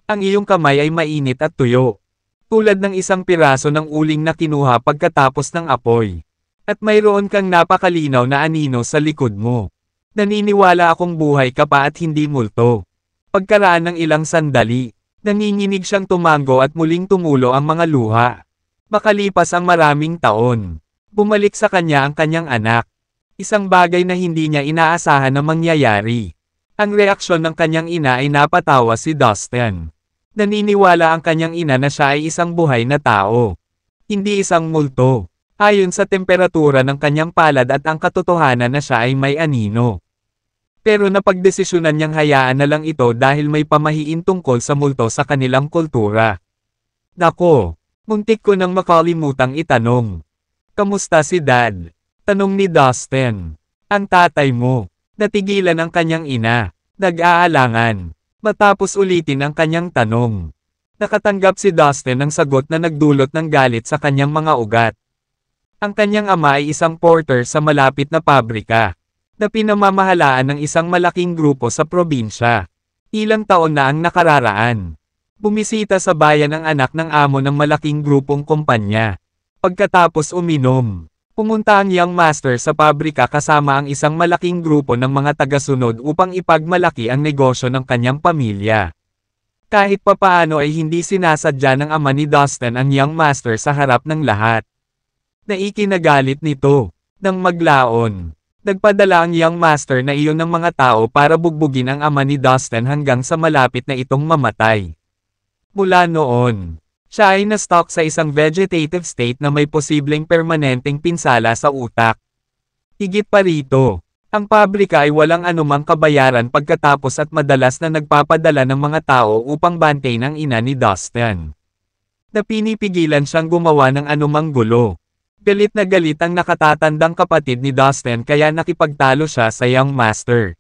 Ang iyong kamay ay mainit at tuyo. Tulad ng isang piraso ng uling na kinuha pagkatapos ng apoy. At mayroon kang napakalinaw na anino sa likod mo. Naniniwala akong buhay ka pa at hindi multo. Pagkaraan ng ilang sandali, nanginginig siyang tumango at muling tumulo ang mga luha. Makalipas ang maraming taon, bumalik sa kanya ang kanyang anak. Isang bagay na hindi niya inaasahan na mangyayari. Ang reaksyon ng kanyang ina ay napatawa si Dustin. Naniniwala ang kanyang ina na siya ay isang buhay na tao. Hindi isang multo. Ayon sa temperatura ng kanyang palad at ang katotohanan na siya ay may anino. Pero napagdesisyonan niyang hayaan na lang ito dahil may pamahiin tungkol sa multo sa kanilang kultura. Nako, muntik ko nang makalimutang itanong. Kamusta si Dad? Tanong ni Dustin. Ang tatay mo. Natigilan ang kanyang ina. Nag-aalangan. Matapos ulitin ang kanyang tanong. Nakatanggap si Dustin ng sagot na nagdulot ng galit sa kanyang mga ugat. Ang kanyang ama ay isang porter sa malapit na pabrika. Na pinamamahalaan ng isang malaking grupo sa probinsya. Ilang taon na ang nakararaan. Bumisita sa bayan ang anak ng amo ng malaking grupong kumpanya. Pagkatapos uminom, Pumunta ang young master sa pabrika kasama ang isang malaking grupo ng mga tagasunod upang ipagmalaki ang negosyo ng kanyang pamilya. Kahit papaano ay hindi sinasadya ng ama ni Dustin ang young master sa harap ng lahat. Naikinagalit nito. Nang maglaon, nagpadala ang young master na iyon ng mga tao para bugbugin ang ama ni Dustin hanggang sa malapit na itong mamatay. Mula noon, siya ay na-stuck sa isang vegetative state na may posibleng permanenteng pinsala sa utak. Higit pa rito, ang pabrika ay walang anumang kabayaran pagkatapos at madalas na nagpapadala ng mga tao upang bantayin ang ina ni Dustin. Na pinipigilan siyang gumawa ng anumang gulo. Galit na galit ang nakatatandang kapatid ni Dustin kaya nakipagtalo siya sa young master.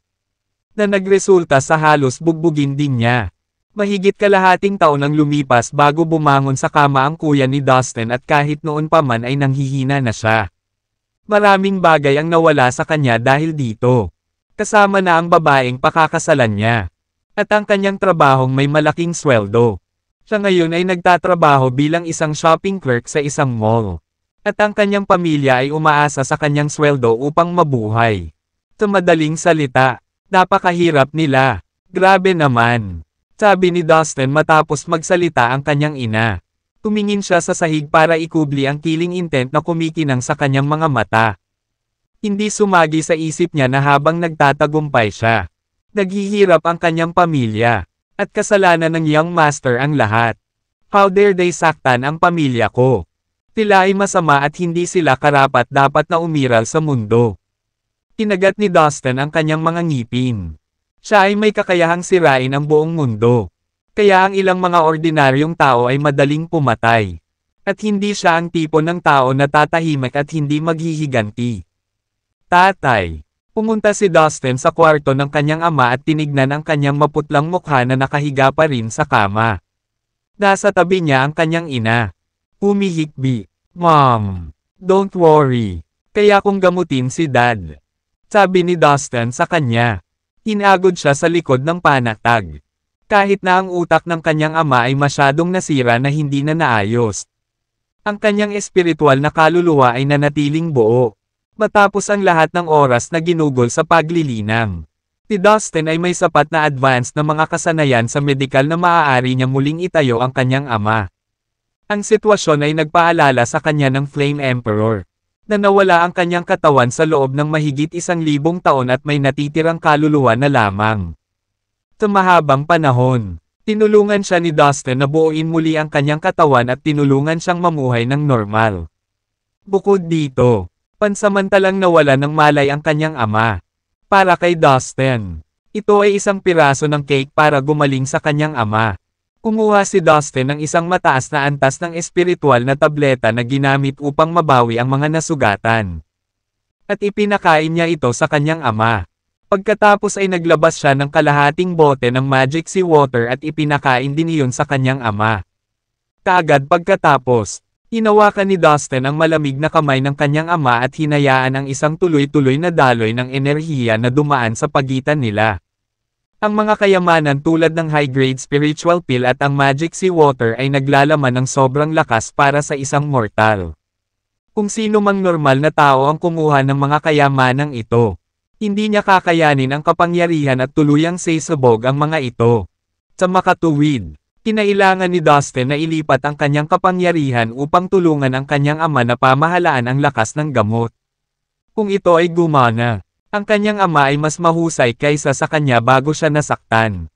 Na nagresulta sa halos bugbugin din niya. Mahigit kalahating taon ang lumipas bago bumangon sa kama ang kuya ni Dustin at kahit noon pa man ay nanghihina na siya. Maraming bagay ang nawala sa kanya dahil dito. Kasama na ang babaeng pakakasalan niya. At ang kanyang trabahong may malaking sweldo. Siya ngayon ay nagtatrabaho bilang isang shopping clerk sa isang mall. At ang kanyang pamilya ay umaasa sa kanyang sweldo upang mabuhay. Sa madaling salita, napakahirap nila. Grabe naman. Sabi ni Dustin matapos magsalita ang kanyang ina. Tumingin siya sa sahig para ikubli ang killing intent na kumikinang sa kanyang mga mata. Hindi sumagi sa isip niya na habang nagtatagumpay siya, naghihirap ang kanyang pamilya, at kasalanan ng young master ang lahat. How dare they saktan ang pamilya ko? Sila ay masama at hindi sila karapat-dapat na umiral sa mundo. Kinagat ni Dustin ang kanyang mga ngipin. Siya ay may kakayahang sirain ang buong mundo. Kaya ang ilang mga ordinaryong tao ay madaling pumatay. At hindi siya ang tipo ng tao na tatahimik at hindi maghihiganti. Tatay. Pumunta si Dustin sa kwarto ng kanyang ama at tinignan ang kanyang maputlang mukha na nakahiga pa rin sa kama. Nasa tabi niya ang kanyang ina. Humihikbi. Mom, don't worry. Kaya kong gamutin si Dad. Sabi ni Dustin sa kanya. Hinagod siya sa likod ng panatag. Kahit na ang utak ng kanyang ama ay masyadong nasira na hindi na naayos. Ang kanyang espiritual na kaluluwa ay nanatiling buo. Matapos ang lahat ng oras na ginugol sa paglilinang. Si Dustin ay may sapat na advanced na mga kasanayan sa medikal na maaari niya muling itayo ang kanyang ama. Ang sitwasyon ay nagpaalala sa kanya ng Flame Emperor. Na nawala ang kanyang katawan sa loob ng mahigit 1,000 taon at may natitirang kaluluwa na lamang. Sa mahabang panahon, tinulungan siya ni Dustin na buuin muli ang kanyang katawan at tinulungan siyang mamuhay ng normal. Bukod dito, pansamantalang nawala ng malay ang kanyang ama. Para kay Dustin, ito ay isang piraso ng cake para gumaling sa kanyang ama. Kumuha si Dustin ng isang mataas na antas ng espiritual na tableta na ginamit upang mabawi ang mga nasugatan. At ipinakain niya ito sa kanyang ama. Pagkatapos ay naglabas siya ng kalahating bote ng magic seawater at ipinakain din iyon sa kanyang ama. Kaagad pagkatapos, hinawakan ni Dustin ang malamig na kamay ng kanyang ama at hinayaan ang isang tuloy-tuloy na daloy ng enerhiya na dumaan sa pagitan nila. Ang mga kayamanan tulad ng high-grade spiritual pill at ang magic seawater ay naglalaman ng sobrang lakas para sa isang mortal. Kung sino mang normal na tao ang kumuha ng mga kayamanang ito, hindi niya kakayanin ang kapangyarihan at tuluyang sasabog ang mga ito. Sa makatuwid, kinailangan ni Dustin na ilipat ang kanyang kapangyarihan upang tulungan ang kanyang ama na pamahalaan ang lakas ng gamot. Kung ito ay gumana, ang kanyang ama ay mas mahusay kaysa sa kanya bago siya nasaktan.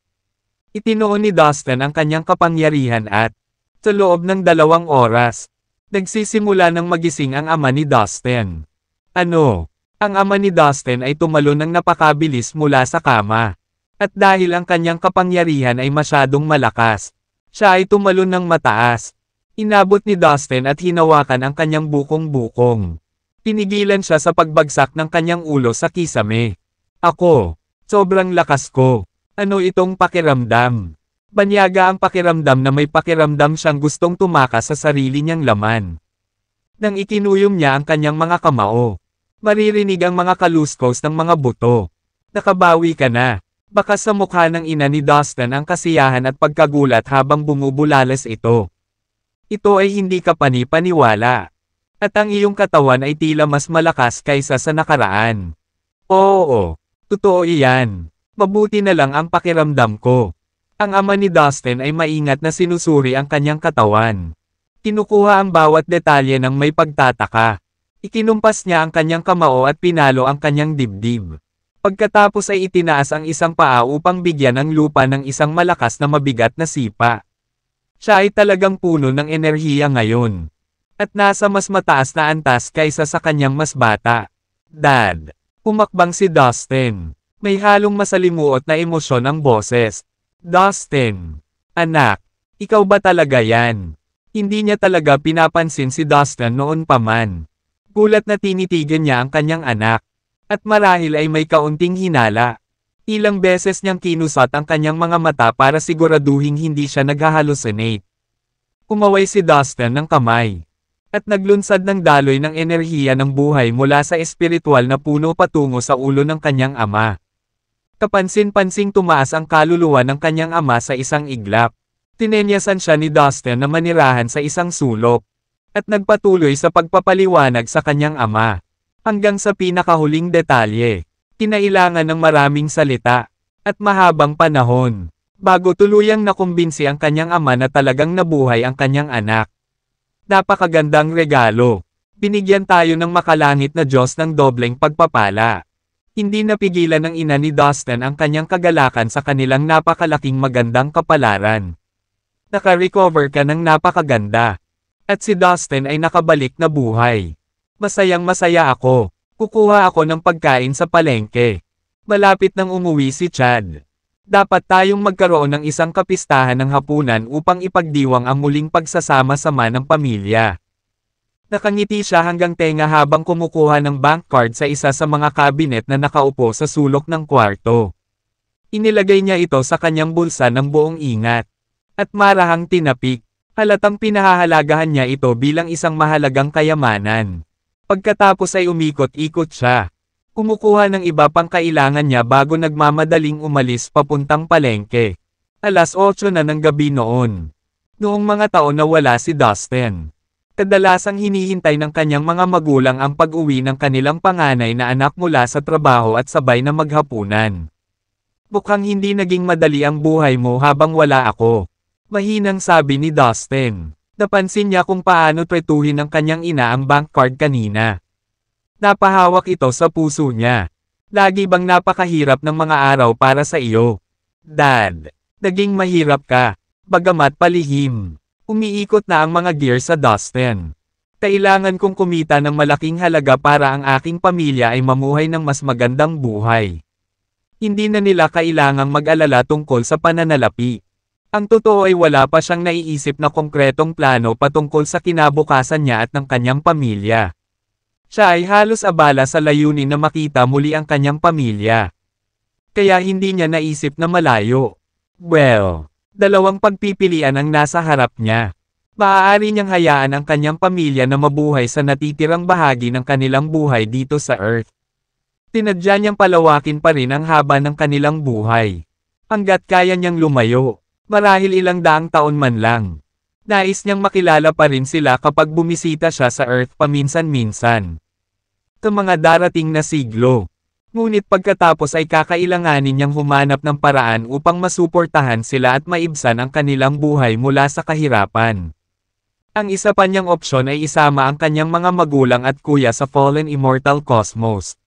Itinuon ni Dustin ang kanyang kapangyarihan at, sa loob ng 2 oras, nagsisimula ng magising ang ama ni Dustin. Ang ama ni Dustin ay tumalon ng napakabilis mula sa kama. At dahil ang kanyang kapangyarihan ay masyadong malakas, siya ay tumalon ng mataas. Inabot ni Dustin at hinawakan ang kanyang bukong-bukong. Pinigilan siya sa pagbagsak ng kanyang ulo sa kisame. Ako, sobrang lakas ko. Ano itong pakiramdam? Banyaga ang pakiramdam na may pakiramdam siyang gustong tumakas sa sarili niyang laman. Nang ikinuyom niya ang kanyang mga kamao, maririnig ang mga kaluskos ng mga buto. Nakabawi ka na. Baka sa mukha ng ina ni Dustin ang kasiyahan at pagkagulat habang bumubulalas ito. Ito ay hindi ka pani-paniwala. At ang iyong katawan ay tila mas malakas kaysa sa nakaraan. Oo, totoo iyan. Mabuti na lang ang pakiramdam ko. Ang ama ni Dustin ay maingat na sinusuri ang kanyang katawan. Kinukuha ang bawat detalye ng may pagtataka. Ikinumpas niya ang kanyang kamao at pinalo ang kanyang dibdib. Pagkatapos ay itinaas ang isang paa upang bigyan ng lupa ng isang malakas na mabigat na sipa. Siya ay talagang puno ng enerhiya ngayon. At nasa mas mataas na antas kaysa sa kanyang mas bata. Dad. Pumakbang si Dustin. May halong masalimuot na emosyon ang boses. Dustin. Anak. Ikaw ba talaga yan? Hindi niya talaga pinapansin si Dustin noon pa man. Gulat na tinitigan niya ang kanyang anak. At marahil ay may kaunting hinala. Ilang beses niyang kinusat ang kanyang mga mata para siguraduhing hindi siya naghahalusinate. Kumaway si Dustin ng kamay. At naglunsad ng daloy ng enerhiya ng buhay mula sa espiritual na puno patungo sa ulo ng kanyang ama. Kapansin-pansing tumaas ang kaluluwa ng kanyang ama sa isang iglap. Tinenyasan siya ni Dustin na manirahan sa isang sulok. At nagpatuloy sa pagpapaliwanag sa kanyang ama. Hanggang sa pinakahuling detalye. Kinailangan ng maraming salita. At mahabang panahon. Bago tuluyang nakumbinsi ang kanyang ama na talagang nabuhay ang kanyang anak. Napakagandang regalo. Binigyan tayo ng makalangit na Diyos ng dobleng pagpapala. Hindi napigilan ng ina ni Dustin ang kanyang kagalakan sa kanilang napakalaking magandang kapalaran. Naka-recover ka ng napakaganda. At si Dustin ay nakabalik na buhay. Masayang masaya ako. Kukuha ako ng pagkain sa palengke. Malapit nang umuwi si Chad. Dapat tayong magkaroon ng isang kapistahan ng hapunan upang ipagdiwang ang muling pagsasama-sama ng pamilya. Nakangiti siya hanggang tenga habang kumukuha ng bank card sa isa sa mga kabinet na nakaupo sa sulok ng kwarto. Inilagay niya ito sa kanyang bulsa ng buong ingat. At marahang tinapik. Halatang pinahahalagahan niya ito bilang isang mahalagang kayamanan. Pagkatapos ay umikot-ikot siya. Kumukuha ng iba pang kailangan niya bago nagmamadaling umalis papuntang palengke. 8:00 na ng gabi noon. Noong mga taon na wala si Dustin. Kadalasang hinihintay ng kanyang mga magulang ang pag-uwi ng kanilang panganay na anak mula sa trabaho at sabay na maghapunan. Mukhang hindi naging madali ang buhay mo habang wala ako. Mahinang sabi ni Dustin. Napansin niya kung paano tretuhin ng kanyang ina ang bank card kanina. Napahawak ito sa puso niya. Lagi bang napakahirap ng mga araw para sa iyo? Dad, naging mahirap ka. Bagamat palihim. Umiikot na ang mga gear sa Dustin. Kailangan kong kumita ng malaking halaga para ang aking pamilya ay mamuhay ng mas magandang buhay. Hindi na nila kailangang mag-alala tungkol sa pananalapi. Ang totoo ay wala pa siyang naiisip na konkretong plano patungkol sa kinabukasan niya at ng kanyang pamilya. Siya ay halos abala sa layunin na makita muli ang kanyang pamilya. Kaya hindi niya naisip na malayo. Well, dalawang pagpipilian ang nasa harap niya. Maaari niyang hayaan ang kanyang pamilya na mabuhay sa natitirang bahagi ng kanilang buhay dito sa Earth. Tinadya niyang palawakin pa rin ang haba ng kanilang buhay. Hanggat kaya niyang lumayo, marahil ilang daang taon man lang. Nais niyang makilala pa rin sila kapag bumisita siya sa Earth paminsan-minsan. Sa mga darating na siglo. Ngunit pagkatapos ay kakailanganin niyang humanap ng paraan upang masuportahan sila at maibsan ang kanilang buhay mula sa kahirapan. Ang isa pa niyang opsyon ay isama ang kanyang mga magulang at kuya sa Fallen Immortal Cosmos.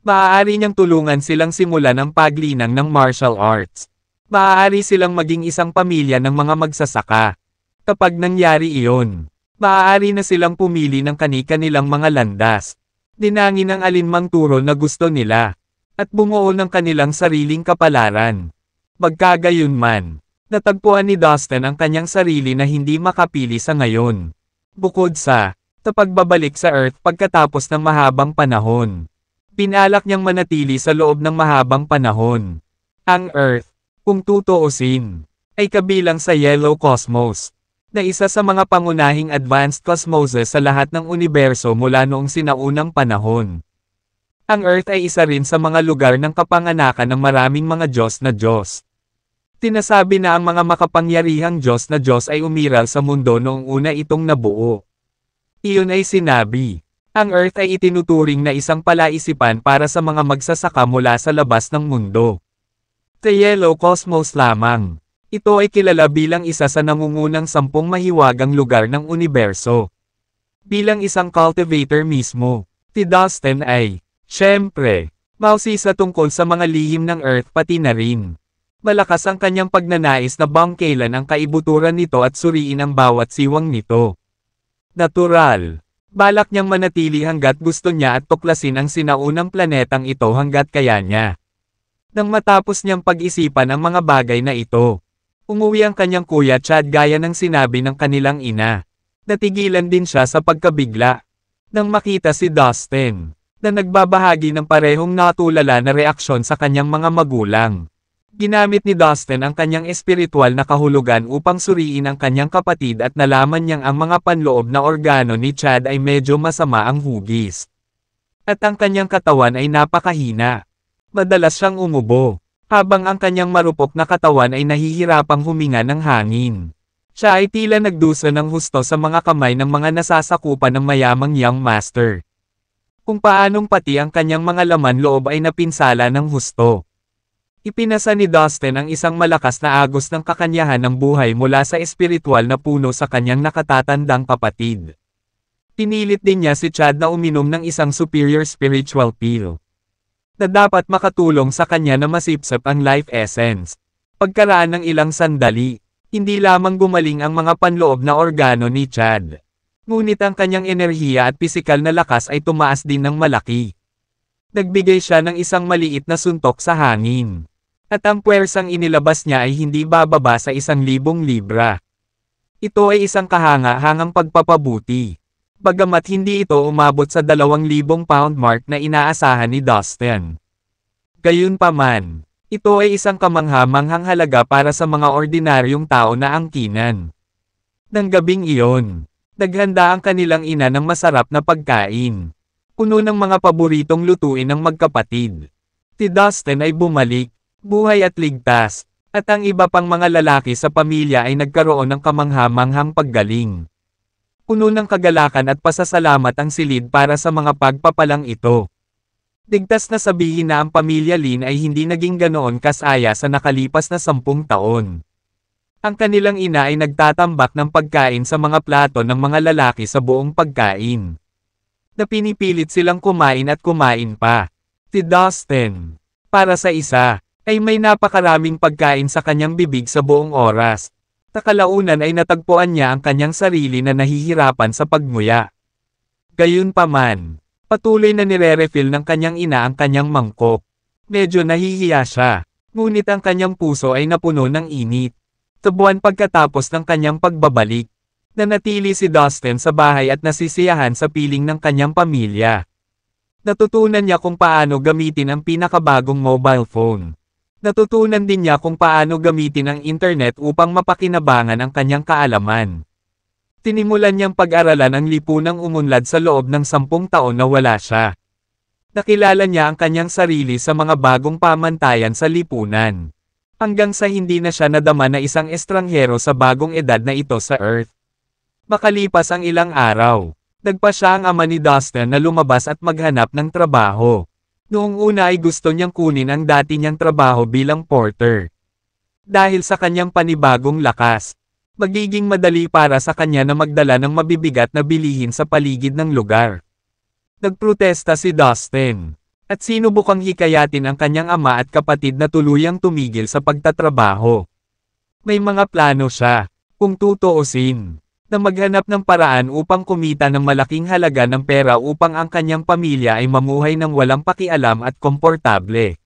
Maaari niyang tulungan silang simulan ang paglinang ng martial arts. Maaari silang maging isang pamilya ng mga magsasaka. Kapag nangyari iyon, maaari na silang pumili ng kani-kanilang mga landas. Dinangin ang alinmang turo na gusto nila. At bumuo ng kanilang sariling kapalaran. Magkagayunman, natagpuan ni Dustin ang kanyang sarili na hindi makapili sa ngayon. Bukod sa pagbabalik sa Earth pagkatapos ng mahabang panahon. Pinalak niyang manatili sa loob ng mahabang panahon. Ang Earth, kung tutuusin, ay kabilang sa Yellow Cosmos, na isa sa mga pangunahing advanced cosmoses sa lahat ng universo mula noong sinaunang panahon. Ang Earth ay isa rin sa mga lugar ng kapanganakan ng maraming mga Diyos na Diyos. Tinasabi na ang mga makapangyarihang Diyos na Diyos ay umiral sa mundo noong una itong nabuo. Iyon ay sinabi. Ang Earth ay itinuturing na isang palaisipan para sa mga magsasaka mula sa labas ng mundo. The Yellow Cosmos lamang. Ito ay kilala bilang isa sa nangungunang 10 mahiwagang lugar ng universo. Bilang isang cultivator mismo, si Dustin ay, syempre, mausisa tungkol sa mga lihim ng Earth pati na rin. Malakas ang kanyang pagnanais na bangkailan ang kaibuturan nito at suriin ang bawat siwang nito. Natural. Balak niyang manatili hanggat gusto niya at tuklasin ang sinaunang planetang ito hanggat kaya niya. Nang matapos niyang pag-isipan ang mga bagay na ito, umuwi ang kanyang kuya Chad gaya ng sinabi ng kanilang ina. Natigilan din siya sa pagkabigla. Nang makita si Dustin, na nagbabahagi ng parehong natulala na reaksyon sa kanyang mga magulang. Ginamit ni Dustin ang kanyang espiritual na kahulugan upang suriin ang kanyang kapatid at nalaman niyang ang mga panloob na organo ni Chad ay medyo masama ang hugis. At ang kanyang katawan ay napakahina. Madalas siyang umubo, habang ang kanyang marupok na katawan ay nahihirapang huminga ng hangin. Siya ay tila nagdusa ng husto sa mga kamay ng mga nasasakupan ng mayamang young master. Kung paanong pati ang kanyang mga laman loob ay napinsala ng husto. Ipinasa ni Dustin ang isang malakas na agos ng kakanyahan ng buhay mula sa espiritual na puno sa kanyang nakatatandang kapatid. Pinilit din niya si Chad na uminom ng isang superior spiritual pill na dapat makatulong sa kanya na masipsap ang life essence. Pagkaraan ng ilang sandali, hindi lamang gumaling ang mga panloob na organo ni Chad. Ngunit ang kanyang enerhiya at pisikal na lakas ay tumaas din ng malaki. Nagbigay siya ng isang maliit na suntok sa hangin. At ang puwersang inilabas niya ay hindi bababa sa 1,000 libra. Ito ay isang kahanga-hangang pagpapabuti. Bagamat hindi ito umabot sa 2,000 pound mark na inaasahan ni Dustin. Gayunpaman, ito ay isang kamangha-manghang halaga para sa mga ordinaryong tao na angkinan. Nang gabing iyon, naghanda ang kanilang ina ng masarap na pagkain. Puno ng mga paboritong lutuin ng magkapatid. Si Dustin ay bumalik, buhay at ligtas, at ang iba pang mga lalaki sa pamilya ay nagkaroon ng kamangha-manghang paggaling. Puno ng kagalakan at pasasalamat ang silid para sa mga pagpapalang ito. Ligtas na sabihin na ang pamilya Lin ay hindi naging ganoon kasaya sa nakalipas na 10 taon. Ang kanilang ina ay nagtatambak ng pagkain sa mga plato ng mga lalaki sa buong pagkain. Na pinipilit silang kumain at kumain pa. Si Dustin, para sa isa, ay may napakaraming pagkain sa kanyang bibig sa buong oras. Takalaunan ay natagpuan niya ang kanyang sarili na nahihirapan sa pagmuya. Gayunpaman, patuloy na nire-refill ng kanyang ina ang kanyang mangkok. Medyo nahihiya siya, ngunit ang kanyang puso ay napuno ng init. Tabuan pagkatapos ng kanyang pagbabalik, nanatili si Dustin sa bahay at nasisiyahan sa piling ng kanyang pamilya. Natutunan niya kung paano gamitin ang pinakabagong mobile phone. Natutunan din niya kung paano gamitin ang internet upang mapakinabangan ang kanyang kaalaman. Tinimulan niyang pag-aralan ang lipunang umunlad sa loob ng 10 taon na wala siya. Nakilala niya ang kanyang sarili sa mga bagong pamantayan sa lipunan. Hanggang sa hindi na siya nadama na isang estranghero sa bagong edad na ito sa Earth. Makalipas ang ilang araw, nagpa siya ang ama ni Dustin na lumabas at maghanap ng trabaho. Noong una ay gusto niyang kunin ang dati niyang trabaho bilang porter. Dahil sa kanyang panibagong lakas, magiging madali para sa kanya na magdala ng mabibigat na bilihin sa paligid ng lugar. Nagprotesta si Dustin, at sinubukang hikayatin ang kanyang ama at kapatid na tuluyang tumigil sa pagtatrabaho. May mga plano siya, kung tutuusin, na maghanap ng paraan upang kumita ng malaking halaga ng pera upang ang kanyang pamilya ay mamuhay ng walang pakialam at komportable.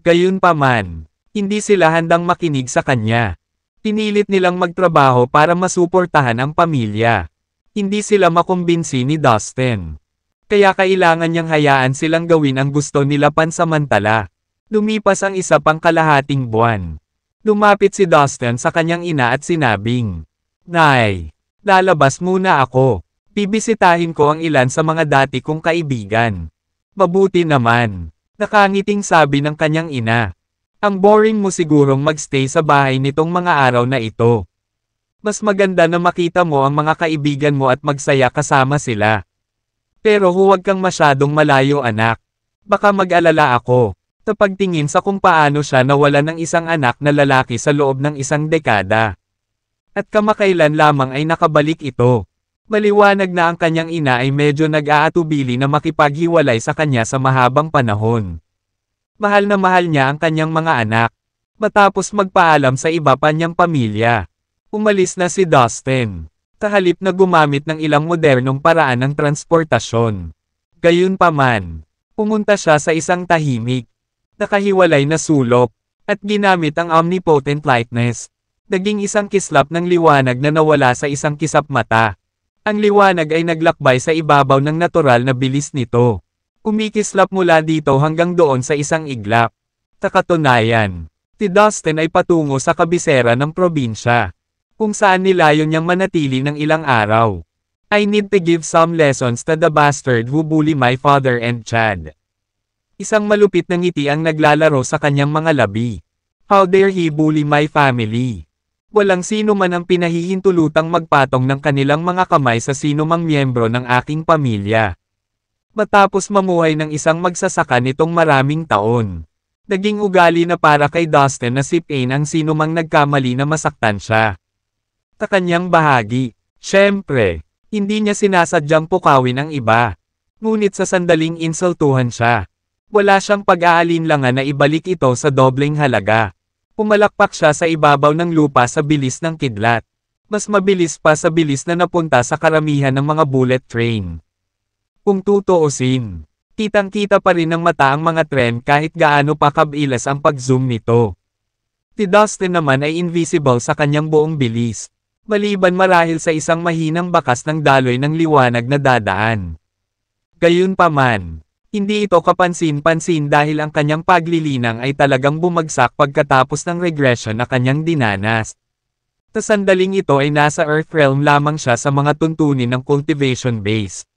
Gayunpaman, hindi sila handang makinig sa kanya. Pinilit nilang magtrabaho para masuportahan ang pamilya. Hindi sila makumbinsi ni Dustin. Kaya kailangan niyang hayaan silang gawin ang gusto nila pansamantala. Lumipas ang isa pang kalahating buwan. Lumapit si Dustin sa kanyang ina at sinabing, "Nay, lalabas muna ako. Bibisitahin ko ang ilan sa mga dati kong kaibigan." "Mabuti naman," nakangiting sabi ng kanyang ina. "Ang boring mo sigurong magstay sa bahay nitong mga araw na ito." Mas maganda na makita mo ang mga kaibigan mo at magsaya kasama sila. Pero huwag kang masyadong malayo anak. Baka mag-alala ako. Sa pagtingin sa kung paano siya nawala ng isang anak na lalaki sa loob ng isang dekada. At kamakailan lamang ay nakabalik ito. Maliwanag na ang kanyang ina ay medyo nag-aatubili na makipaghiwalay sa kanya sa mahabang panahon. Mahal na mahal niya ang kanyang mga anak. Matapos magpaalam sa iba pa niyang pamilya, umalis na si Dustin. Sa halip na gumamit ng ilang modernong paraan ng transportasyon. Gayunpaman, pumunta siya sa isang tahimik, nakahiwalay na sulok, at ginamit ang omnipotent lightness. Naging isang kislap ng liwanag na nawala sa isang kisap mata. Ang liwanag ay naglakbay sa ibabaw ng natural na bilis nito. Kumikislap mula dito hanggang doon sa isang iglap. Sa katunayan, si Dustin ay patungo sa kabisera ng probinsya, kung saan nilayon niyang manatili ng ilang araw. I need to give some lessons to the bastard who bully my father and Chad. Isang malupit na ngiti ang naglalaro sa kanyang mga labi. How dare he bully my family? Walang sino man ang pinahihintulutang magpatong ng kanilang mga kamay sa sino mang miyembro ng aking pamilya. Matapos mamuhay ng isang magsasaka nitong maraming taon, naging ugali na para kay Dustin na sipin ang sino mang nagkamali na masaktan siya. Sa kanyang bahagi, syempre, hindi niya sinasadyang pukawin ang iba. Ngunit sa sandaling insultuhan siya, wala siyang pag-aalinlangan na ibalik ito sa dobleng halaga. Pumalakpak siya sa ibabaw ng lupa sa bilis ng kidlat. Mas mabilis pa sa bilis na napunta sa karamihan ng mga bullet train. Kung tutuusin, kitang-kita pa rin ng mata ang mga tren kahit gaano pa kabilas ang pag-zoom nito. Si Dustin naman ay invisible sa kanyang buong bilis. Maliban marahil sa isang mahinang bakas ng daloy ng liwanag na dadaan. Gayunpaman, hindi ito kapansin-pansin dahil ang kanyang paglilinang ay talagang bumagsak pagkatapos ng regression na kanyang dinanas. Sa sandaling ito ay nasa Earth Realm lamang siya sa mga tuntunin ng cultivation base.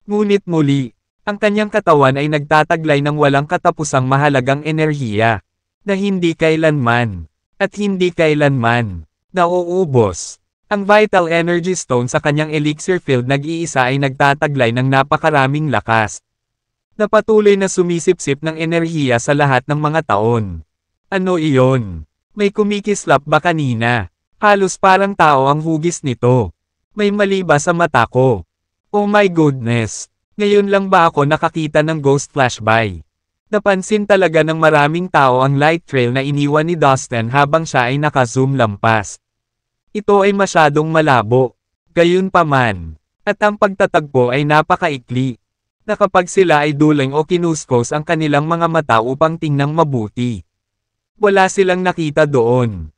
Ngunit muli, ang kanyang katawan ay nagtataglay ng walang katapusang mahalagang enerhiya, na hindi kailanman, at hindi kailanman, nauubos. Ang Vital Energy Stone sa kanyang elixir field nag-iisa ay nagtataglay ng napakaraming lakas, na patuloy na sumisipsip ng enerhiya sa lahat ng mga taon. Ano iyon? May kumikislap ba kanina? Halos parang tao ang hugis nito. May mali ba sa mata ko? Oh my goodness! Ngayon lang ba ako nakakita ng ghost flashby? Napansin talaga ng maraming tao ang light trail na iniwan ni Dustin habang siya ay naka-zoom lampas. Ito ay masyadong malabo. Gayunpaman, at ang pagtatagpo ay napakaikli, na kapag sila ay duling o kinuskos ang kanilang mga mata upang tingnang mabuti. Wala silang nakita doon.